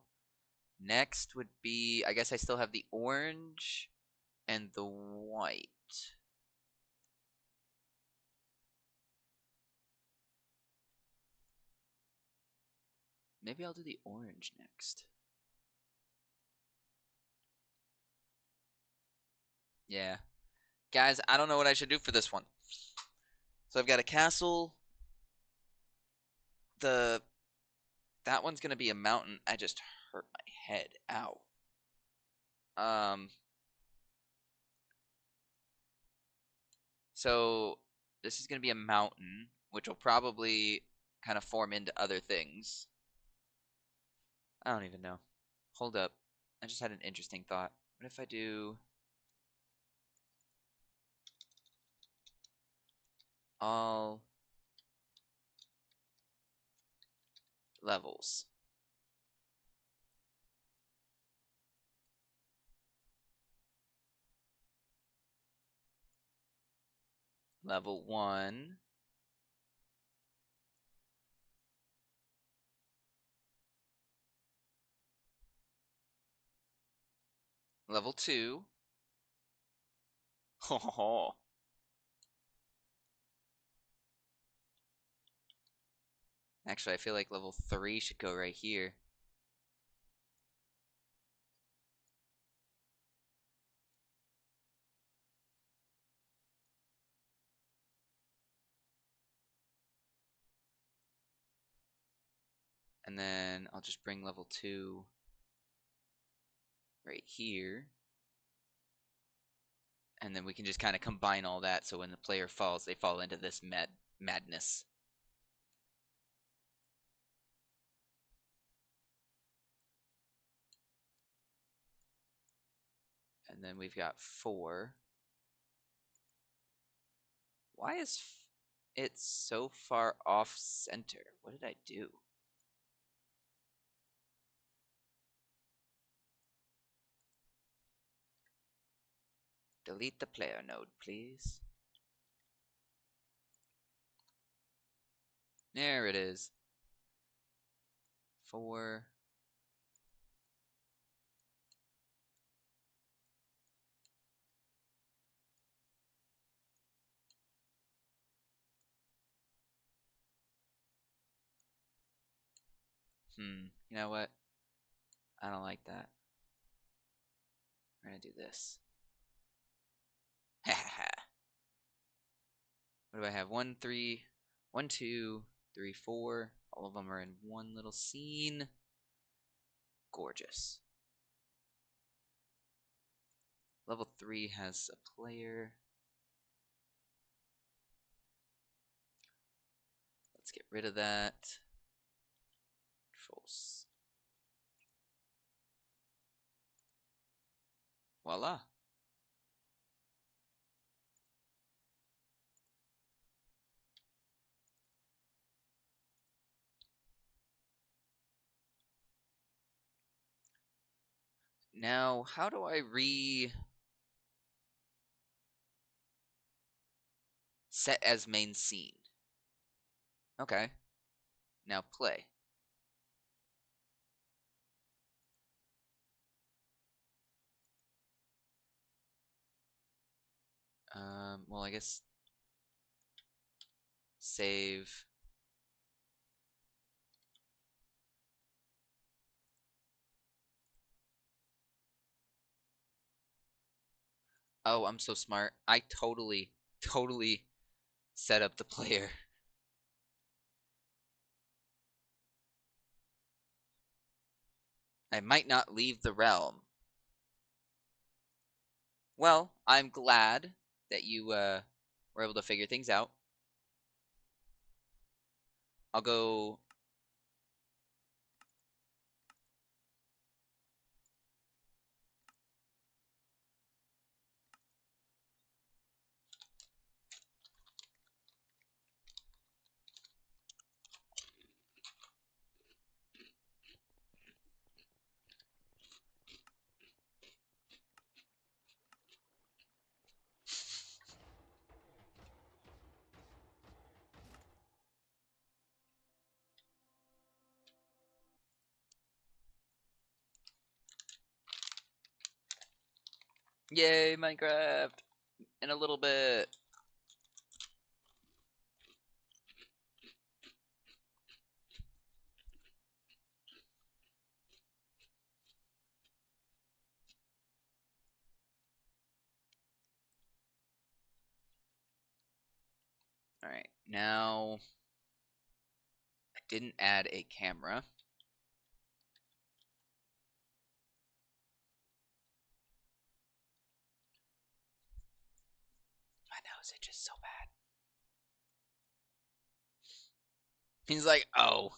next would be, I guess I still have the orange and the white. Maybe I'll do the orange next. Yeah. Guys, I don't know what I should do for this one. So I've got a castle. That one's gonna be a mountain. I just hurt my head. Ow. So this is gonna be a mountain, which will probably kind of form into other things. I don't even know. Hold up. I just had an interesting thought. What if I do all levels? Level 1. Level 2. Oh. Actually, I feel like level 3 should go right here. And then I'll just bring level 2 right here. And then we can just kind of combine all that so when the player falls, they fall into this madness. And then we've got 4. Why is it so far off center? What did I do? Delete the player node, please. There it is. 4. You know what? I don't like that. We're gonna do this. Ha ha ha. What do I have? 1, 3, 1, 2, 3, 4. All of them are in one little scene. Gorgeous. Level 3 has a player. Let's get rid of that. Controls. Voila. Now, how do I set as main scene? Okay. Now play. Well, I guess save. Oh, I'm so smart. I totally set up the player. I might not leave the realm. Well, I'm glad that you were able to figure things out. I'll go. Yay, Minecraft! In a little bit. Alright, now I didn't add a camera. My nose itches so bad. He's like, oh.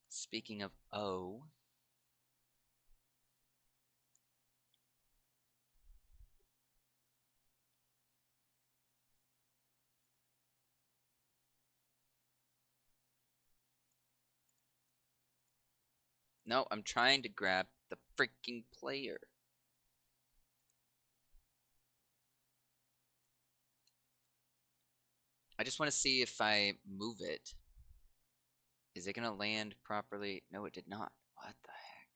Speaking of oh. No, I'm trying to grab the freaking player. I just want to see if I move it. Is it going to land properly? No, it did not. What the heck?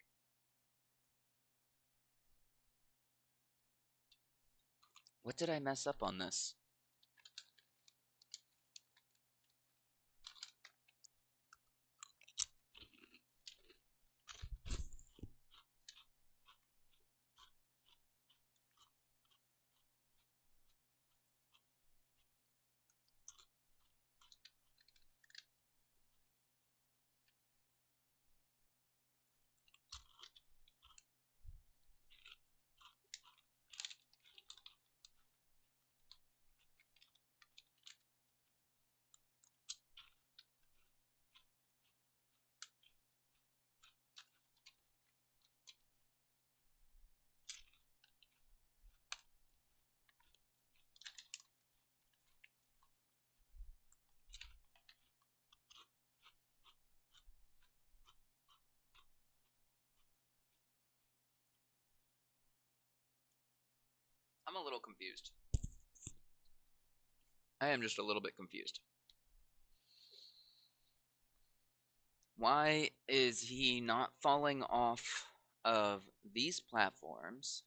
What did I mess up on this? I'm a little confused. I am just a little bit confused. Why is he not falling off of these platforms?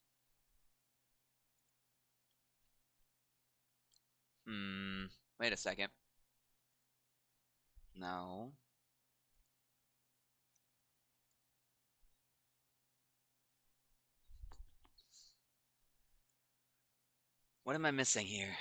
Wait a second. No. What am I missing here?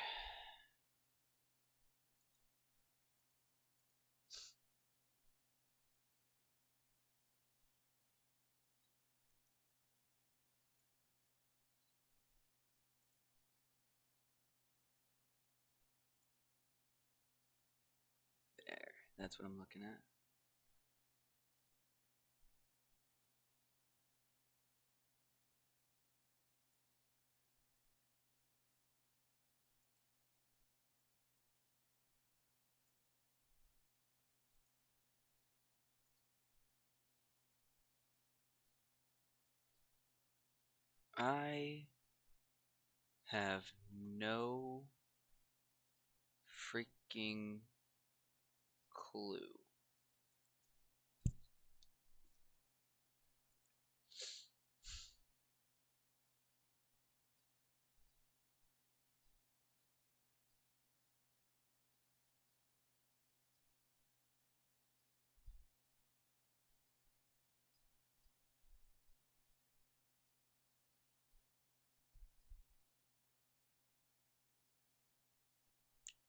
There. That's what I'm looking at. I have no freaking clue.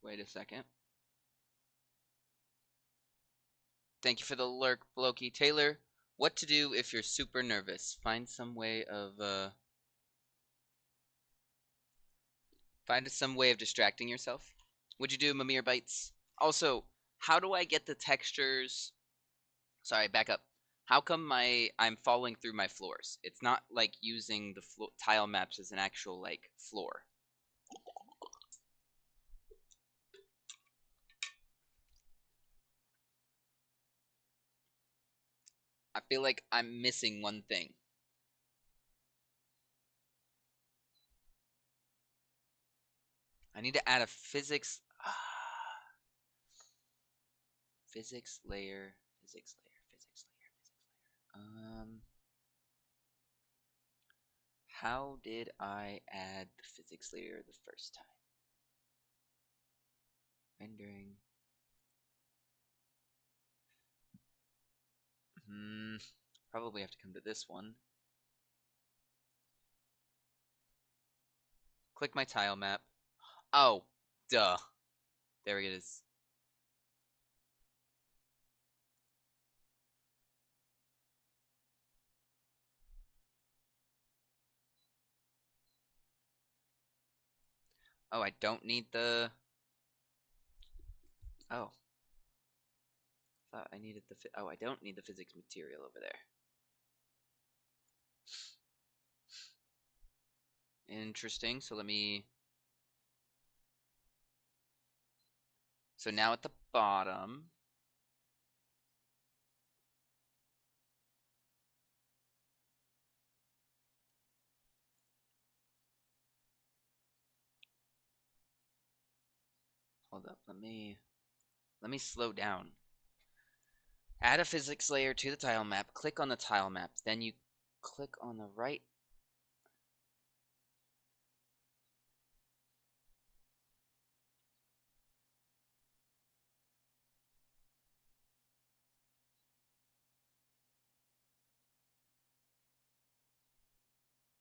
Wait a second. Thank you for the lurk, Loki. Taylor, what to do if you're super nervous? Find some way of distracting yourself. Would you do Mimir bites? Also, how do I get the textures? Sorry, back up. How come I'm falling through my floors? It's not like using the tile maps as an actual like floor. I feel like I'm missing one thing. I need to add a physics physics layer, physics layer, physics layer, physics layer. How did I add the physics layer the first time? Rendering. Probably have to come to this one. Click my tile map. Oh, duh. There it is. Oh, I don't need the... Oh. Thought I needed the... Oh, I don't need the physics material over there. Interesting. So let me... So now at the bottom... Hold up, let me slow down. Add a physics layer to the tile map, click on the tile map, then you click on the right.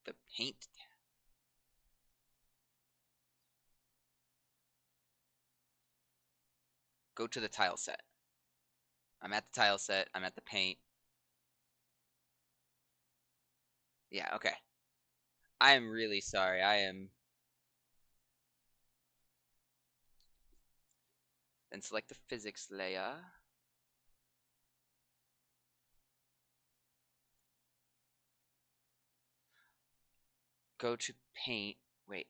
The paint tab. Go to the tile set. I'm at the tile set, I'm at the paint. Yeah, okay. I am really sorry, Then select the physics layer. Go to paint. Wait.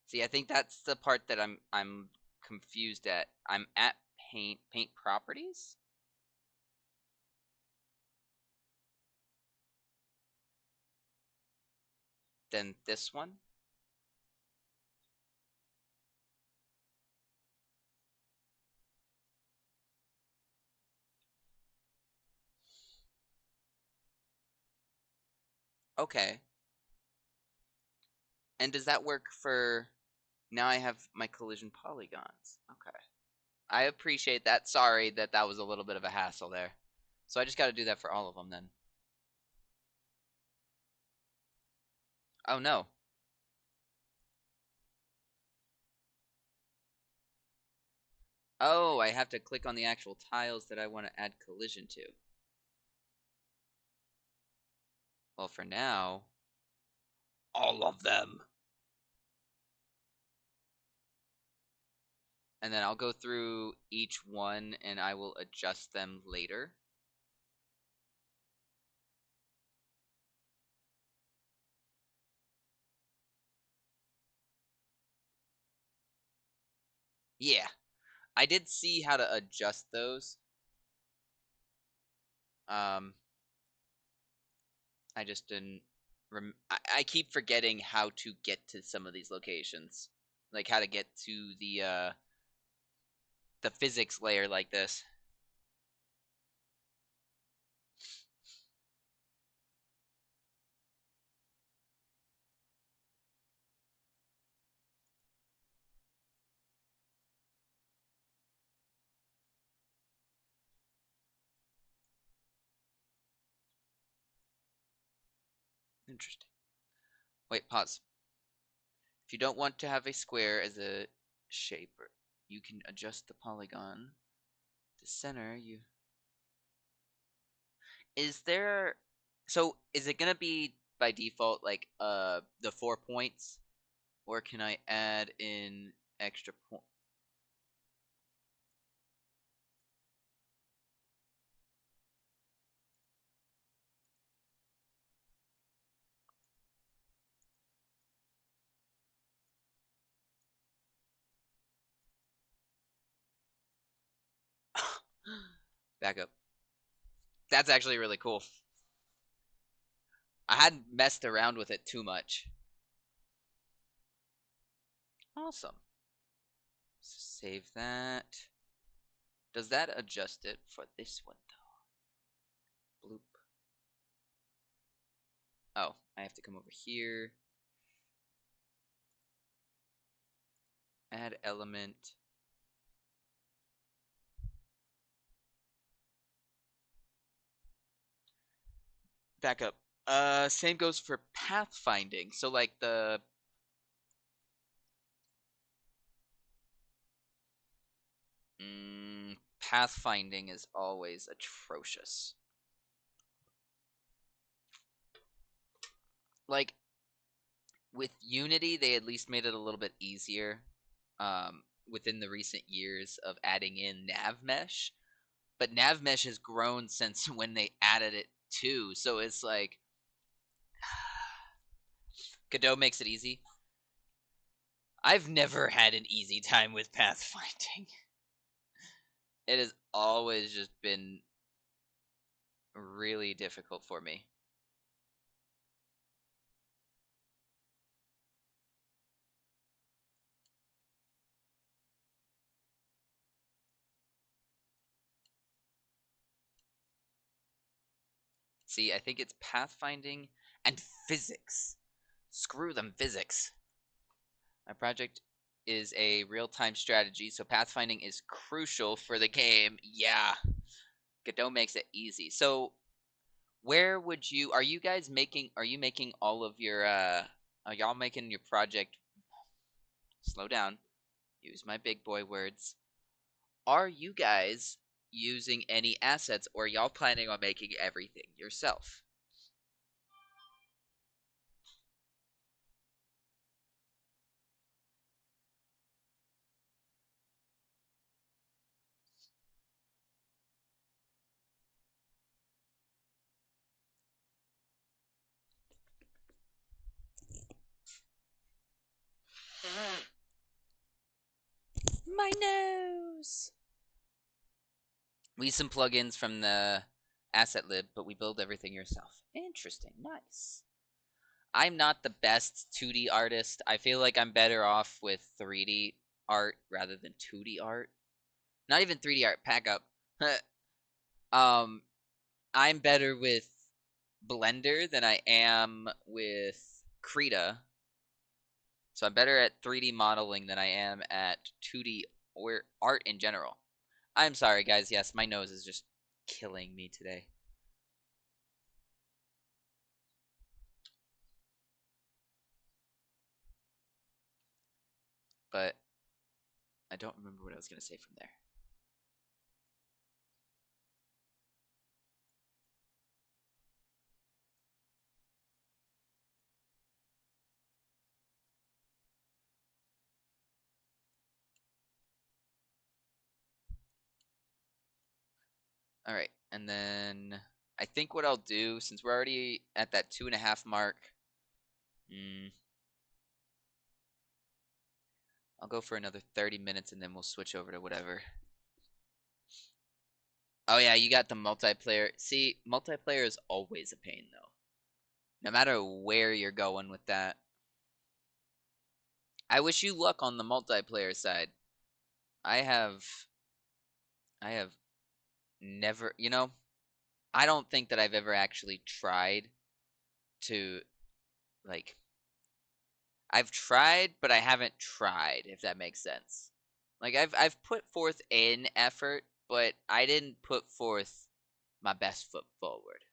See, I think that's the part that I'm confused at. I'm at paint properties? Then this one? Okay. And does that work for... Now I have my collision polygons. Okay. I appreciate that. Sorry that that was a little bit of a hassle there. So I just got to do that for all of them then. Oh no. Oh, I have to click on the actual tiles that I want to add collision to. Well, for now, all of them. And then I'll go through each one and I will adjust them later. Yeah, I did see how to adjust those. I just didn't. I keep forgetting how to get to some of these locations, like how to get to the physics layer like this. Interesting. Wait, pause. If you don't want to have a square as a shape, you can adjust the polygon to center. Is there... So is it gonna be by default like the 4 points, or can I add in extra point? Back up. That's actually really cool. I hadn't messed around with it too much. Awesome. Save that. Does that adjust it for this one though? Bloop. Oh, I have to come over here. Add element. Back up. Same goes for pathfinding. So like the... pathfinding is always atrocious. Like, with Unity, they at least made it a little bit easier within the recent years of adding in nav mesh. But nav mesh has grown since when they added it too. So it's like... Godot makes it easy. I've never had an easy time with pathfinding. It has always just been really difficult for me. See, I think it's pathfinding and physics. Screw them physics. My project is a real-time strategy, so pathfinding is crucial for the game. Yeah. Godot makes it easy. So where would you... Are you guys making... Are you making all of your... Are y'all making your project... Slow down. Use my big boy words. Are you guys using any assets, or y'all planning on making everything yourself? My nose! We use some plugins from the asset lib, but we build everything yourself. Interesting. Nice. I'm not the best 2D artist. I feel like I'm better off with 3D art rather than 2D art. Not even 3D art. Pack up. I'm better with Blender than I am with Krita. So I'm better at 3D modeling than I am at 2D or art in general. I'm sorry, guys. Yes, my nose is just killing me today. But I don't remember what I was going to say from there. All right, and then I think what I'll do, since we're already at that 2.5 mark, I'll go for another 30 minutes and then we'll switch over to whatever. Oh yeah, you got the multiplayer. See, multiplayer is always a pain though. No matter where you're going with that. I wish you luck on the multiplayer side. I have never, I don't think that I've ever actually tried to like I've tried, but I haven't tried, if that makes sense. Like I've put forth an effort, but I didn't put forth my best foot forward.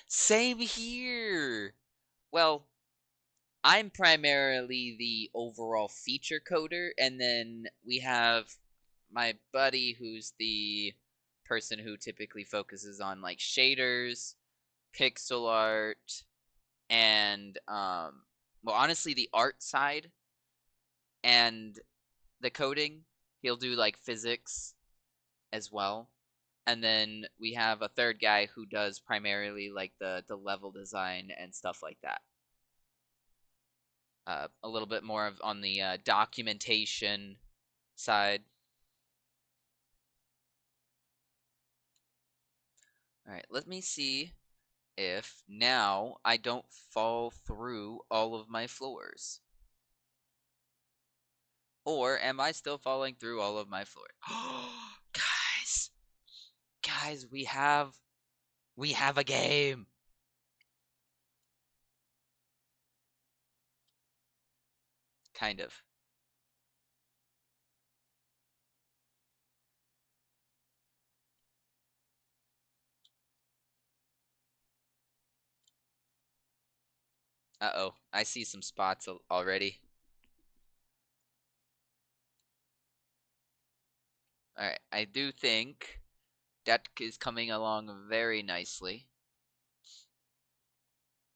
Same here. Well, I'm primarily the overall feature coder, and then we have my buddy who's the person who typically focuses on like shaders, pixel art, and well, honestly, the art side and the coding. He'll do like physics as well. And then we have a third guy who does primarily like the level design and stuff like that. A little bit more of on the documentation side. All right, let me see if now I don't fall through all of my floors. Or am I still falling through all of my floors? Guys, guys, we have a game. Kind of. Uh-oh, I see some spots already. Alright, I do think that is coming along very nicely.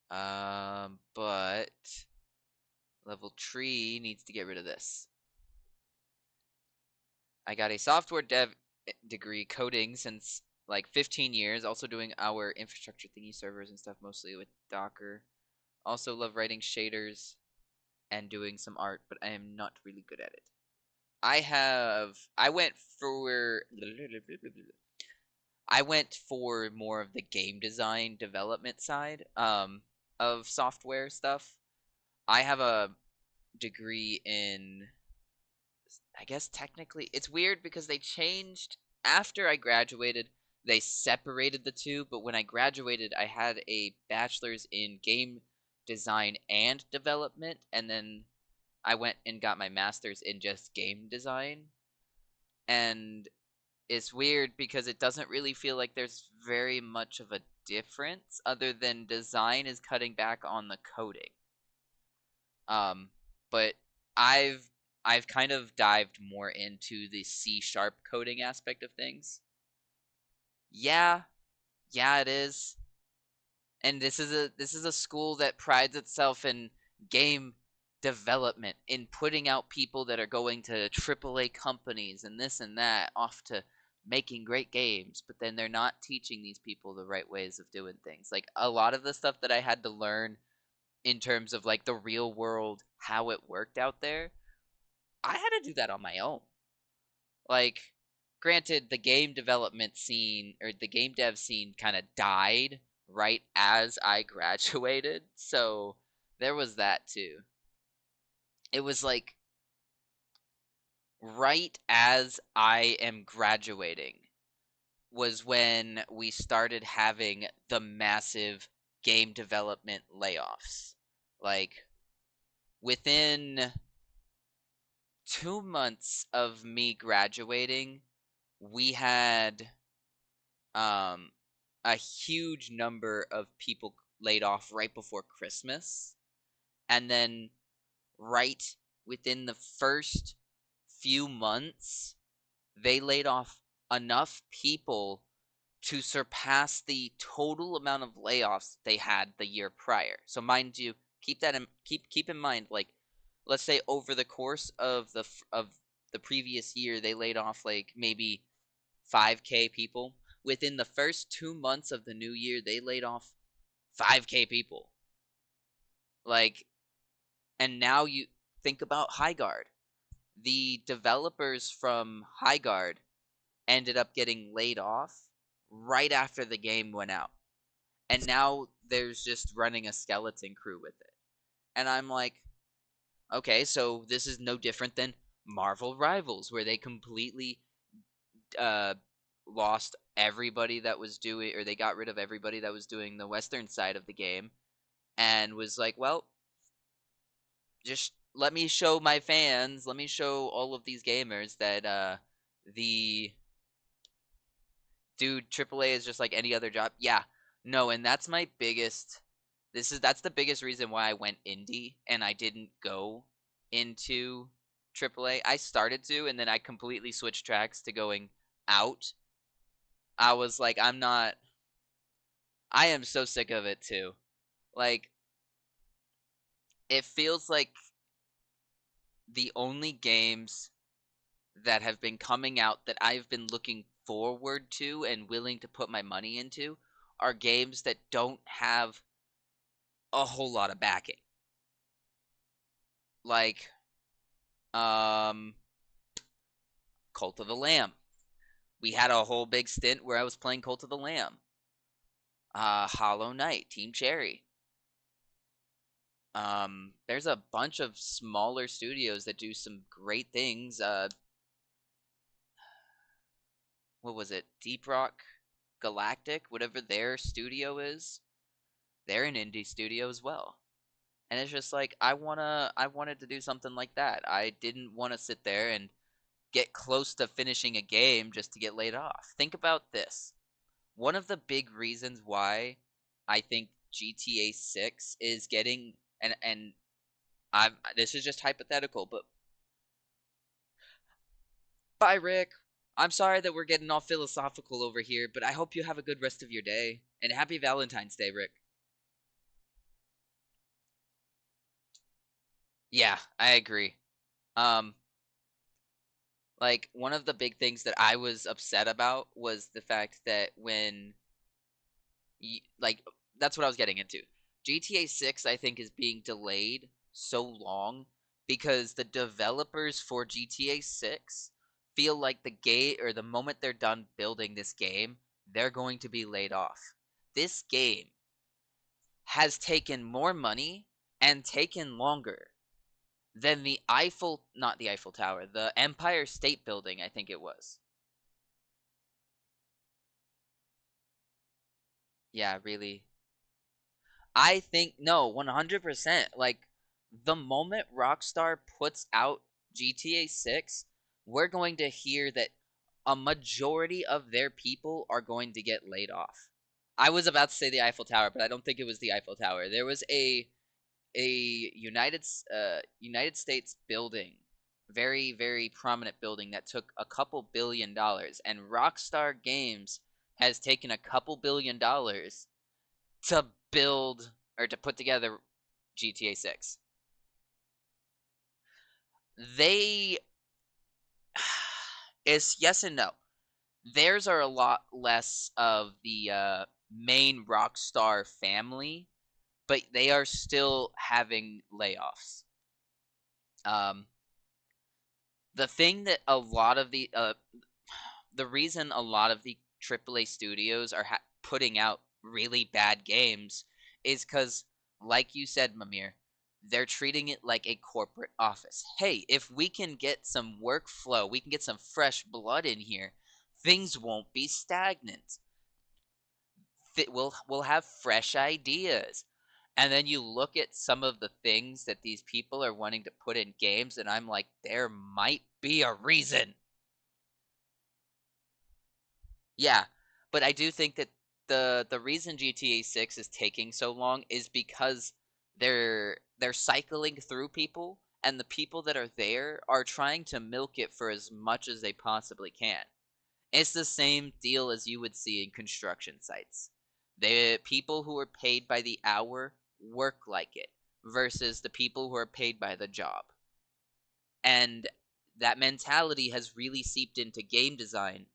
But level 3 needs to get rid of this. I got a software dev degree coding since like 15 years, also doing our infrastructure thingy servers and stuff mostly with Docker. Also love writing shaders and doing some art, but I am not really good at it. I went for more of the game design development side of software stuff. I have a degree in, I guess technically, it's weird because they changed after I graduated. They separated the two, but when I graduated, I had a bachelor's in game design and development, and then I went and got my master's in just game design. And it's weird because it doesn't really feel like there's very much of a difference other than design is cutting back on the coding. But I've kind of dived more into the C# coding aspect of things. Yeah, yeah, it is. And this is a school that prides itself in game development, in putting out people that are going to AAA companies and this and that, off to making great games, but then they're not teaching these people the right ways of doing things. Like a lot of the stuff that I had to learn in terms of like the real world, how it worked out there, I had to do that on my own. Like, granted, the game development scene or the game dev scene kind of died right as I graduated, so there was that too. It was like right as I am graduating, was when we started having the massive game development layoffs. Like, within 2 months of me graduating, we had um, a huge number of people laid off right before Christmas. And then, right within the first few months, they laid off enough people to surpass the total amount of layoffs they had the year prior. So mind you, keep in mind, like, let's say over the course of the previous year they laid off like maybe 5K people. Within the first 2 months of the new year they laid off 5K people. Like, and now you think about Highguard. The developers from Highguard ended up getting laid off right after the game went out. And now there's just running a skeleton crew with it. And I'm like, okay, so this is no different than Marvel Rivals, where they completely lost everybody that was doing, or they got rid of everybody that was doing the Western side of the game, and was like, well, just let me show my fans, let me show all of these gamers that the dude AAA is just like any other job. Yeah, no, and that's my biggest. That's the biggest reason why I went indie and I didn't go into AAA. I started to, and then I completely switched tracks to going out. I was like, I'm not. I am so sick of it too. Like, it feels like the only games that have been coming out that I've been looking forward to and willing to put my money into are games that don't have a whole lot of backing. Like, Cult of the Lamb. We had a whole big stint where I was playing Cult of the Lamb. Hollow Knight, Team Cherry. There's a bunch of smaller studios that do some great things. What was it? Deep Rock Galactic, whatever their studio is. They're an indie studio as well. And it's just like I wanted to do something like that. I didn't want to sit there and get close to finishing a game just to get laid off. Think about this. One of the big reasons why I think GTA 6 is getting and I'm this is just hypothetical, but bye Rick. I'm sorry that we're getting all philosophical over here, but I hope you have a good rest of your day and happy Valentine's Day, Rick. Yeah, I agree. Um like one of the big things that I was upset about was the fact that like that's what I was getting into. GTA 6 I think is being delayed so long because the developers for GTA 6 feel like the game or the moment they're done building this game, they're going to be laid off. This game has taken more money and taken longer than not the Eiffel Tower, the Empire State Building, I think it was. Yeah, really. I think no, 100%. Like the moment Rockstar puts out GTA 6, we're going to hear that a majority of their people are going to get laid off. I was about to say the Eiffel Tower, but I don't think it was the Eiffel Tower. There was a United States building, very very prominent building that took a couple $1 billion, and Rockstar Games has taken a couple $1 billion to build or to put together GTA 6. They it's yes and no. Theirs are a lot less of the main Rockstar family, but they are still having layoffs. Um, the thing that a lot of the reason a lot of the AAA studios are putting out really bad games is because, like you said, Mamir, they're treating it like a corporate office. Hey, if we can get some workflow, we can get some fresh blood in here, things won't be stagnant. We'll have fresh ideas. And then you look at some of the things that these people are wanting to put in games, and I'm like, there might be a reason. Yeah, but I do think that the reason GTA 6 is taking so long is because they're cycling through people, and the people that are there are trying to milk it for as much as they possibly can. It's the same deal as you would see in construction sites. The people who are paid by the hour work like it versus the people who are paid by the job. And that mentality has really seeped into game design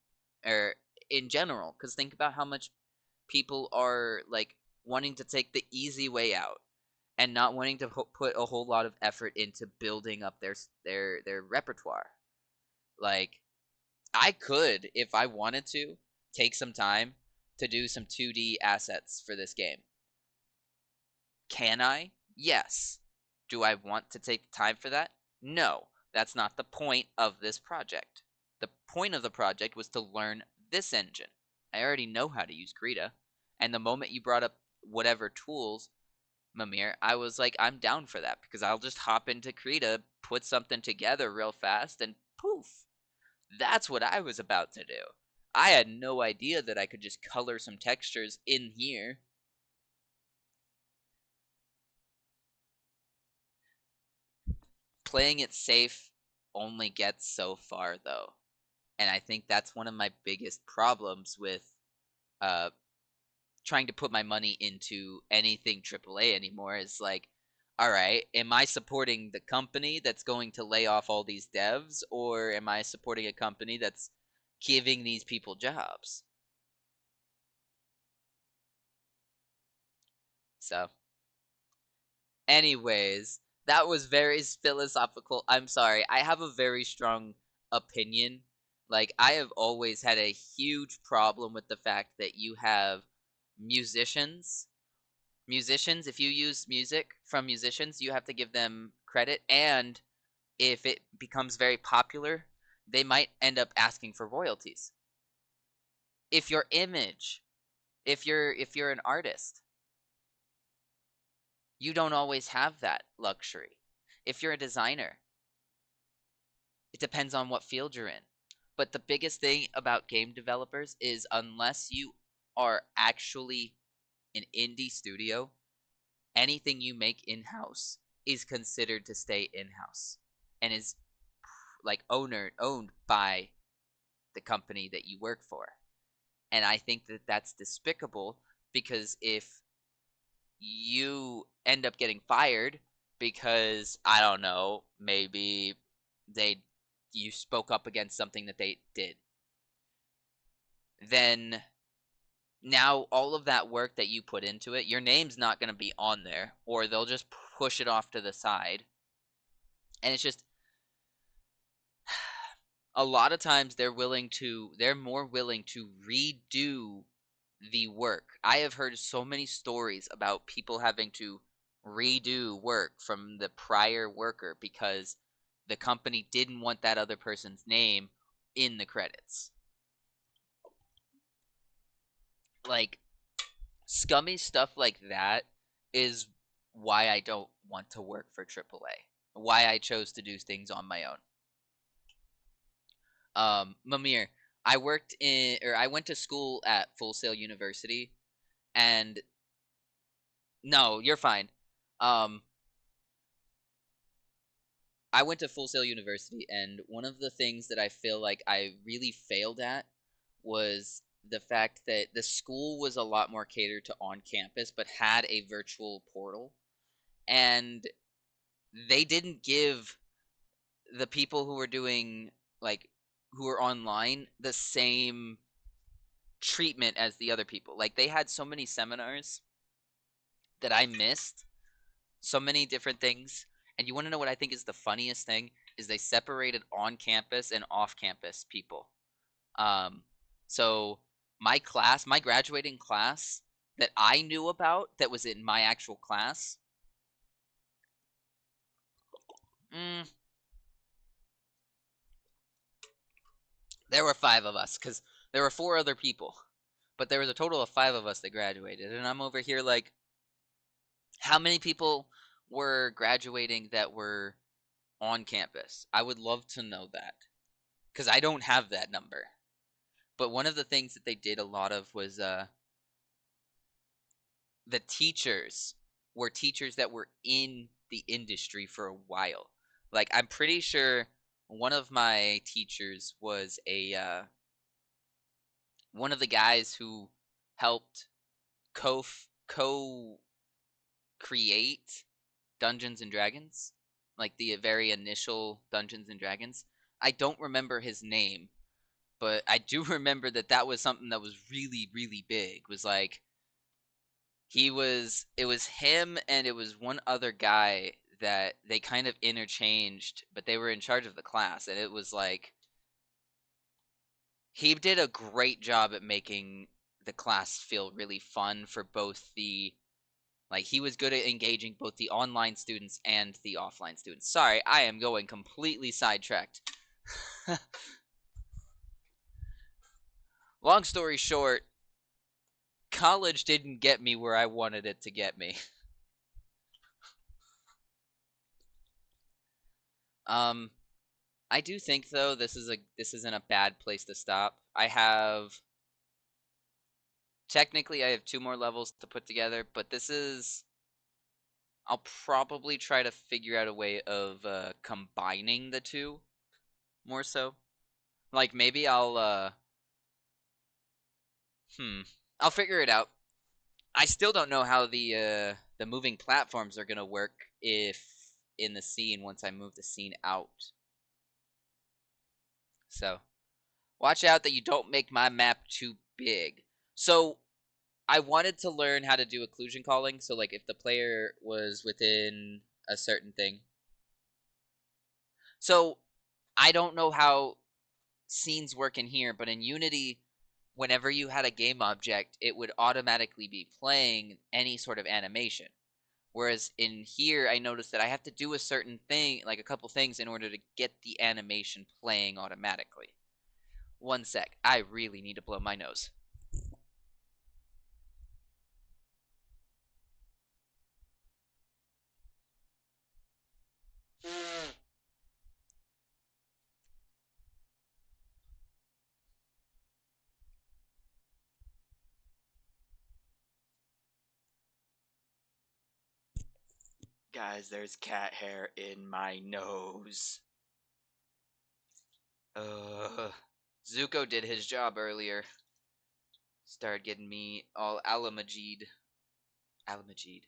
or in general, because think about how much people are like wanting to take the easy way out and not wanting to put a whole lot of effort into building up their repertoire. Like, I could, if I wanted to, take some time to do some 2D assets for this game. Can I? Yes. Do I want to take time for that? No. That's not the point of this project. The point of the project was to learn this engine. I already know how to use Krita, and the moment you brought up whatever tools, Mimir, I was like, I'm down for that, because I'll just hop into Krita, put something together real fast, and poof. That's what I was about to do. I had no idea that I could just color some textures in here. Playing it safe only gets so far, though. And I think that's one of my biggest problems with uh, trying to put my money into anything AAA anymore is like, all right, am I supporting the company that's going to lay off all these devs, or am I supporting a company that's giving these people jobs? So, anyways, that was very philosophical. I'm sorry. I have a very strong opinion. Like, I have always had a huge problem with the fact that you have musicians. Musicians, if you use music from musicians, you have to give them credit, and if it becomes very popular, they might end up asking for royalties. If your image, if you're an artist, you don't always have that luxury. If you're a designer, it depends on what field you're in. But the biggest thing about game developers is unless you are actually an indie studio, anything you make in-house is considered to stay in-house and is like owned by the company that you work for. And I think that that's despicable, because if you end up getting fired because, I don't know, maybe you spoke up against something that they did, then now all of that work that you put into it, your name's not going to be on there, or they'll just push it off to the side. And it's just a lot of times they're more willing to redo the work. I have heard so many stories about people having to redo work from the prior worker because the company didn't want that other person's name in the credits. Like, scummy stuff like that is why I don't want to work for AAA. Why I chose to do things on my own. Mimir, I went to school at Full Sail University, and no, you're fine. Um, I went to Full Sail University, and one of the things that I feel like I really failed at was the fact that the school was a lot more catered to on campus, but had a virtual portal, and they didn't give the people who were doing like who were online the same treatment as the other people. Like, they had so many seminars that I missed, so many different things. And you want to know what I think is the funniest thing? Is they separated on campus and off campus people. So my graduating class that I knew about, that was in my actual class, there were 5 of us, because There were 4 other people, but there was a total of 5 of us that graduated, and I'm over here like, how many people were graduating that were on campus? I would love to know that, because I don't have that number. But one of the things that they did a lot of was the teachers were teachers that were in the industry for a while. Like, I'm pretty sure one of my teachers was a one of the guys who helped co create Dungeons and Dragons, like the very initial Dungeons and Dragons. I don't remember his name, but I do remember that that was something that was really, really big. Was like, it was him and it was one other guy that they kind of interchanged, but they were in charge of the class, and it was like he did a great job at making the class feel really fun for both the like he was good at engaging both the online students and the offline students. Sorry, I am going completely sidetracked. Long story short, college didn't get me where I wanted it to get me. I do think though this isn't a bad place to stop. Technically I have 2 more levels to put together, but I'll probably try to figure out a way of combining the 2 more so. Like maybe I'll figure it out. I still don't know how the moving platforms are gonna work if in the scene once I move the scene out. So watch out that you don't make my map too big. So I wanted to learn how to do occlusion calling. So like if the player was within a certain thing. So I don't know how scenes work in here, but in Unity, whenever you had a game object, it would automatically be playing any sort of animation. Whereas in here, I noticed that I have to do a certain thing, like a couple things, in order to get the animation playing automatically. One sec. I really need to blow my nose. Guys, there's cat hair in my nose. Zuko did his job earlier. Started getting me all Alamajid. Alamajid.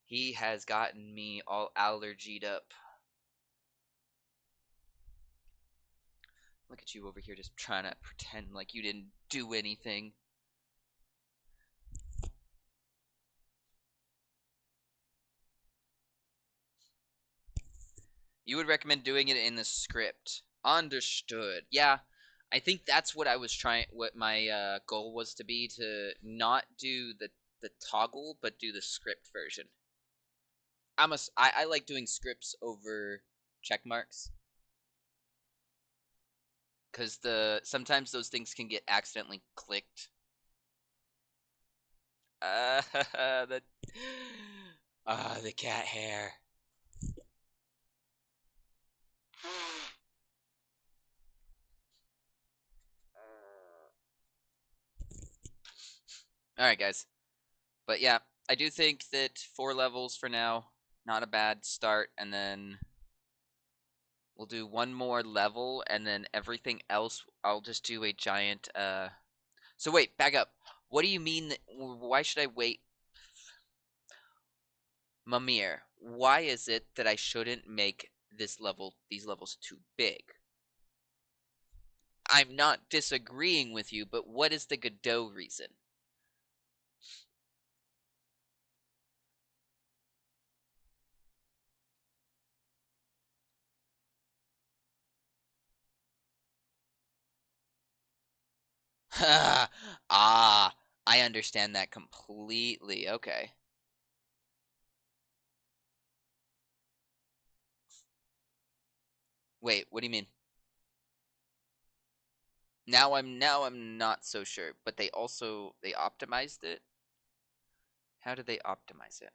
He has gotten me all allergied up. Look at you over here just trying to pretend like you didn't do anything. You would recommend doing it in the script. Understood. Yeah, I think that's what what my goal was to be, to not do the toggle, but do the script version. I like doing scripts over check marks. Because sometimes those things can get accidentally clicked. The the cat hair. Alright, guys. But yeah, I do think that 4 levels for now, not a bad start, and then we'll do 1 more level, and then everything else, I'll just do a giant, So wait, back up. What do you mean why should I wait? Mimir, why is it that I shouldn't make these levels too big? I'm not disagreeing with you, but what is the Godot reason? Ah, I understand that completely. Okay. Wait, what do you mean? Now I'm not so sure, but they optimized it. How did they optimize it?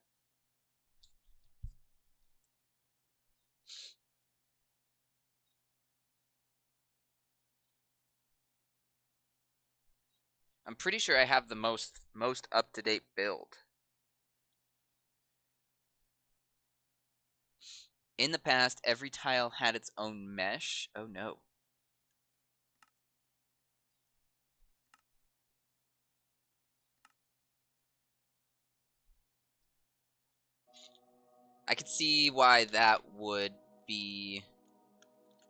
I'm pretty sure I have the most up-to-date build. In the past, every tile had its own mesh. Oh no. I could see why that would be.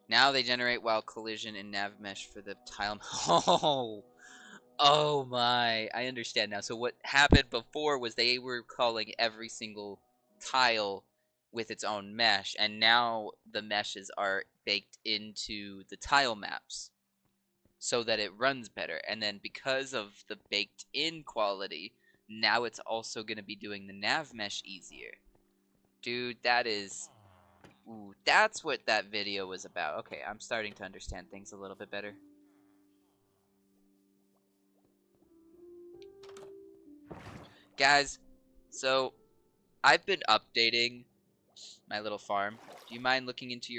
Now they generate while collision and nav mesh for the tile. Oh, oh my! I understand now. So what happened before was they were calling every single tile with its own mesh, and now the meshes are baked into the tile maps so that it runs better. And then because of the baked in quality, now it's also going to be doing the nav mesh easier. Dude, that is... Ooh, that's what that video was about. Okay, I'm starting to understand things a little bit better. Guys, so I've been updating my little farm. Do you mind looking into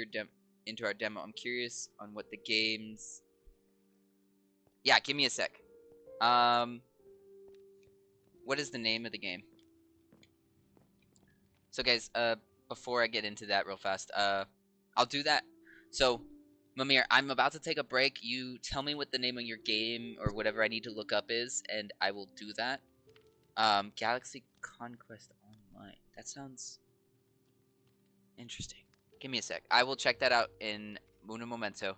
our demo? I'm curious on what the games... Yeah, give me a sec. What is the name of the game? So guys, before I get into that real fast, I'll do that. So, Mimir, I'm about to take a break. You tell me what the name of your game or whatever I need to look up is, and I will do that. Galaxy Conquest Online. That sounds interesting. Give me a sec. I will check that out in un momento,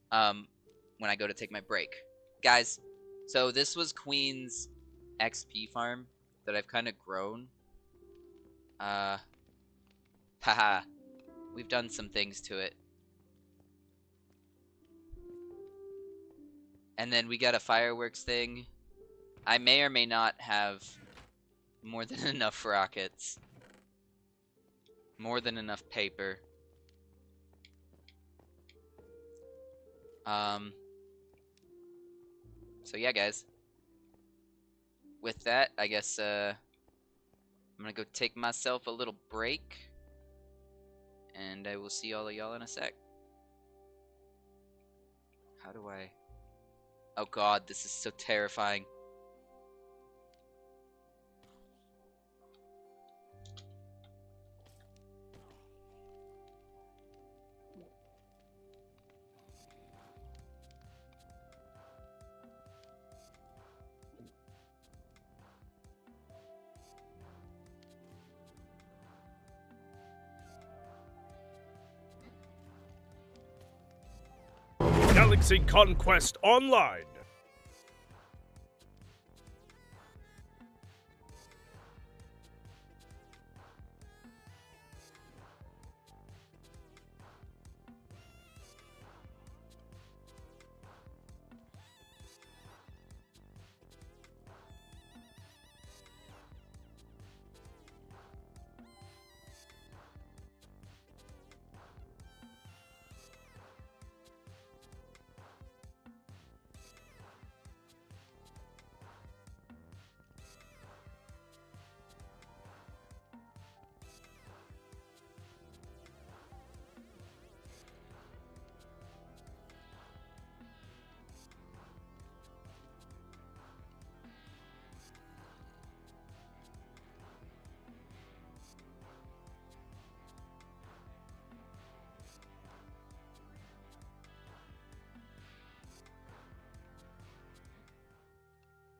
when I go to take my break. Guys, so this was Queen's XP farm that I've kind of grown. Haha. We've done some things to it. And then we got a fireworks thing. I may or may not have more than enough rockets. More than enough paper. So yeah, guys. With that, I guess, I'm gonna go take myself a little break. And I will see all of y'all in a sec. How do I... Oh god, this is so terrifying. Galaxy Conquest Online.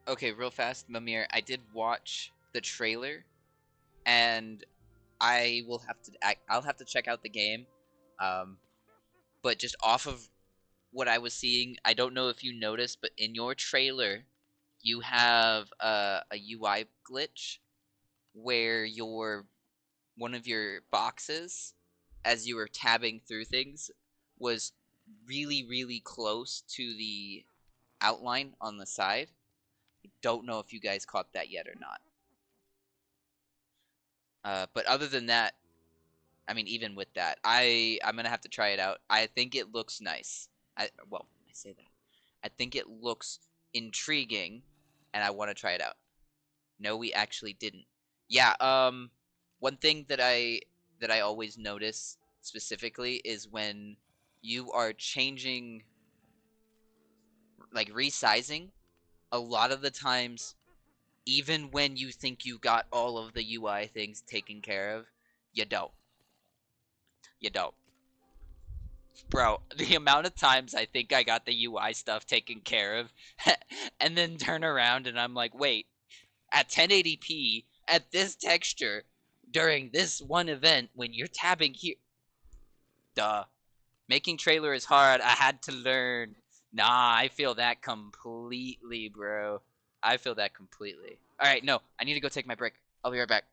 Okay, real fast, Mimir, I did watch the trailer, and I'll have to check out the game. But just off of what I was seeing, I don't know if you noticed, but in your trailer, you have a UI glitch where one of your boxes, as you were tabbing through things, was really, really close to the outline on the side. I don't know if you guys caught that yet or not. But other than that, I mean, even with that, I'm gonna have to try it out. I think it looks nice. I say that. I think it looks intriguing, and I want to try it out. No, we actually didn't. Yeah, one thing that I always notice specifically is when you are changing, like resizing, a lot of the times, even when you think you got all of the UI things taken care of, you don't. You don't. Bro, the amount of times I think I got the UI stuff taken care of, and then turn around and I'm like, wait, at 1080p, at this texture, during this one event, when you're tabbing here. Duh. Making trailer is hard. I had to learn. Nah, I feel that completely, bro. I feel that completely. Alright, no, I need to go take my break. I'll be right back.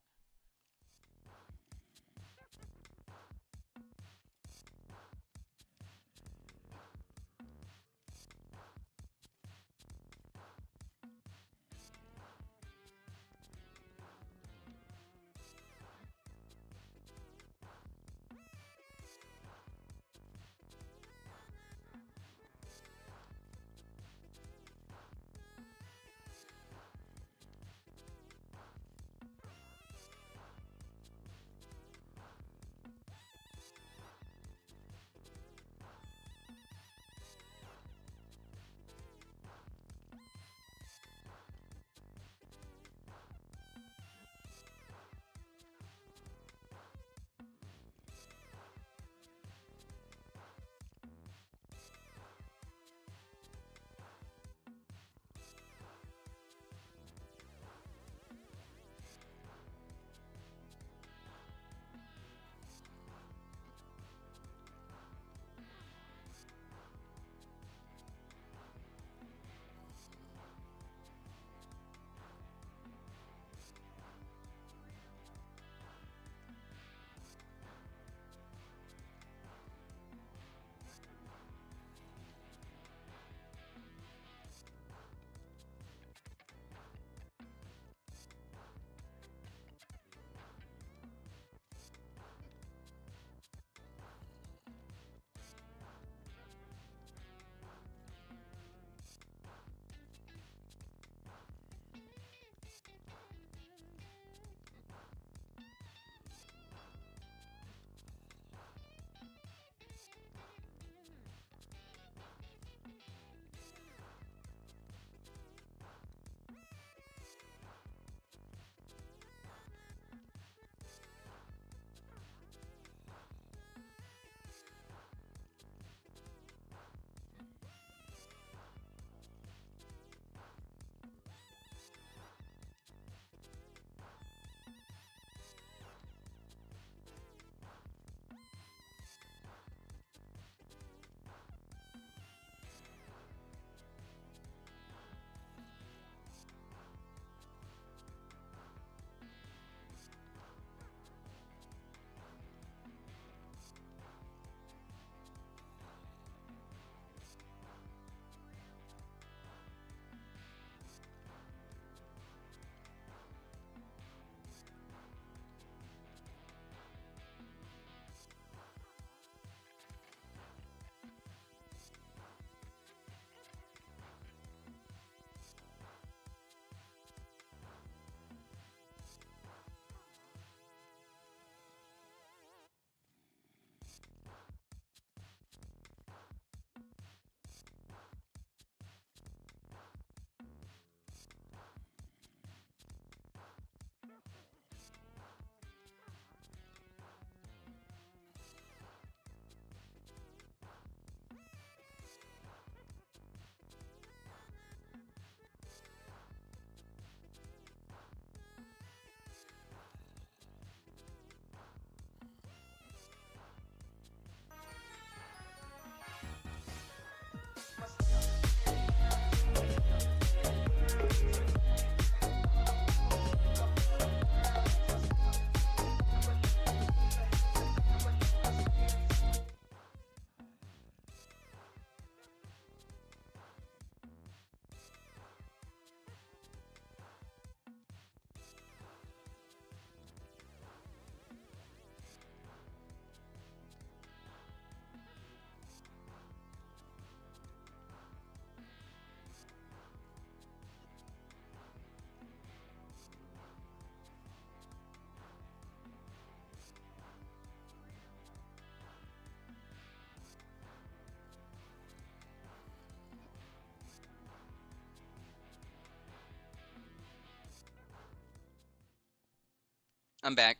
I'm back.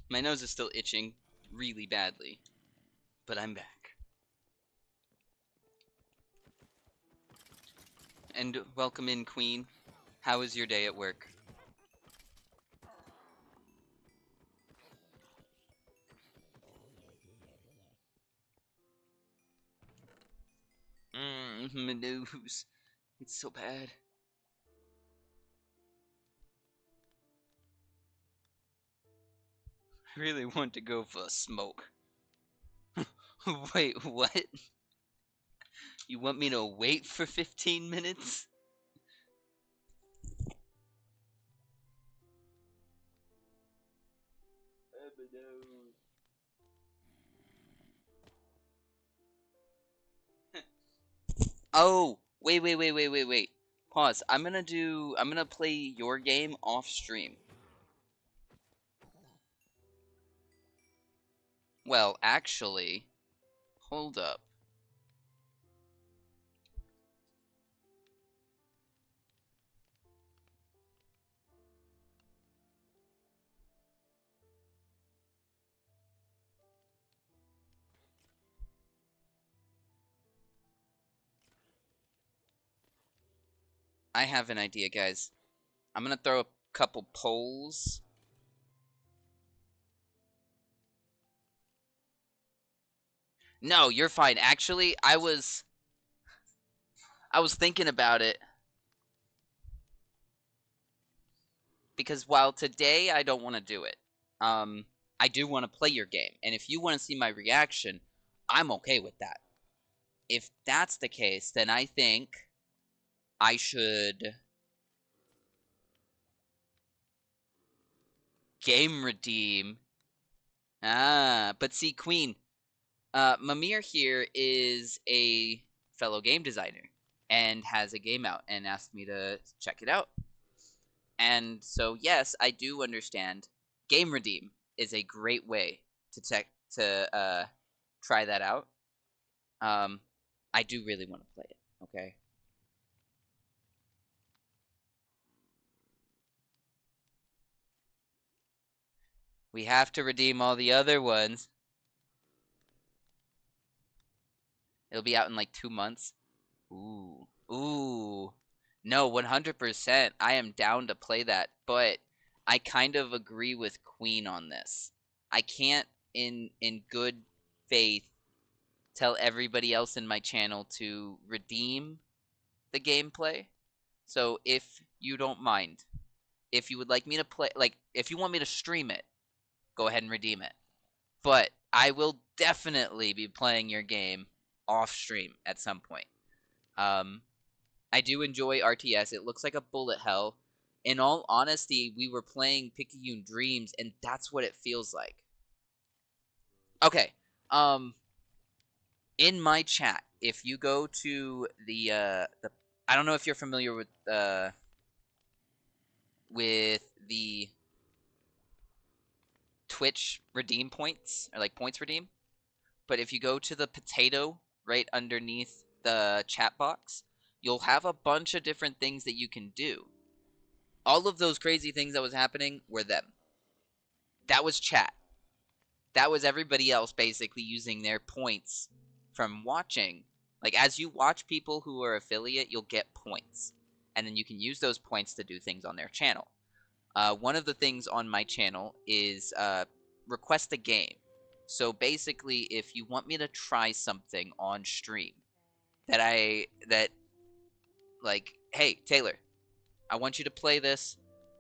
My nose is still itching really badly, but I'm back. And welcome in, Queen. How was your day at work? My nose. It's so bad. I really want to go for a smoke. Wait, what? You want me to wait for 15 minutes? Oh, wait. Pause. I'm gonna play your game off stream. Well, actually, hold up. I have an idea, guys. I'm gonna throw a couple polls. No, you're fine. Actually, I was thinking about it. Because while today I don't want to do it, I do want to play your game. And if you want to see my reaction, I'm okay with that. If that's the case, then I think I should game redeem. But see, Queen, Mimir here is a fellow game designer and has a game out and asked me to check it out. And so, yes, I do understand. Game redeem is a great way to try that out. I do really want to play it. Okay. We have to redeem all the other ones. It'll be out in like 2 months. Ooh. No, 100%. I am down to play that, but I kind of agree with Queen on this. I can't, in good faith, tell everybody else in my channel to redeem the gameplay. So if you don't mind, if you would like me to play, like, if you want me to stream it, go ahead and redeem it. But I will definitely be playing your game off stream at some point. I do enjoy RTS. It looks like a bullet hell. In all honesty, we were playing Picayune Dreams, and that's what it feels like. Okay. In my chat, if you go to the I don't know if you're familiar with the Twitch redeem points, or like points redeem. But if you go to the potato right underneath the chat box, you'll have a bunch of different things that you can do. All of those crazy things that was happening were them. That was chat. That was everybody else basically using their points from watching. Like, as you watch people who are affiliate, you'll get points. And then you can use those points to do things on their channel. One of the things on my channel is request a game. So basically, if you want me to try something on stream that like, hey, Taylor, I want you to play this,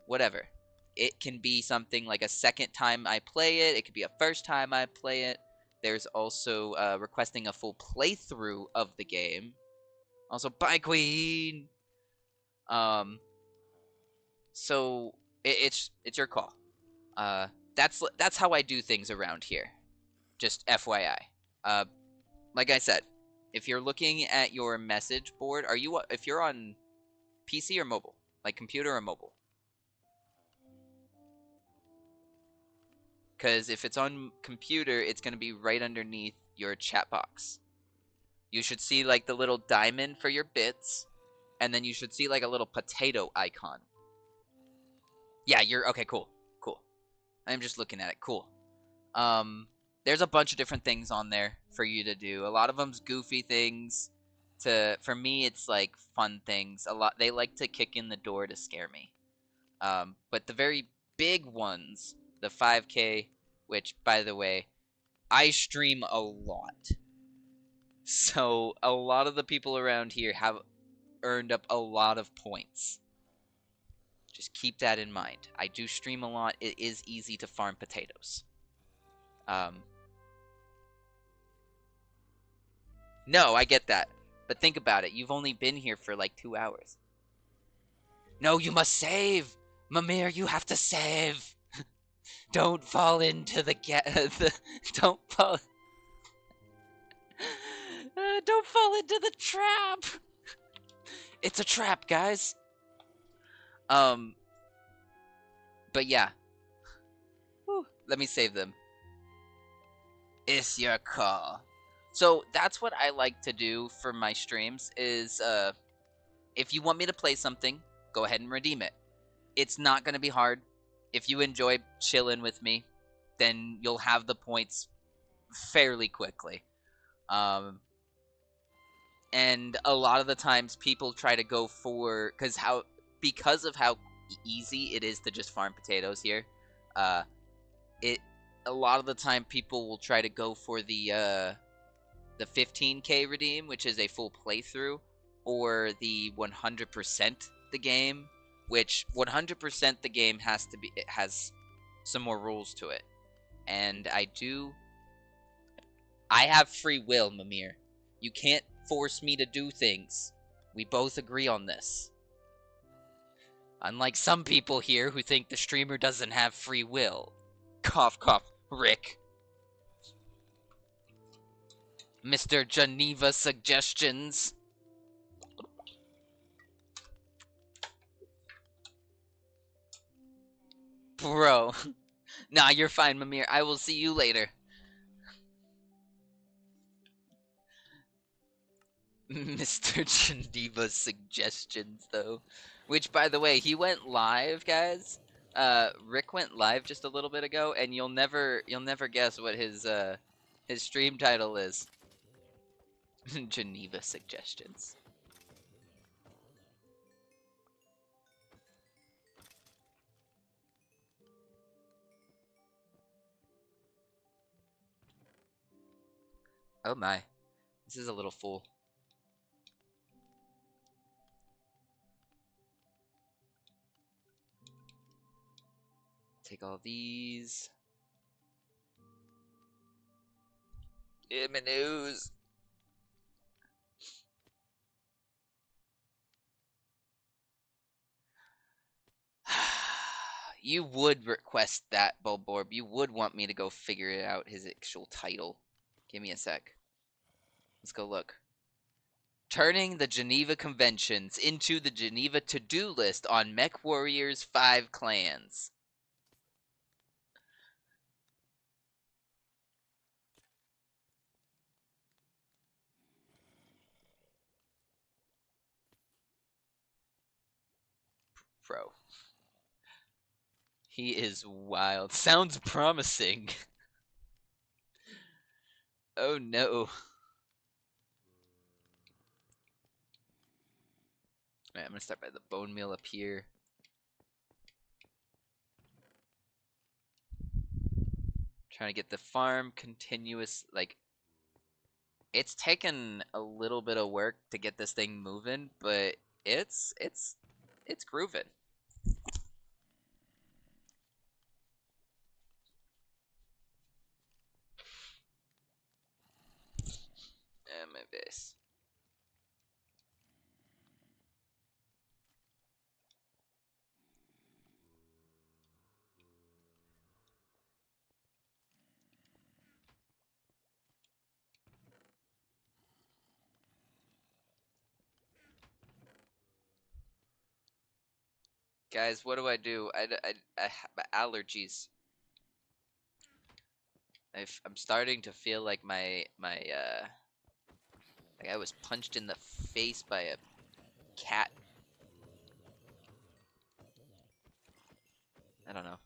whatever. It can be something like a second time I play it. It could be a first time I play it. There's also requesting a full playthrough of the game. Also, bye, Queen. So it's your call. That's how I do things around here. Just FYI. Like I said, if you're looking at your message board, if you're on PC or mobile, like computer or mobile? Because if it's on computer, it's going to be right underneath your chat box. You should see like the little diamond for your bits, and then you should see like a little potato icon. Yeah, you're okay. Cool. I'm just looking at it. Cool. There's a bunch of different things on there for you to do. A lot of them's goofy things. For me, it's like fun things. They like to kick in the door to scare me. But the very big ones, the 5K, which by the way, I stream a lot. So a lot of the people around here have earned up a lot of points. Just keep that in mind. I do stream a lot. It is easy to farm potatoes. No, I get that. But think about it. You've only been here for like 2 hours. No, you must save! Mimir, you have to save! Don't fall into the don't fall... don't fall into the trap! It's a trap, guys! But yeah. Whew, let me save them. It's your call. So that's what I like to do for my streams is, if you want me to play something, go ahead and redeem it. It's not going to be hard. If you enjoy chilling with me, then you'll have the points fairly quickly. And a lot of the times people try to go for, because of how easy it is to just farm potatoes here, a lot of the time people will try to go for the 15K redeem, which is a full playthrough, or the 100% the game, which 100% the game it has some more rules to it. And I have free will, Mimir. You can't force me to do things. We both agree on this. Unlike some people here who think the streamer doesn't have free will. Cough, cough, Rick. Mr. Geneva Suggestions. Bro. Nah, you're fine, Mimir. I will see you later. Mr. Geneva Suggestions, though. Which, by the way, he went live, guys. Rick went live just a little bit ago, and you'll never guess what his stream title is. Geneva Suggestions. Oh my. This is a little full. Take all these. M&Os. You would request that, Bulborb. You would want me to go figure out his actual title. Give me a sec. Let's go look. Turning the Geneva Conventions into the Geneva to-do list on Mech Warriors 5 clans. Bro. He is wild. Sounds promising. Oh no. Alright, I'm gonna start by the bone meal up here. Trying to get the farm continuous, like, it's taken a little bit of work to get this thing moving, but it's grooving. And my base. Guys, what do? I have allergies. I'm starting to feel like like I was punched in the face by a cat. I don't know.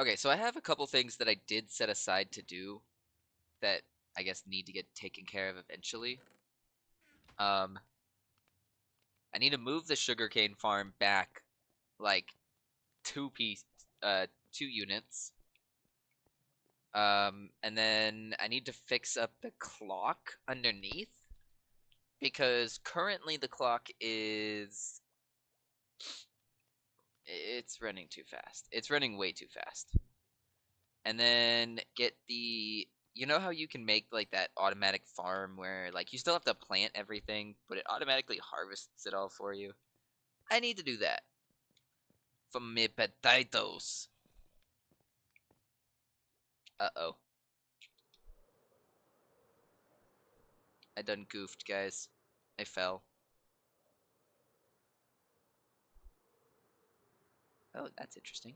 Okay, so I have a couple things that I did set aside to do that I guess need to get taken care of eventually. I need to move the sugarcane farm back like two units. And then I need to fix up the clock underneath because currently the clock is it's running too fast. It's running way too fast. And then get the you know how you can make like that automatic farm where like you still have to plant everything, but it automatically harvests it all for you? I need to do that for me potatoes. Uh-oh. I done goofed, guys. I fell. Oh, that's interesting.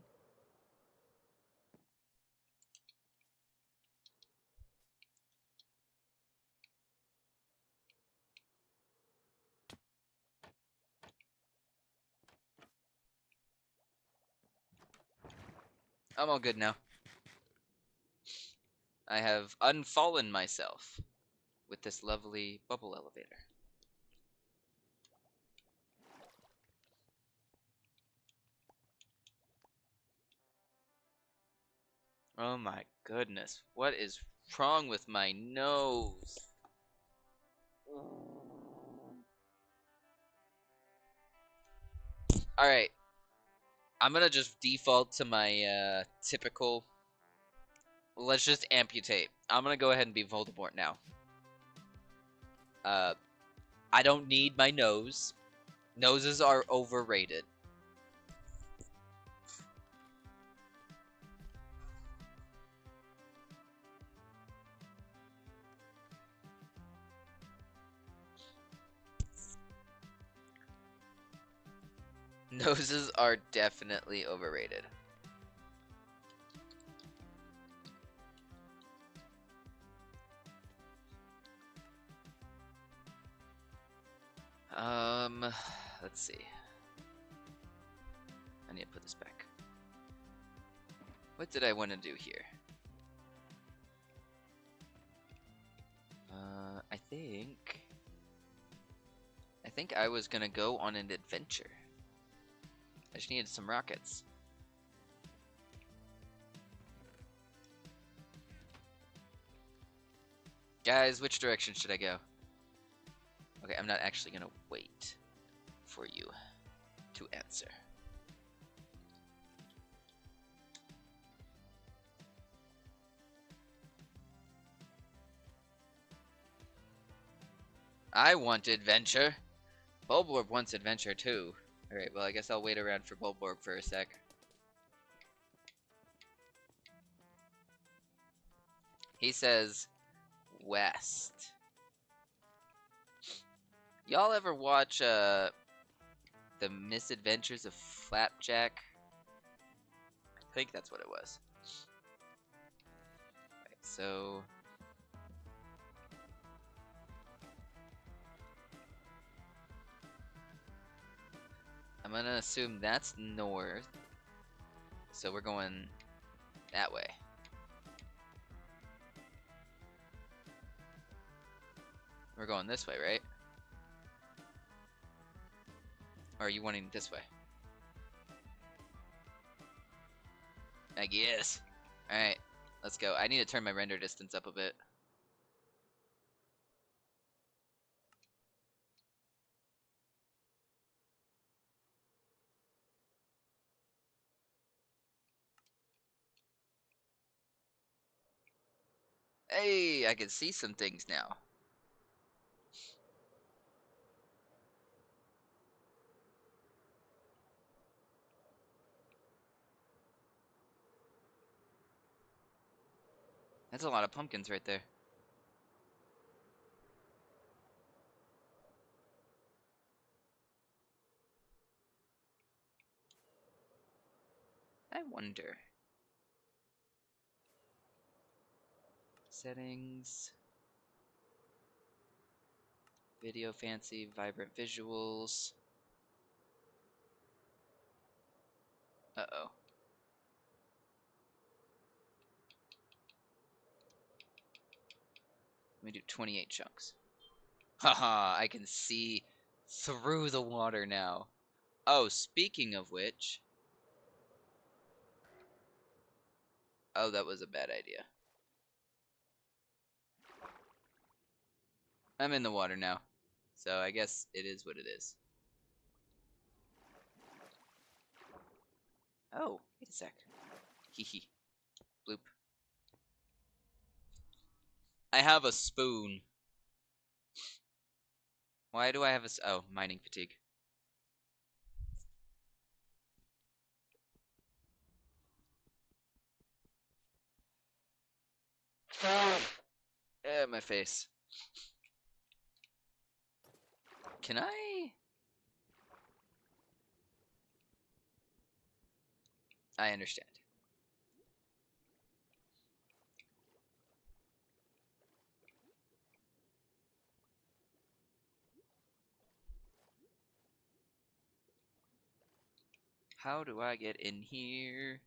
I'm all good now. I have unfallen myself with this lovely bubble elevator. Oh my goodness. What is wrong with my nose? Alright. I'm gonna just default to my typical. Let's just amputate. I'm gonna go ahead and be Voldemort now. I don't need my nose. Noses are overrated. Noses are definitely overrated. Let's see. I need to put this back. What did I want to do here? I think I was gonna go on an adventure. I just needed some rockets. Guys, which direction should I go? Okay, I'm not actually gonna wait for you to answer. I want adventure. Bulborb wants adventure too. Alright, well I guess I'll wait around for Bulborb for a sec. He says west. Y'all ever watch The Misadventures of Flapjack? I think that's what it was. Right, so I'm gonna assume that's north. So we're going that way. We're going this way, right? Or are you wanting this way? I guess. Alright, let's go. I need to turn my render distance up a bit. Hey, I can see some things now. That's a lot of pumpkins right there. I wonder. Settings. Video fancy, vibrant visuals. Uh-oh. Let me do 28 chunks. Haha, I can see through the water now. Oh, speaking of which... Oh, that was a bad idea. I'm in the water now. So I guess it is what it is. Oh, wait a sec. Hee hee. Bloop. I have a spoon. Why do I have a... Oh, mining fatigue. My face. Can I... I understand. How do I get in here?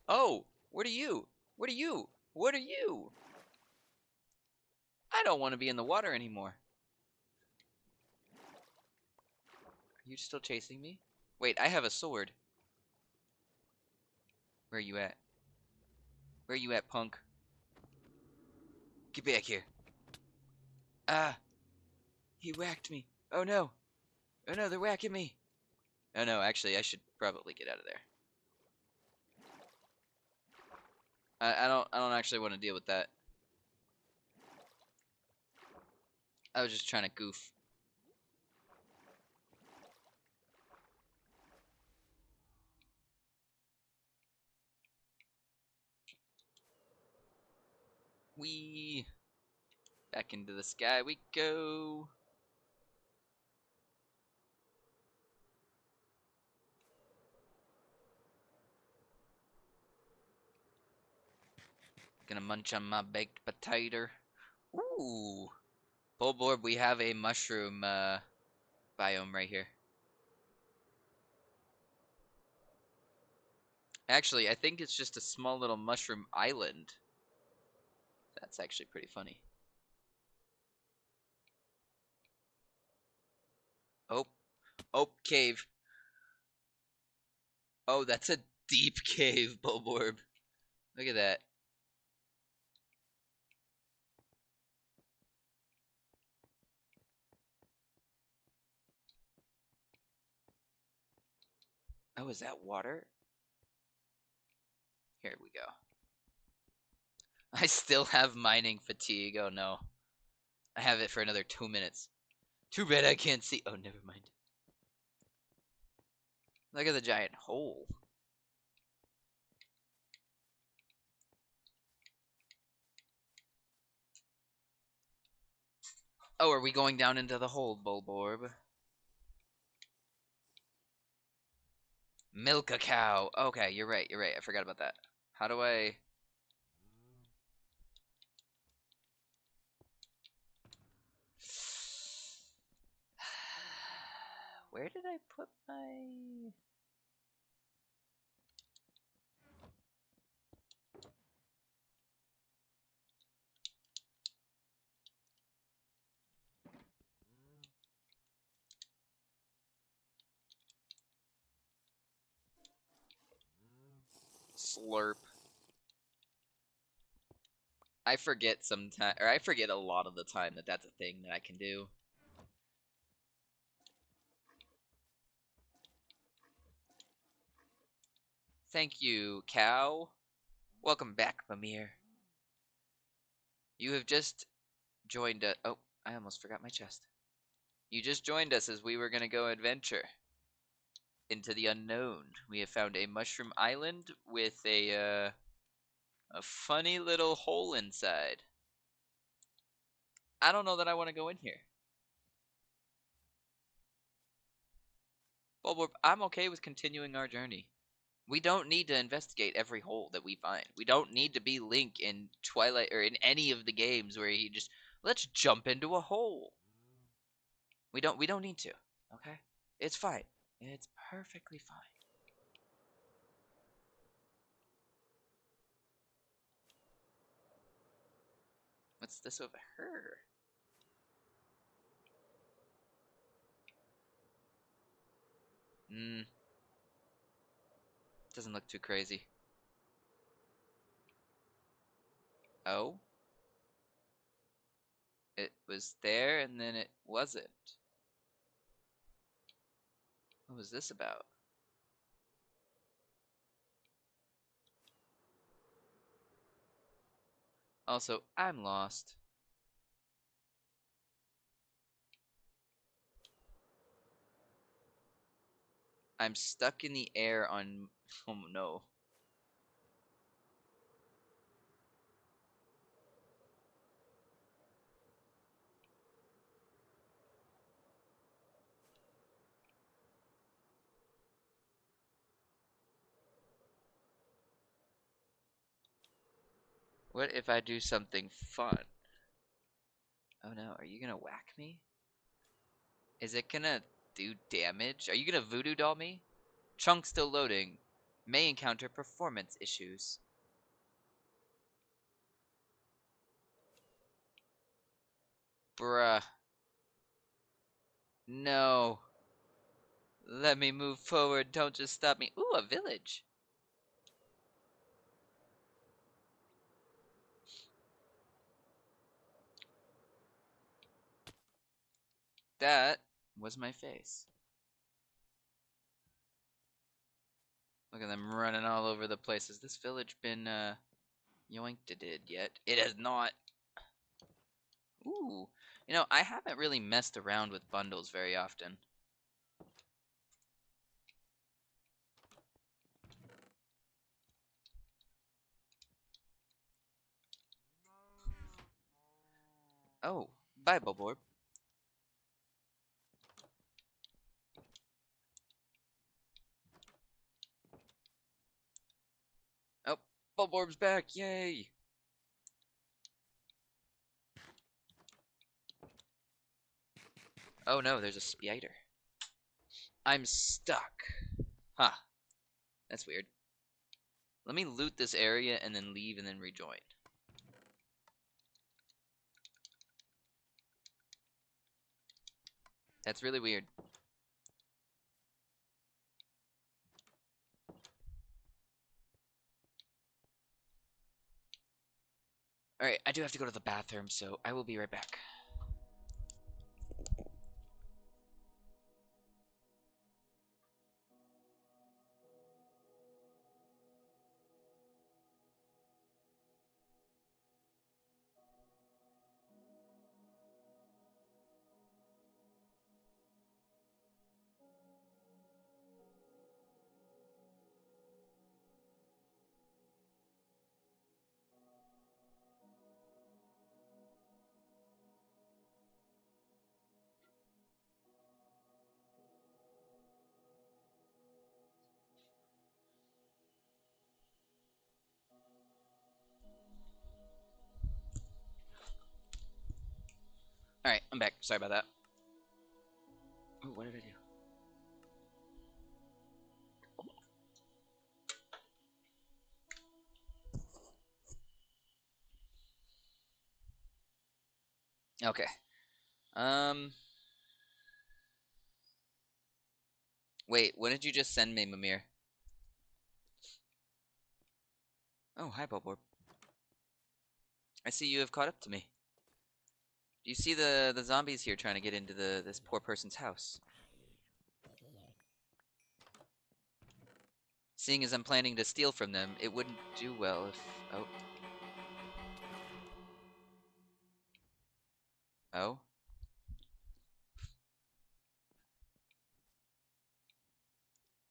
Oh! What are you? What are you? What are you? I don't want to be in the water anymore. Are you still chasing me? Wait, I have a sword. Where are you at? Where are you at, punk? Get back here. Ah! He whacked me. Oh no! Oh no, they're whacking me! Oh no, actually, I should probably get out of there. I don't actually want to deal with that. I was just trying to goof. Whee! Back into the sky we go. Gonna munch on my baked potato. Ooh! Bulborb, we have a mushroom biome right here. Actually, I think it's just a small little mushroom island. That's actually pretty funny. Oh. Oh, cave. Oh, that's a deep cave, Bulborb. Look at that. Oh, is that water? Here we go. I still have mining fatigue. Oh no. I have it for another 2 minutes. Too bad I can't see. Oh, never mind. Look at the giant hole. Oh, are we going down into the hole, Bulborb? Milk a cow. Okay, you're right. You're right. I forgot about that. How do I... Where did I put my... Slurp. I forget sometimes, or I forget a lot of the time that that's a thing that I can do. Thank you, cow. Welcome back, Mimir. You have just joined us. Oh, I almost forgot my chest. You just joined us as we were going to go adventure into the unknown. We have found a mushroom island with a funny little hole inside. I don't know that I want to go in here. Well, I'm okay with continuing our journey. We don't need to investigate every hole that we find. We don't need to be Link in Twilight or in any of the games where he just let's jump into a hole. We don't need to. Okay? It's fine. It's perfectly fine. what's this over here? Doesn't look too crazy. Oh? It was there and then it wasn't. What was this about? Also, I'm lost. I'm stuck in the air on... Oh no. What if I do something fun? Oh no, are you gonna whack me? Is it gonna do damage? Are you gonna voodoo doll me? Chunk still loading. May encounter performance issues. Bruh. No. Let me move forward. Don't just stop me. Ooh, a village. That was my face. Look at them running all over the place. Has this village been, yoinked yet? It has not. Ooh. You know, I haven't really messed around with bundles very often. Oh, bye, Bulborb. Oh, Bulborb's back, yay! Oh no, there's a spider. I'm stuck. Huh. That's weird. Let me loot this area and then leave and then rejoin. That's really weird. Alright, I do have to go to the bathroom, so I will be right back. Alright, I'm back. Sorry about that. Ooh, what did I do? Okay. Wait, what did you just send me, Mimir? Oh, hi, Bulborb. I see you have caught up to me. Do you see the zombies here trying to get into this poor person's house? Seeing as I'm planning to steal from them, it wouldn't do well if... Oh. Oh?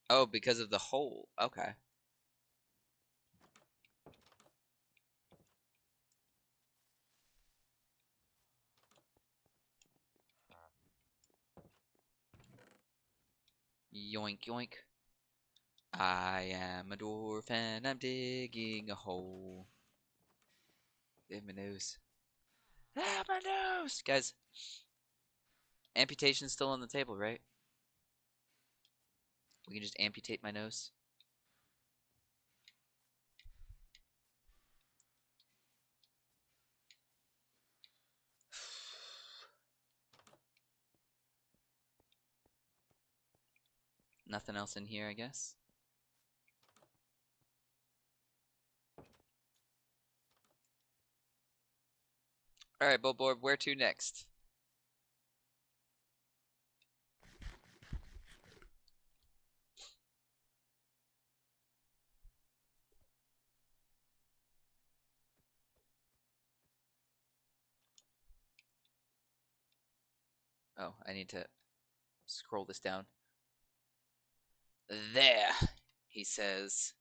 Oh, because of the hole. Okay. Yoink, yoink. I am a dwarf and I'm digging a hole. In my nose. Ah, my nose! Guys, amputation's still on the table, right? We can just amputate my nose. Nothing else in here, I guess. Alright, Billboard, where to next? Oh, I need to scroll this down. There, he says.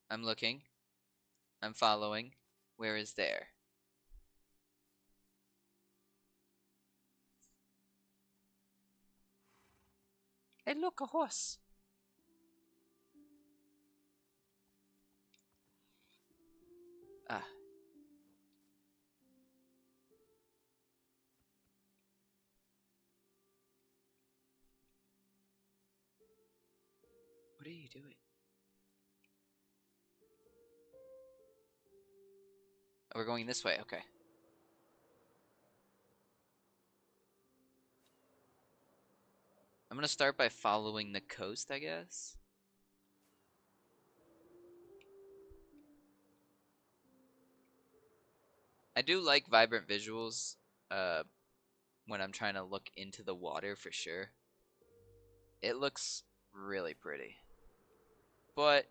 I'm looking. I'm following. Where is there? Hey, look, a horse. Ah. What are you doing? Oh, we're going this way. Okay. I'm gonna start by following the coast, I guess. I do like vibrant visuals uh, when I'm trying to look into the water for sure. It looks really pretty. But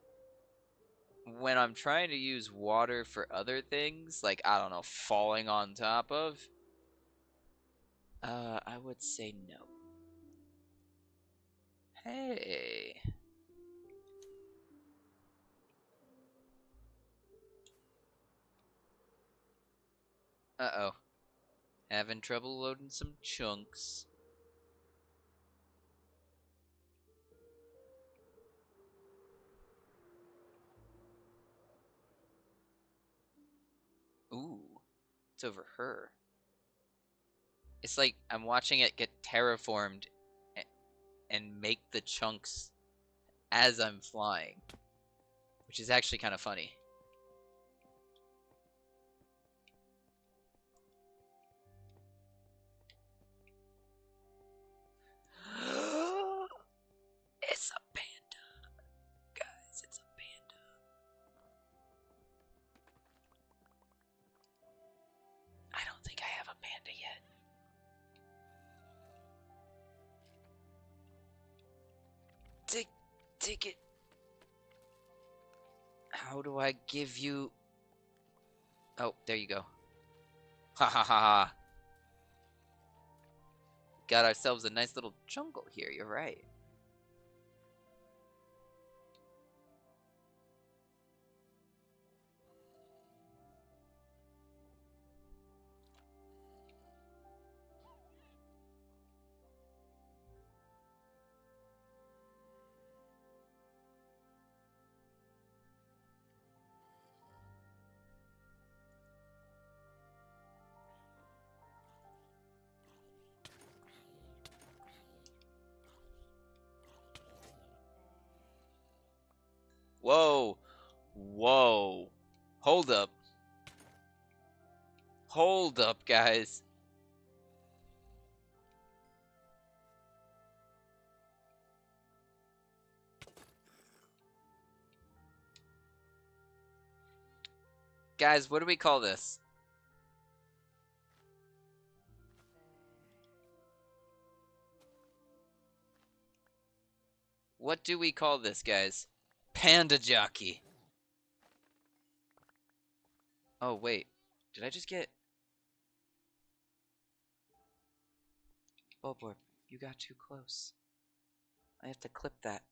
when I'm trying to use water for other things, like, I don't know, falling on top of, I would say no. Hey. Uh-oh. Having trouble loading some chunks. Ooh. It's over her. It's like I'm watching it get terraformed and make the chunks as I'm flying, which is actually kind of funny. It's a panda. Guys, it's a panda. I don't think I have a panda yet. Take it. How do I give you... Oh, there you go. Ha ha ha ha. Got ourselves a nice little jungle here, you're right. Whoa. Whoa. Hold up. Hold up, guys. Guys, what do we call this? What do we call this, guys? Panda jockey. Oh, wait. Did I just get... Bulborb, you got too close. I have to clip that.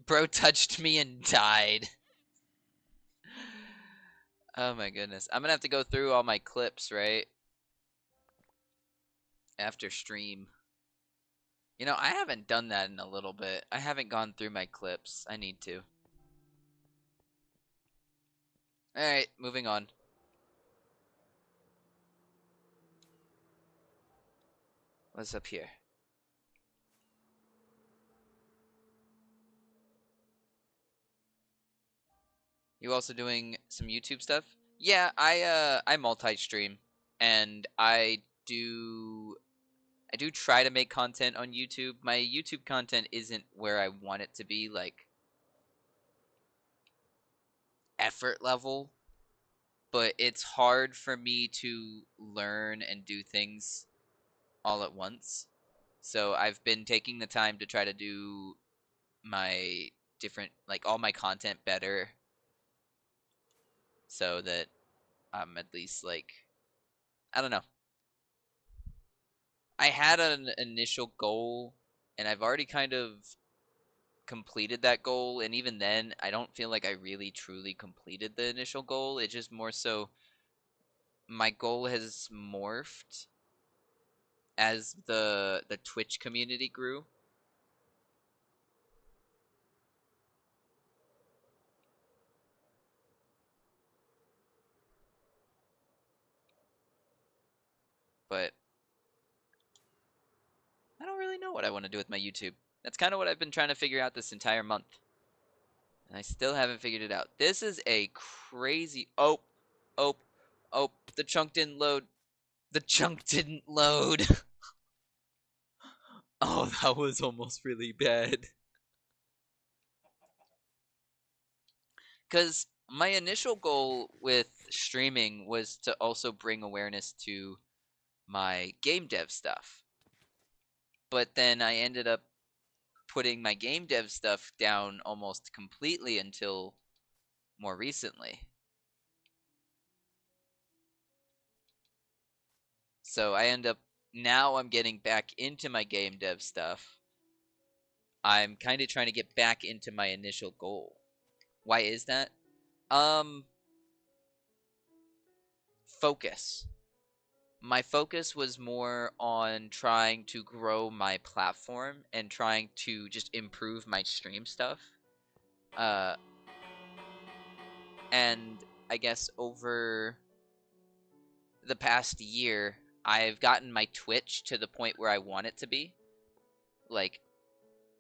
Bro touched me and died. Oh my goodness. I'm gonna have to go through all my clips, right? After stream. You know, I haven't done that in a little bit. I haven't gone through my clips. I need to. Alright, moving on. What's up here? You also doing some YouTube stuff? Yeah, I multi-stream, and I do try to make content on YouTube. My YouTube content isn't where I want it to be, like effort level, but it's hard for me to learn and do things all at once. So I've been taking the time to try to do my different, like all my content better, so that I'm at least like, I don't know. I had an initial goal, and I've already kind of completed that goal, and even then I don't feel like I really truly completed the initial goal. It's just more so my goal has morphed as the Twitch community grew. But I don't really know what I want to do with my YouTube. That's kind of what I've been trying to figure out this entire month, and I still haven't figured it out. This is a crazy. Oh, oh, oh! The chunk didn't load. The chunk didn't load. Oh, that was almost really bad. Because my initial goal with streaming was to also bring awareness to my game dev stuff. But then I ended up putting my game dev stuff down almost completely until more recently. So I end up now I'm getting back into my game dev stuff. I'm kind of trying to get back into my initial goal. Why is that? Um Focus. My focus was more on trying to grow my platform and trying to just improve my stream stuff. Uh, and I guess over the past year, I've gotten my Twitch to the point where I want it to be. Like,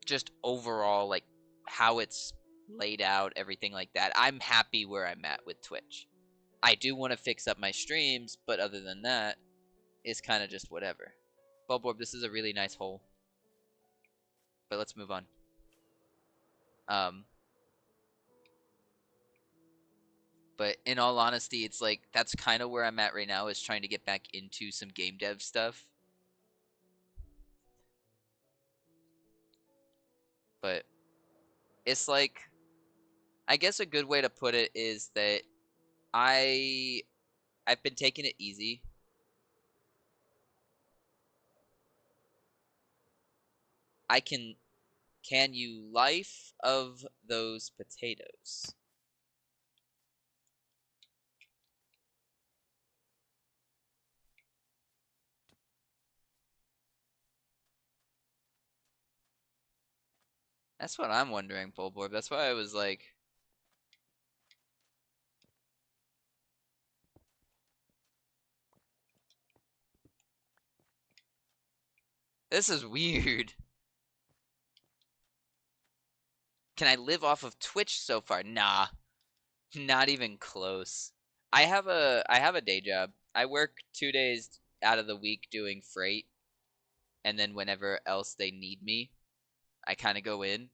just overall, like, how it's laid out, everything like that. I'm happy where I'm at with Twitch. I do want to fix up my streams, but other than that, it's kind of just whatever. Bulborb, this is a really nice hole. But let's move on. Um, but in all honesty, it's like that's kind of where I'm at right now, is trying to get back into some game dev stuff. But it's like, I guess a good way to put it is that I I've been taking it easy. I can you life of those potatoes? That's what I'm wondering, Bulborb. That's why I was like, this is weird. Can I live off of Twitch so far? Nah, not even close. I have a day job. I work 2 days out of the week doing freight, and then whenever else they need me, I kind of go in.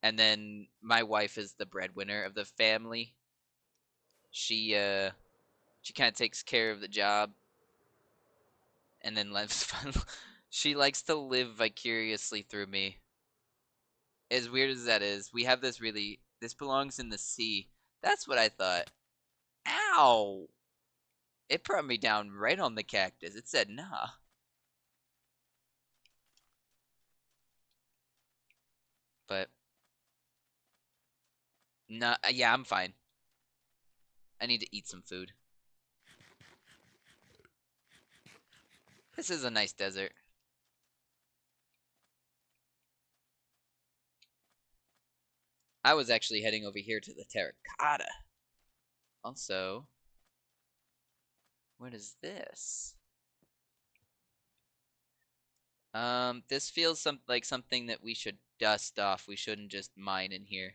And then my wife is the breadwinner of the family. She kind of takes care of the job, and then lives fun. She likes to live vicariously through me. As weird as that is, we have this belongs in the sea. That's what I thought. Ow! It brought me down right on the cactus. It said nah. But nah, yeah, I'm fine. I need to eat some food. This is a nice desert. I was actually heading over here to the terracotta. Also, what is this? This feels like something that we should dust off. We shouldn't just mine in here.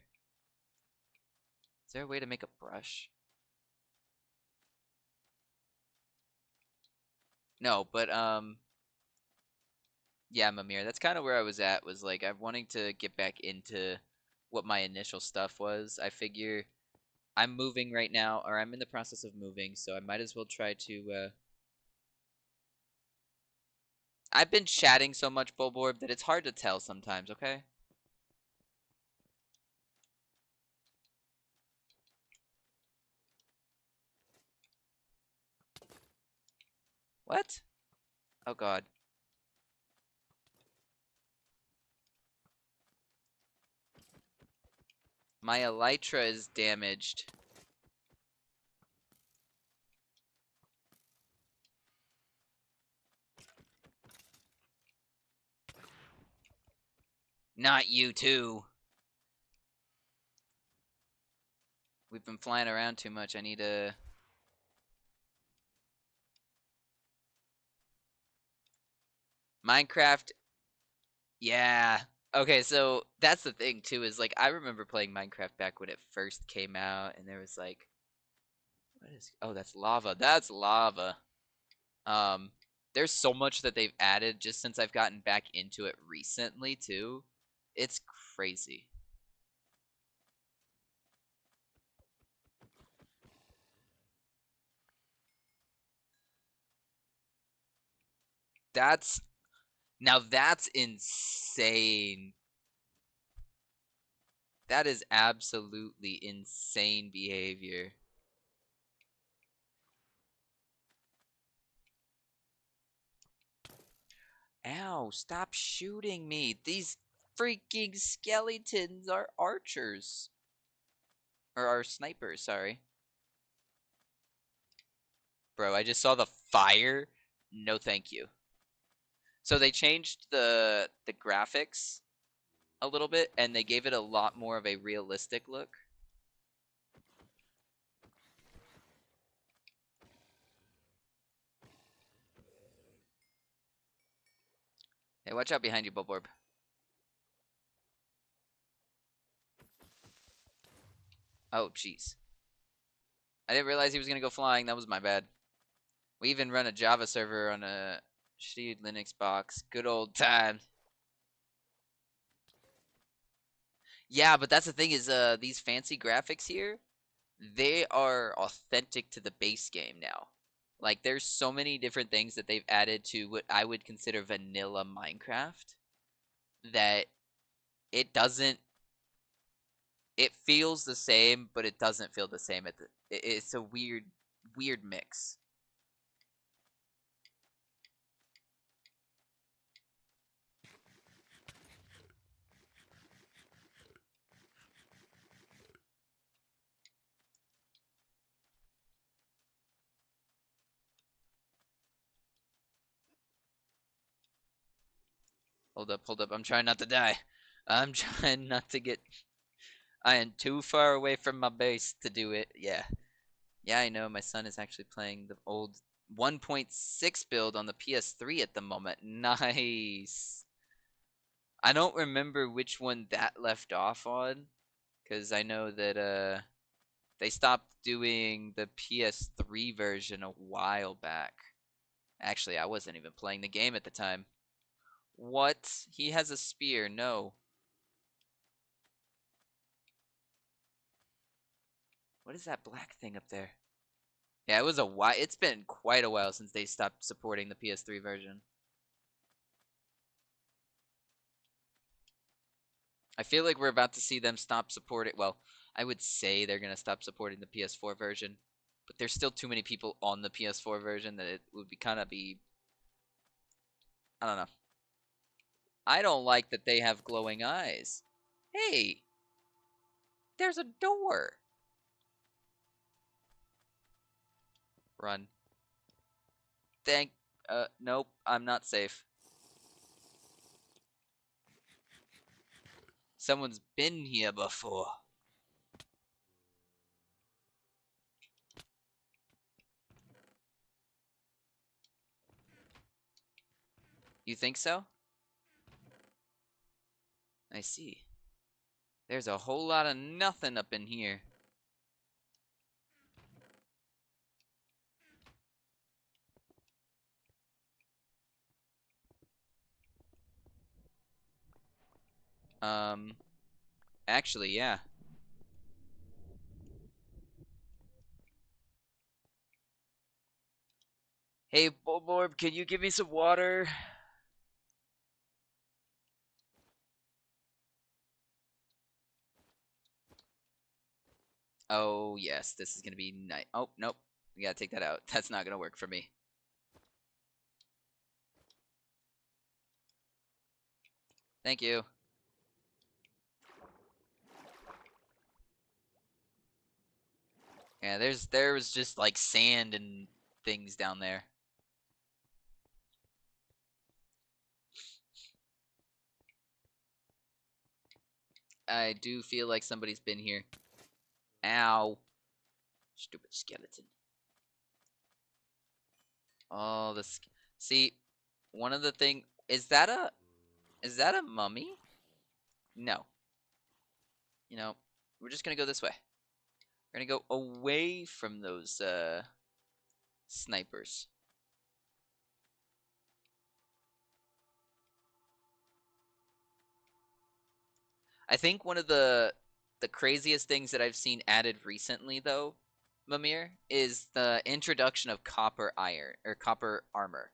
Is there a way to make a brush? No, but yeah, Mimir, that's kind of where I was at, was like I'm wanting to get back into what my initial stuff was. I figure I'm moving right now, or I'm in the process of moving, so I might as well try to I've been chatting so much, Bulborb, that it's hard to tell sometimes, okay? What? Oh god. My elytra is damaged. Not you too. We've been flying around too much. I need a... Minecraft. Yeah. Okay, so that's the thing too, is like I remember playing Minecraft back when it first came out, and there was like, what is... Oh, that's lava. That's lava. Um, there's so much that they've added just since I've gotten back into it recently too. It's crazy. That's... Now that's insane. That is absolutely insane behavior. Ow, stop shooting me. These freaking skeletons are archers. Or are snipers, sorry. Bro, I just saw the fire. No thank you. So they changed the graphics a little bit, and they gave it a lot more of a realistic look. Hey, watch out behind you, Bulborb. Oh, jeez. I didn't realize he was going to go flying. That was my bad. We even run a Java server on a shitty Linux box. Good old times. Yeah, but that's the thing is, these fancy graphics here, they are authentic to the base game now. Like, there's so many different things that they've added to what I would consider vanilla Minecraft that it doesn't... It feels the same, but it doesn't feel the same. It's a weird mix. Hold up, hold up. I'm trying not to die. I'm trying not to get... I am too far away from my base to do it. Yeah. Yeah, I know. My son is actually playing the old 1.6 build on the PS3 at the moment. Nice. I don't remember which one that left off on, because I know that they stopped doing the PS3 version a while back. Actually, I wasn't even playing the game at the time. What? He has a spear. No. What is that black thing up there? Yeah, it was a while. It's been quite a while since they stopped supporting the PS3 version. I feel like we're about to see them stop supporting. Well, I would say they're gonna stop supporting the PS4 version, but there's still too many people on the PS4 version that it would be kind of be... I don't know. I don't like that they have glowing eyes. Hey, there's a door. Run. Nope, I'm not safe. Someone's been here before. You think so? I see. There's a whole lot of nothing up in here. Actually, yeah. Hey, Bulborb, can you give me some water? Oh, yes, this is gonna be nice. Oh, nope. We gotta take that out. That's not gonna work for me. Thank you. Yeah, there was just like sand and things down there. I do feel like somebody's been here. Ow. Stupid skeleton. Oh, this. See, one of the thing is that a mummy? No. You know, we're just gonna go this way. We're gonna go away from those snipers. I think one of the craziest things that I've seen added recently, though, Mimir, is the introduction of copper iron or copper armor.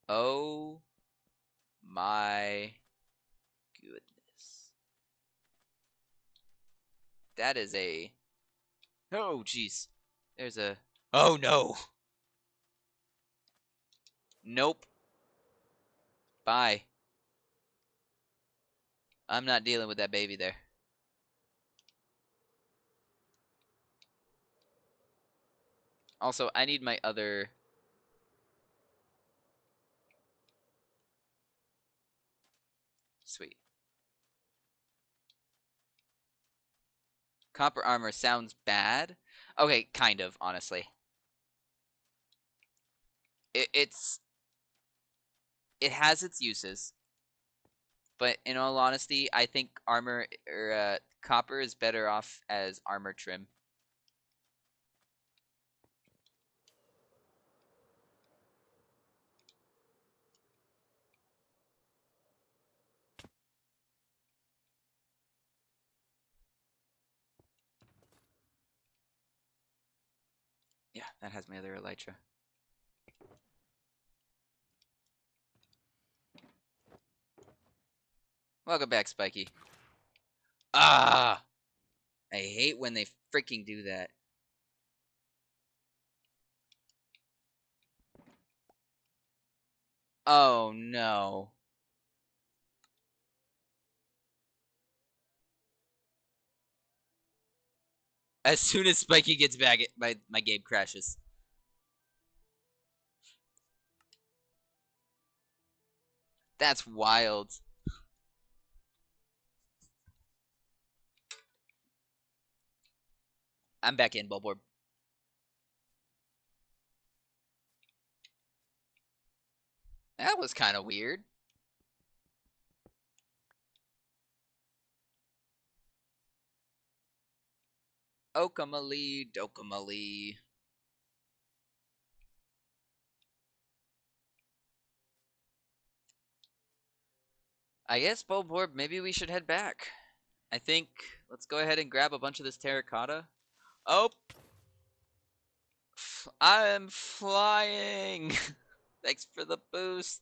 Oh my goodness. That is a... Oh, jeez. There's a... Oh, no. Nope. Bye. I'm not dealing with that baby there. Also, I need my other... Sweet. Copper armor sounds bad. Okay, kind of, honestly. It's... It has its uses. But in all honesty, I think armor or copper is better off as armor trim. Yeah, that has my other elytra. Welcome back, Spiky. Ah! I hate when they freaking do that. Oh no. As soon as Spiky gets back, my game crashes. That's wild. I'm back in, Bulborb. That was kind of weird. Okamali, Dokamali. I guess, Bulborb, maybe we should head back. I think let's go ahead and grab a bunch of this terracotta. Oh! I'm flying! Thanks for the boost.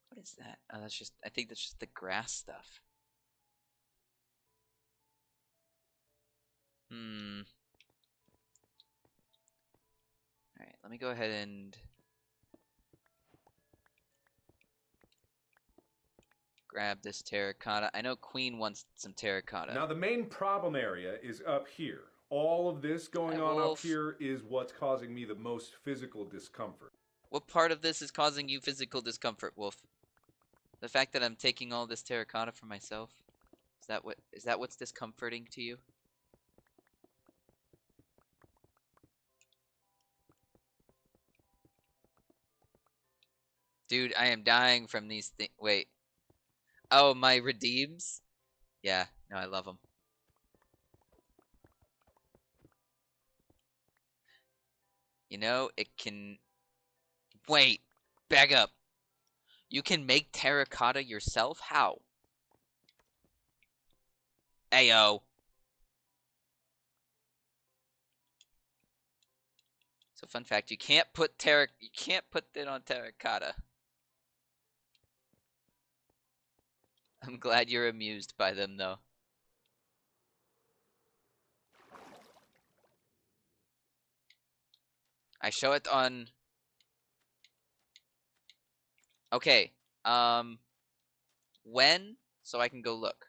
What is that? Oh, that's just, I think that's just the grass stuff. Alright, let me go ahead and grab this terracotta. I know Queen wants some terracotta. Now the main problem area is up here. All of this going on up here is what's causing me the most physical discomfort. What part of this is causing you physical discomfort, Wolf? The fact that I'm taking all this terracotta for myself? Is that what's discomforting to you? Dude, I am dying from these things. Wait. Oh, my redeems? Yeah, no, I love them. You know, it can... Wait, back up. You can make terracotta yourself? How? Ayo. So fun fact, you can't put it on terracotta. I'm glad you're amused by them though. I show it on... Okay, when? So I can go look.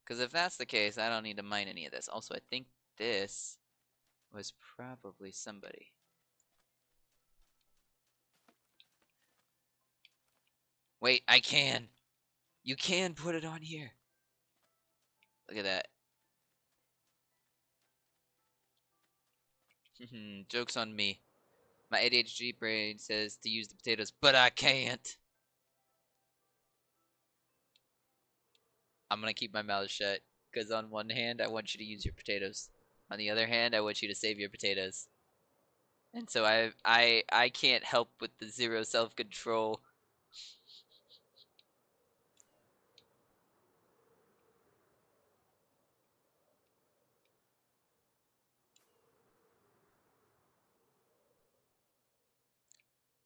Because if that's the case, I don't need to mine any of this. Also, I think this was probably somebody. Wait, I can! You can put it on here! Look at that. Joke's on me. My ADHD brain says to use the potatoes, but I can't! I'm gonna keep my mouth shut. Because on one hand, I want you to use your potatoes. On the other hand, I want you to save your potatoes. And so I can't help with the zero self-control.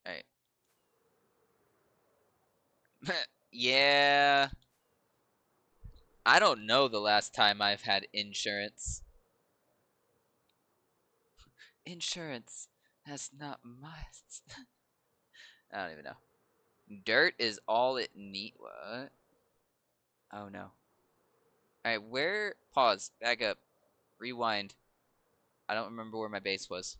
Alright. Yeah. I don't know the last time I've had insurance. Insurance. That's not my... I don't even know. Dirt is all it need. What? Oh no. Alright, where... Pause. Back up. Rewind. I don't remember where my base was.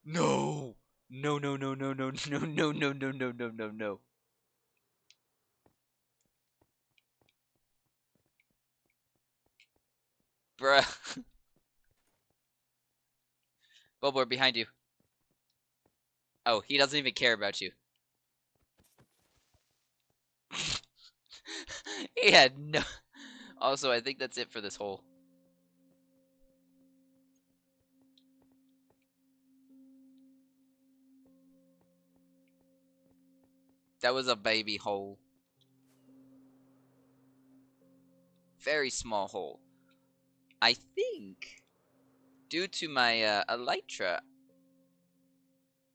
No! No, no, no, no, no, no, no, no, no, no, no, no, no. Bruh. Billboard behind you. Oh, he doesn't even care about you. He had no... Also, I think that's it for this hole. That was a baby hole. Very small hole. I think, due to my elytra...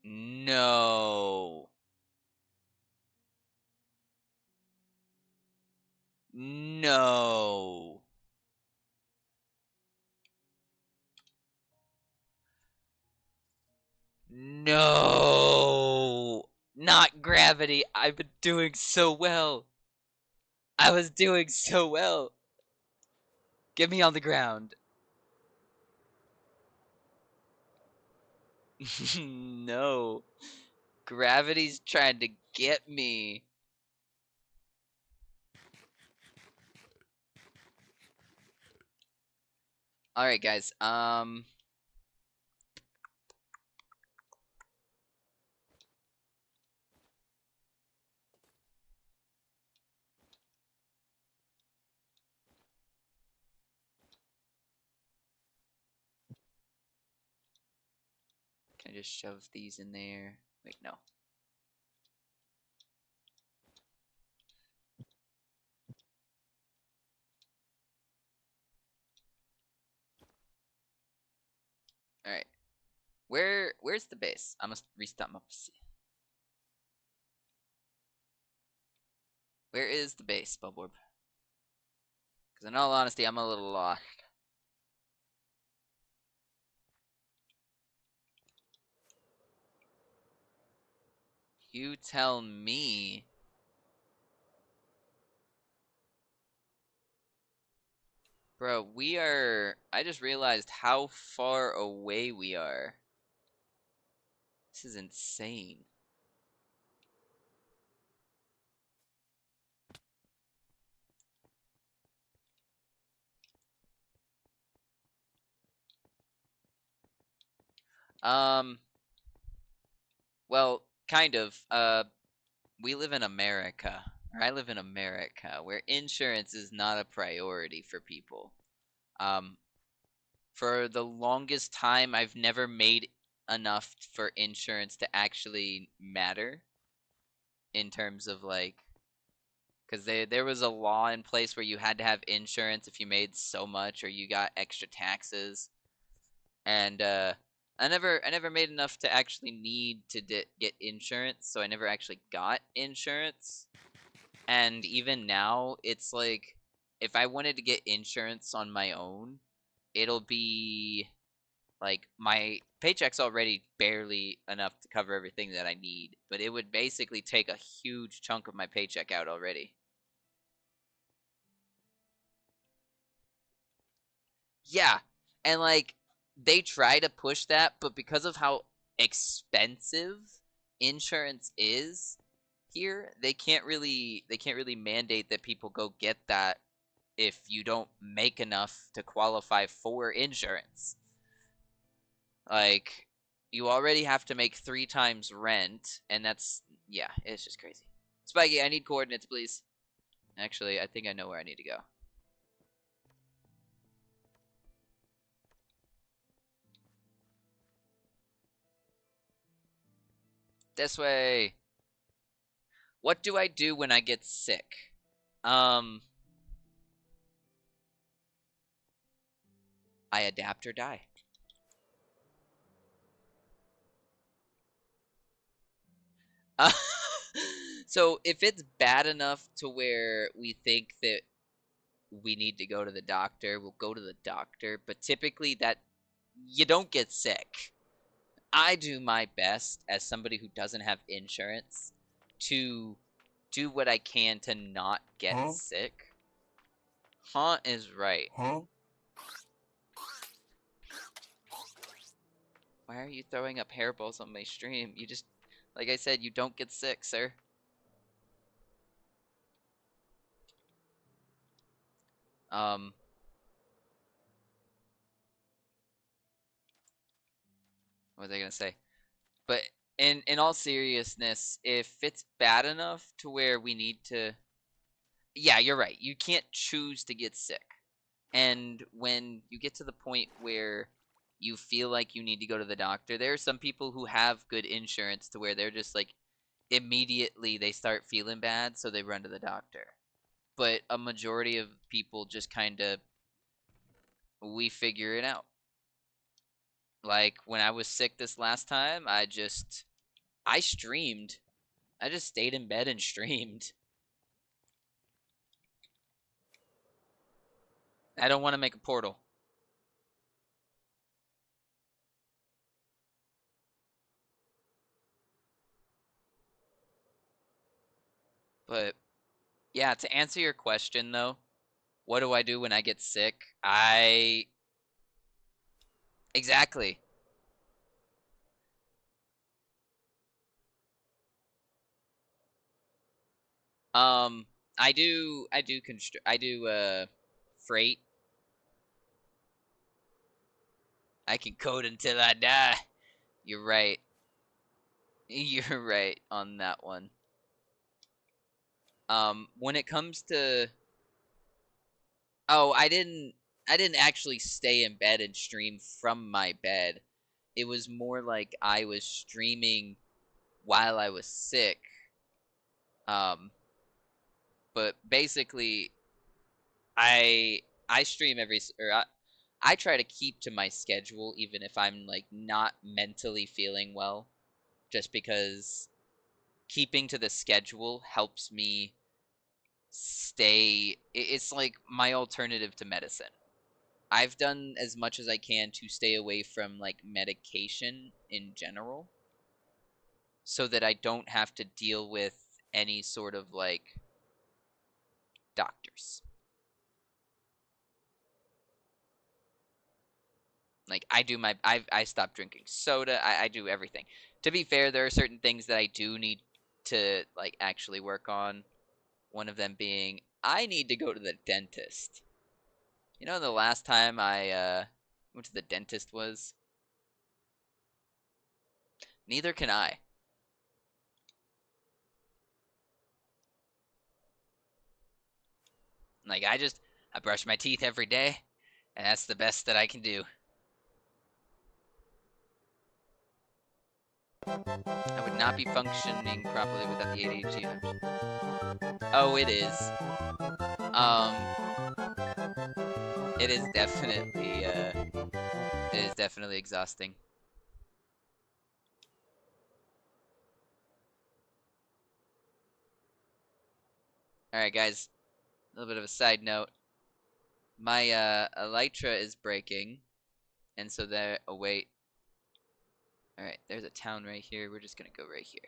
No. No. No. Not gravity. I've been doing so well. I was doing so well. Get me on the ground. No. Gravity's trying to get me. Alright, guys. Can I just shove these in there? Wait, no. Alright. Where's the base? I must restart my PC. Where is the base, Bubborb? Because in all honesty, I'm a little lost. You tell me. Bro, we are... I just realized how far away we are. This is insane. Um, well, kind of. We live in America, or I live in America, where insurance is not a priority for people. Um, for the longest time, I've never made enough for insurance to actually matter in terms of like, because there was a law in place where you had to have insurance if you made so much or you got extra taxes, and I never made enough to actually need to get insurance, so I never actually got insurance. And even now, it's like if I wanted to get insurance on my own, it'll be like my paycheck's already barely enough to cover everything that I need, but it would basically take a huge chunk of my paycheck out already. Yeah, and like they try to push that, but because of how expensive insurance is here, they can't really mandate that people go get that if you don't make enough to qualify for insurance. Like you already have to make 3 times rent, and that's yeah, it's just crazy. Spiky, I need coordinates, please. Actually, I think I know where I need to go. This way. What do I do when I get sick? Um, I adapt or die. Uh, so if it's bad enough to where we think that we need to go to the doctor, we'll go to the doctor. But typically, that you don't get sick. I do my best as somebody who doesn't have insurance to do what I can to not get sick. Huh is right. Why are you throwing up hairballs on my stream? You just, like I said, you don't get sick, sir. Um, what was I gonna say? But in all seriousness, if it's bad enough to where we need to, yeah, you're right. You can't choose to get sick. And when you get to the point where you feel like you need to go to the doctor, there are some people who have good insurance to where they're just like immediately they start feeling bad, so they run to the doctor. But a majority of people just kind of we figure it out. Like when I was sick this last time, I streamed. I just stayed in bed and streamed. I don't want to make a portal. But yeah, to answer your question though, what do I do when I get sick? I exactly. Um I do freight. I can code until I die. You're right. You're right on that one. When it comes to oh, I didn't actually stay in bed and stream from my bed. It was more like I was streaming while I was sick. Um, but basically I I stream I try to keep to my schedule even if I'm like not mentally feeling well, just because keeping to the schedule helps me it's like my alternative to medicine. I've done as much as I can to stay away from like medication in general so that I don't have to deal with any sort of like doctors. Like I stopped drinking soda. I do everything. To be fair, there are certain things that I do need to like actually work on. One of them being I need to go to the dentist. You know the last time I went to the dentist was Neither can I. Like, I brush my teeth every day, and that's the best that I can do. I would not be functioning properly without the ADHD. Oh, it is. Um, it is definitely exhausting. Alright, guys. A little bit of a side note. My, elytra is breaking. And so there, oh wait. Alright, there's a town right here. We're just gonna go right here.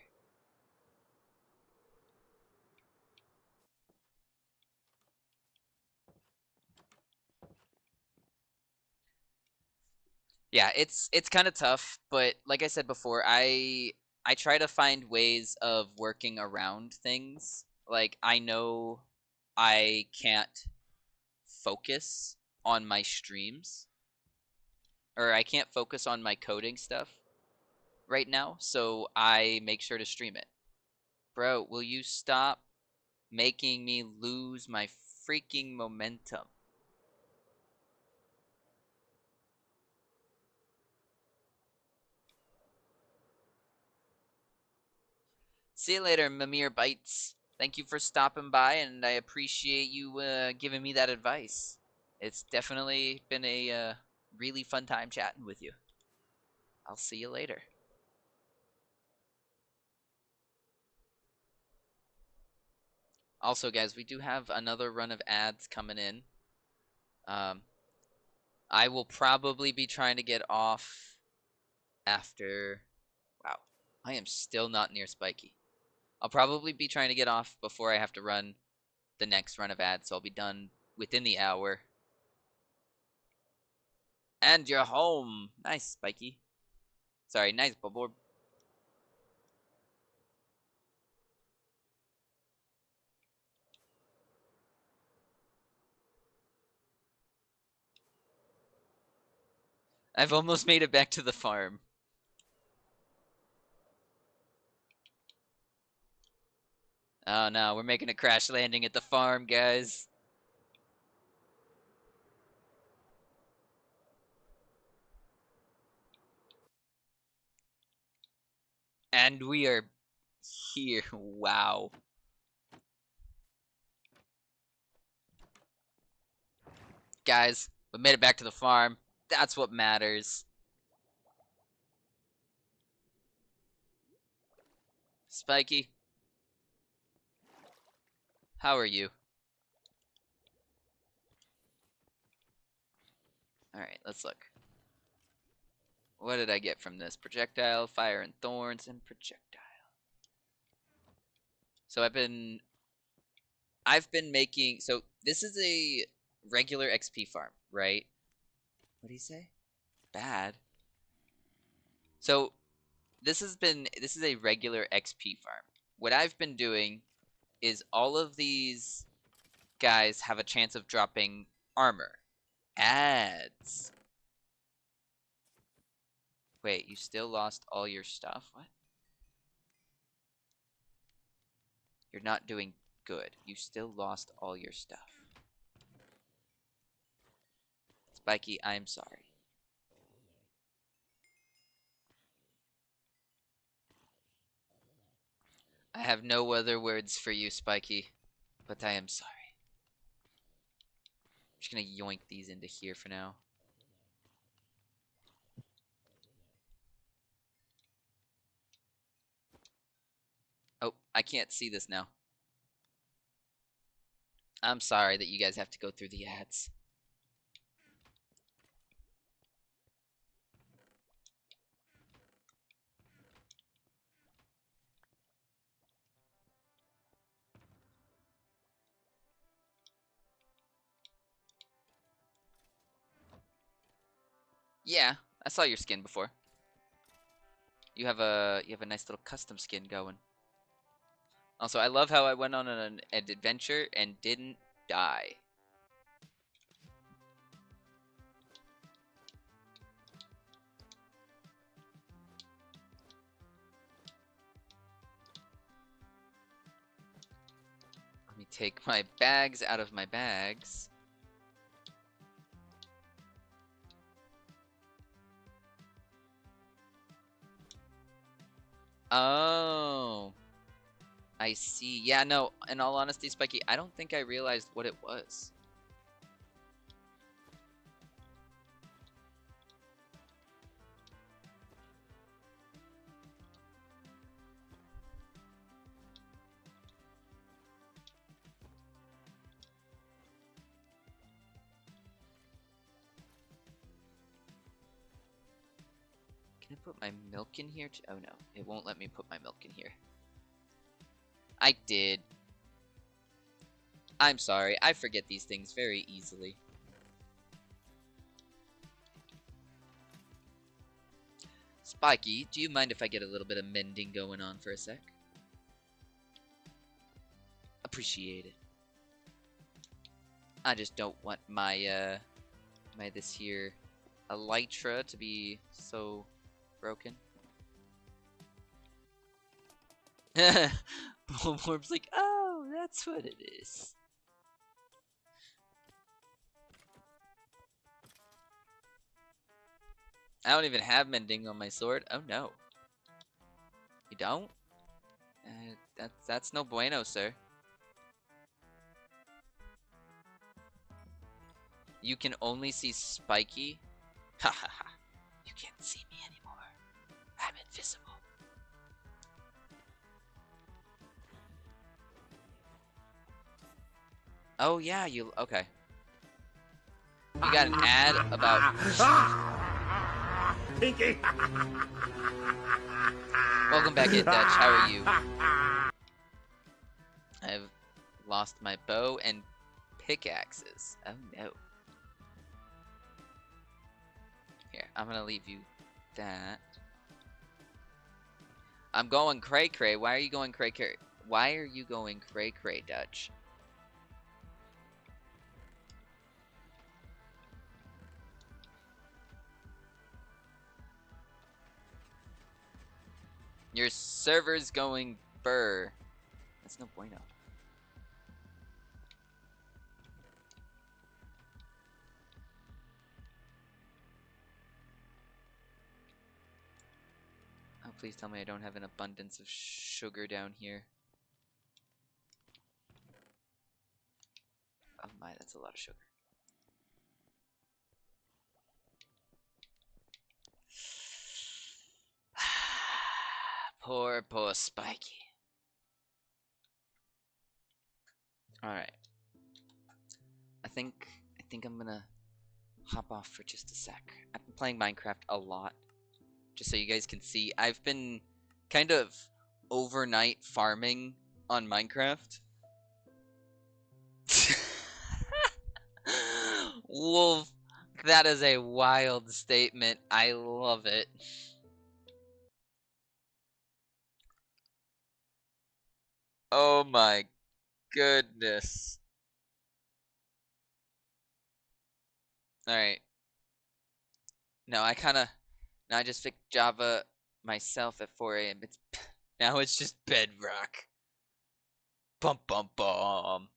Yeah, it's kind of tough, but like I said before, I try to find ways of working around things. Like I know I can't focus on my streams, or I can't focus on my coding stuff right now, so I make sure to stream it. Bro, will you stop making me lose my freaking momentum? See you later, Mimir Bites. Thank you for stopping by, and I appreciate you giving me that advice. It's definitely been a really fun time chatting with you. I'll see you later. Also, guys, we do have another run of ads coming in. I will probably be trying to get off after... Wow, I am still not near Spiky. I'll probably be trying to get off before I have to run the next run of ads, so I'll be done within the hour. And you're home. Nice, Spiky. Sorry, nice, Bubble. I've almost made it back to the farm. Oh no, we're making a crash landing at the farm, guys. And we are here. Wow. Guys, we made it back to the farm. That's what matters. Spiky, how are you? Alright, let's look. What did I get from this? Projectile, fire and thorns, and projectile. So I've been making, so this is a regular XP farm, right? What do you say? Bad. So this is a regular XP farm. What I've been doing is all of these guys have a chance of dropping armor. Ads. Wait, you still lost all your stuff? What? You're not doing good. You still lost all your stuff. Spiky, I'm sorry. I have no other words for you, Spiky, but I am sorry. I'm just gonna yoink these into here for now. Oh, I can't see this now. I'm sorry that you guys have to go through the ads. Yeah, I saw your skin before. You have a nice little custom skin going. Also, I love how I went on an adventure and didn't die. take my bags out of my bags. Oh, I see. Yeah, no, in all honesty, Spiky, I don't think I realized what it was. Can I put my milk in here? Oh no, it won't let me put my milk in here. I did. I'm sorry, I forget these things very easily. Spiky, do you mind if I get a little bit of mending going on for a sec? Appreciate it. I just don't want my this here elytra to be so broken. Bullworm's like, oh, that's what it is. I don't even have mending on my sword. Oh no. You don't? That's no bueno, sir. You can only see Spiky? Ha ha ha. You can't see me anymore. I'm invisible. Oh yeah, you okay. You got an ad about Pinky! Welcome back in, Dutch. How are you? I've lost my bow and pickaxes. Oh no. Here, I'm gonna leave you that. I'm going cray cray. Why are you going cray cray? Why are you going cray cray, Dutch? Your server's going burr. That's no bueno. Oh, please tell me I don't have an abundance of sugar down here. Oh my, that's a lot of sugar. Poor Spiky. Alright. I think I'm gonna hop off for just a sec. I've been playing Minecraft a lot. Just so you guys can see, I've been kind of overnight farming on Minecraft. Wolf, that is a wild statement. I love it. Oh my goodness. Alright. No, I just fixed Java myself at 4 a.m. Now it's just bedrock. Bum bum bum.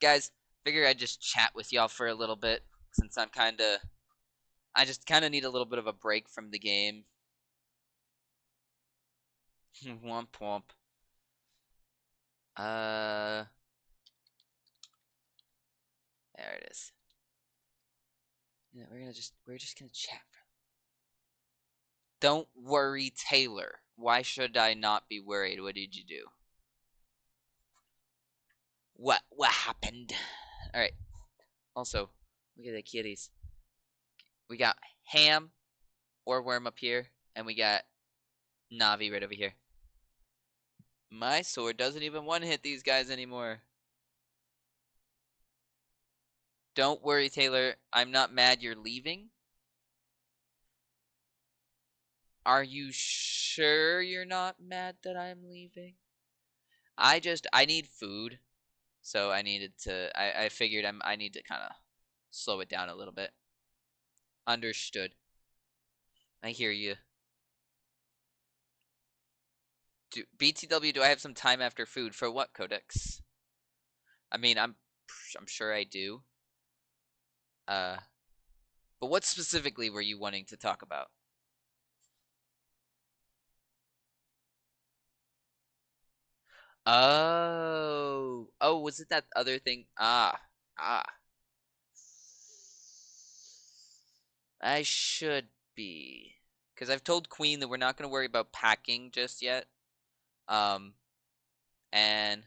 Guys, figure I'd just chat with y'all for a little bit since I just kinda need a little bit of a break from the game. Womp womp. There it is. Yeah, we're just gonna chat. Don't worry, Taylor. Why should I not be worried? What did you do? What happened? Alright. Also, look at the kitties. We got Ham or Worm up here, and we got Navi right over here. My sword doesn't even one-hit these guys anymore. Don't worry, Taylor. I'm not mad you're leaving. Are you sure you're not mad that I'm leaving? I need food. So I figured I need to kind of slow it down a little bit. Understood. I hear you. BTW, do I have some time after food? For what, Codex? I mean, I'm sure I do. But what specifically were you wanting to talk about? Oh, was it that other thing? Ah. I should be, because I've told Queen that we're not going to worry about packing just yet. Um, and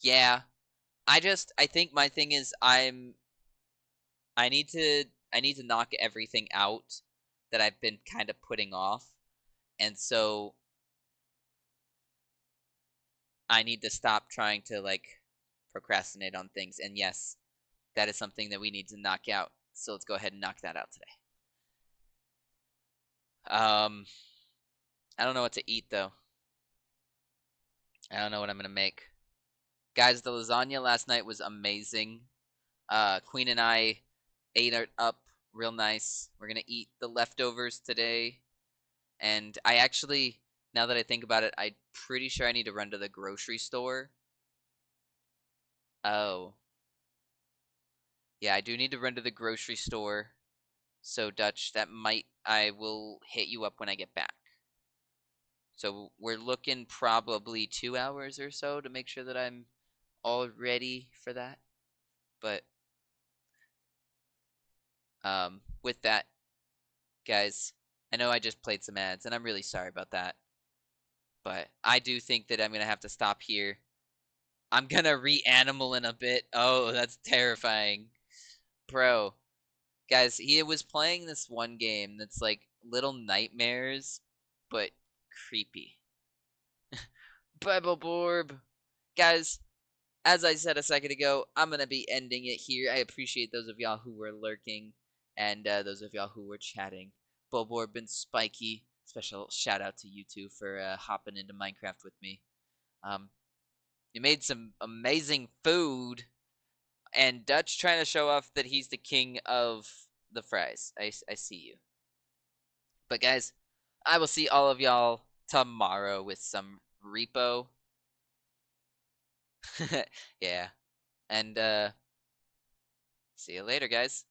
yeah, I think my thing is I need to knock everything out that I've been kind of putting off, and so I need to stop trying to like procrastinate on things. And yes, that is something that we need to knock out. So let's go ahead and knock that out today. I don't know what to eat though. I don't know what I'm gonna make. Guys, the lasagna last night was amazing. Queen and I ate it up real nice. We're gonna eat the leftovers today. And I actually, now that I think about it, I'm pretty sure I need to run to the grocery store. Oh. Yeah, I do need to run to the grocery store. So, Dutch, I will hit you up when I get back. So, we're looking probably 2 hours or so to make sure that I'm all ready for that. But, with that, guys, I know I just played some ads, and I'm really sorry about that. But I do think that I'm going to have to stop here. I'm going to re-animal in a bit. Oh, that's terrifying. Bro, guys, he was playing this one game that's like Little Nightmares, but creepy. Bible Guys, as I said a second ago, I'm going to be ending it here. I appreciate those of y'all who were lurking and those of y'all who were chatting. Boborb and Spiky, special shout out to you two for hopping into Minecraft with me. You made some amazing food, and Dutch trying to show off that he's the king of the fries. I see you. But guys, I will see all of y'all tomorrow with some repo. Yeah. And see you later, guys.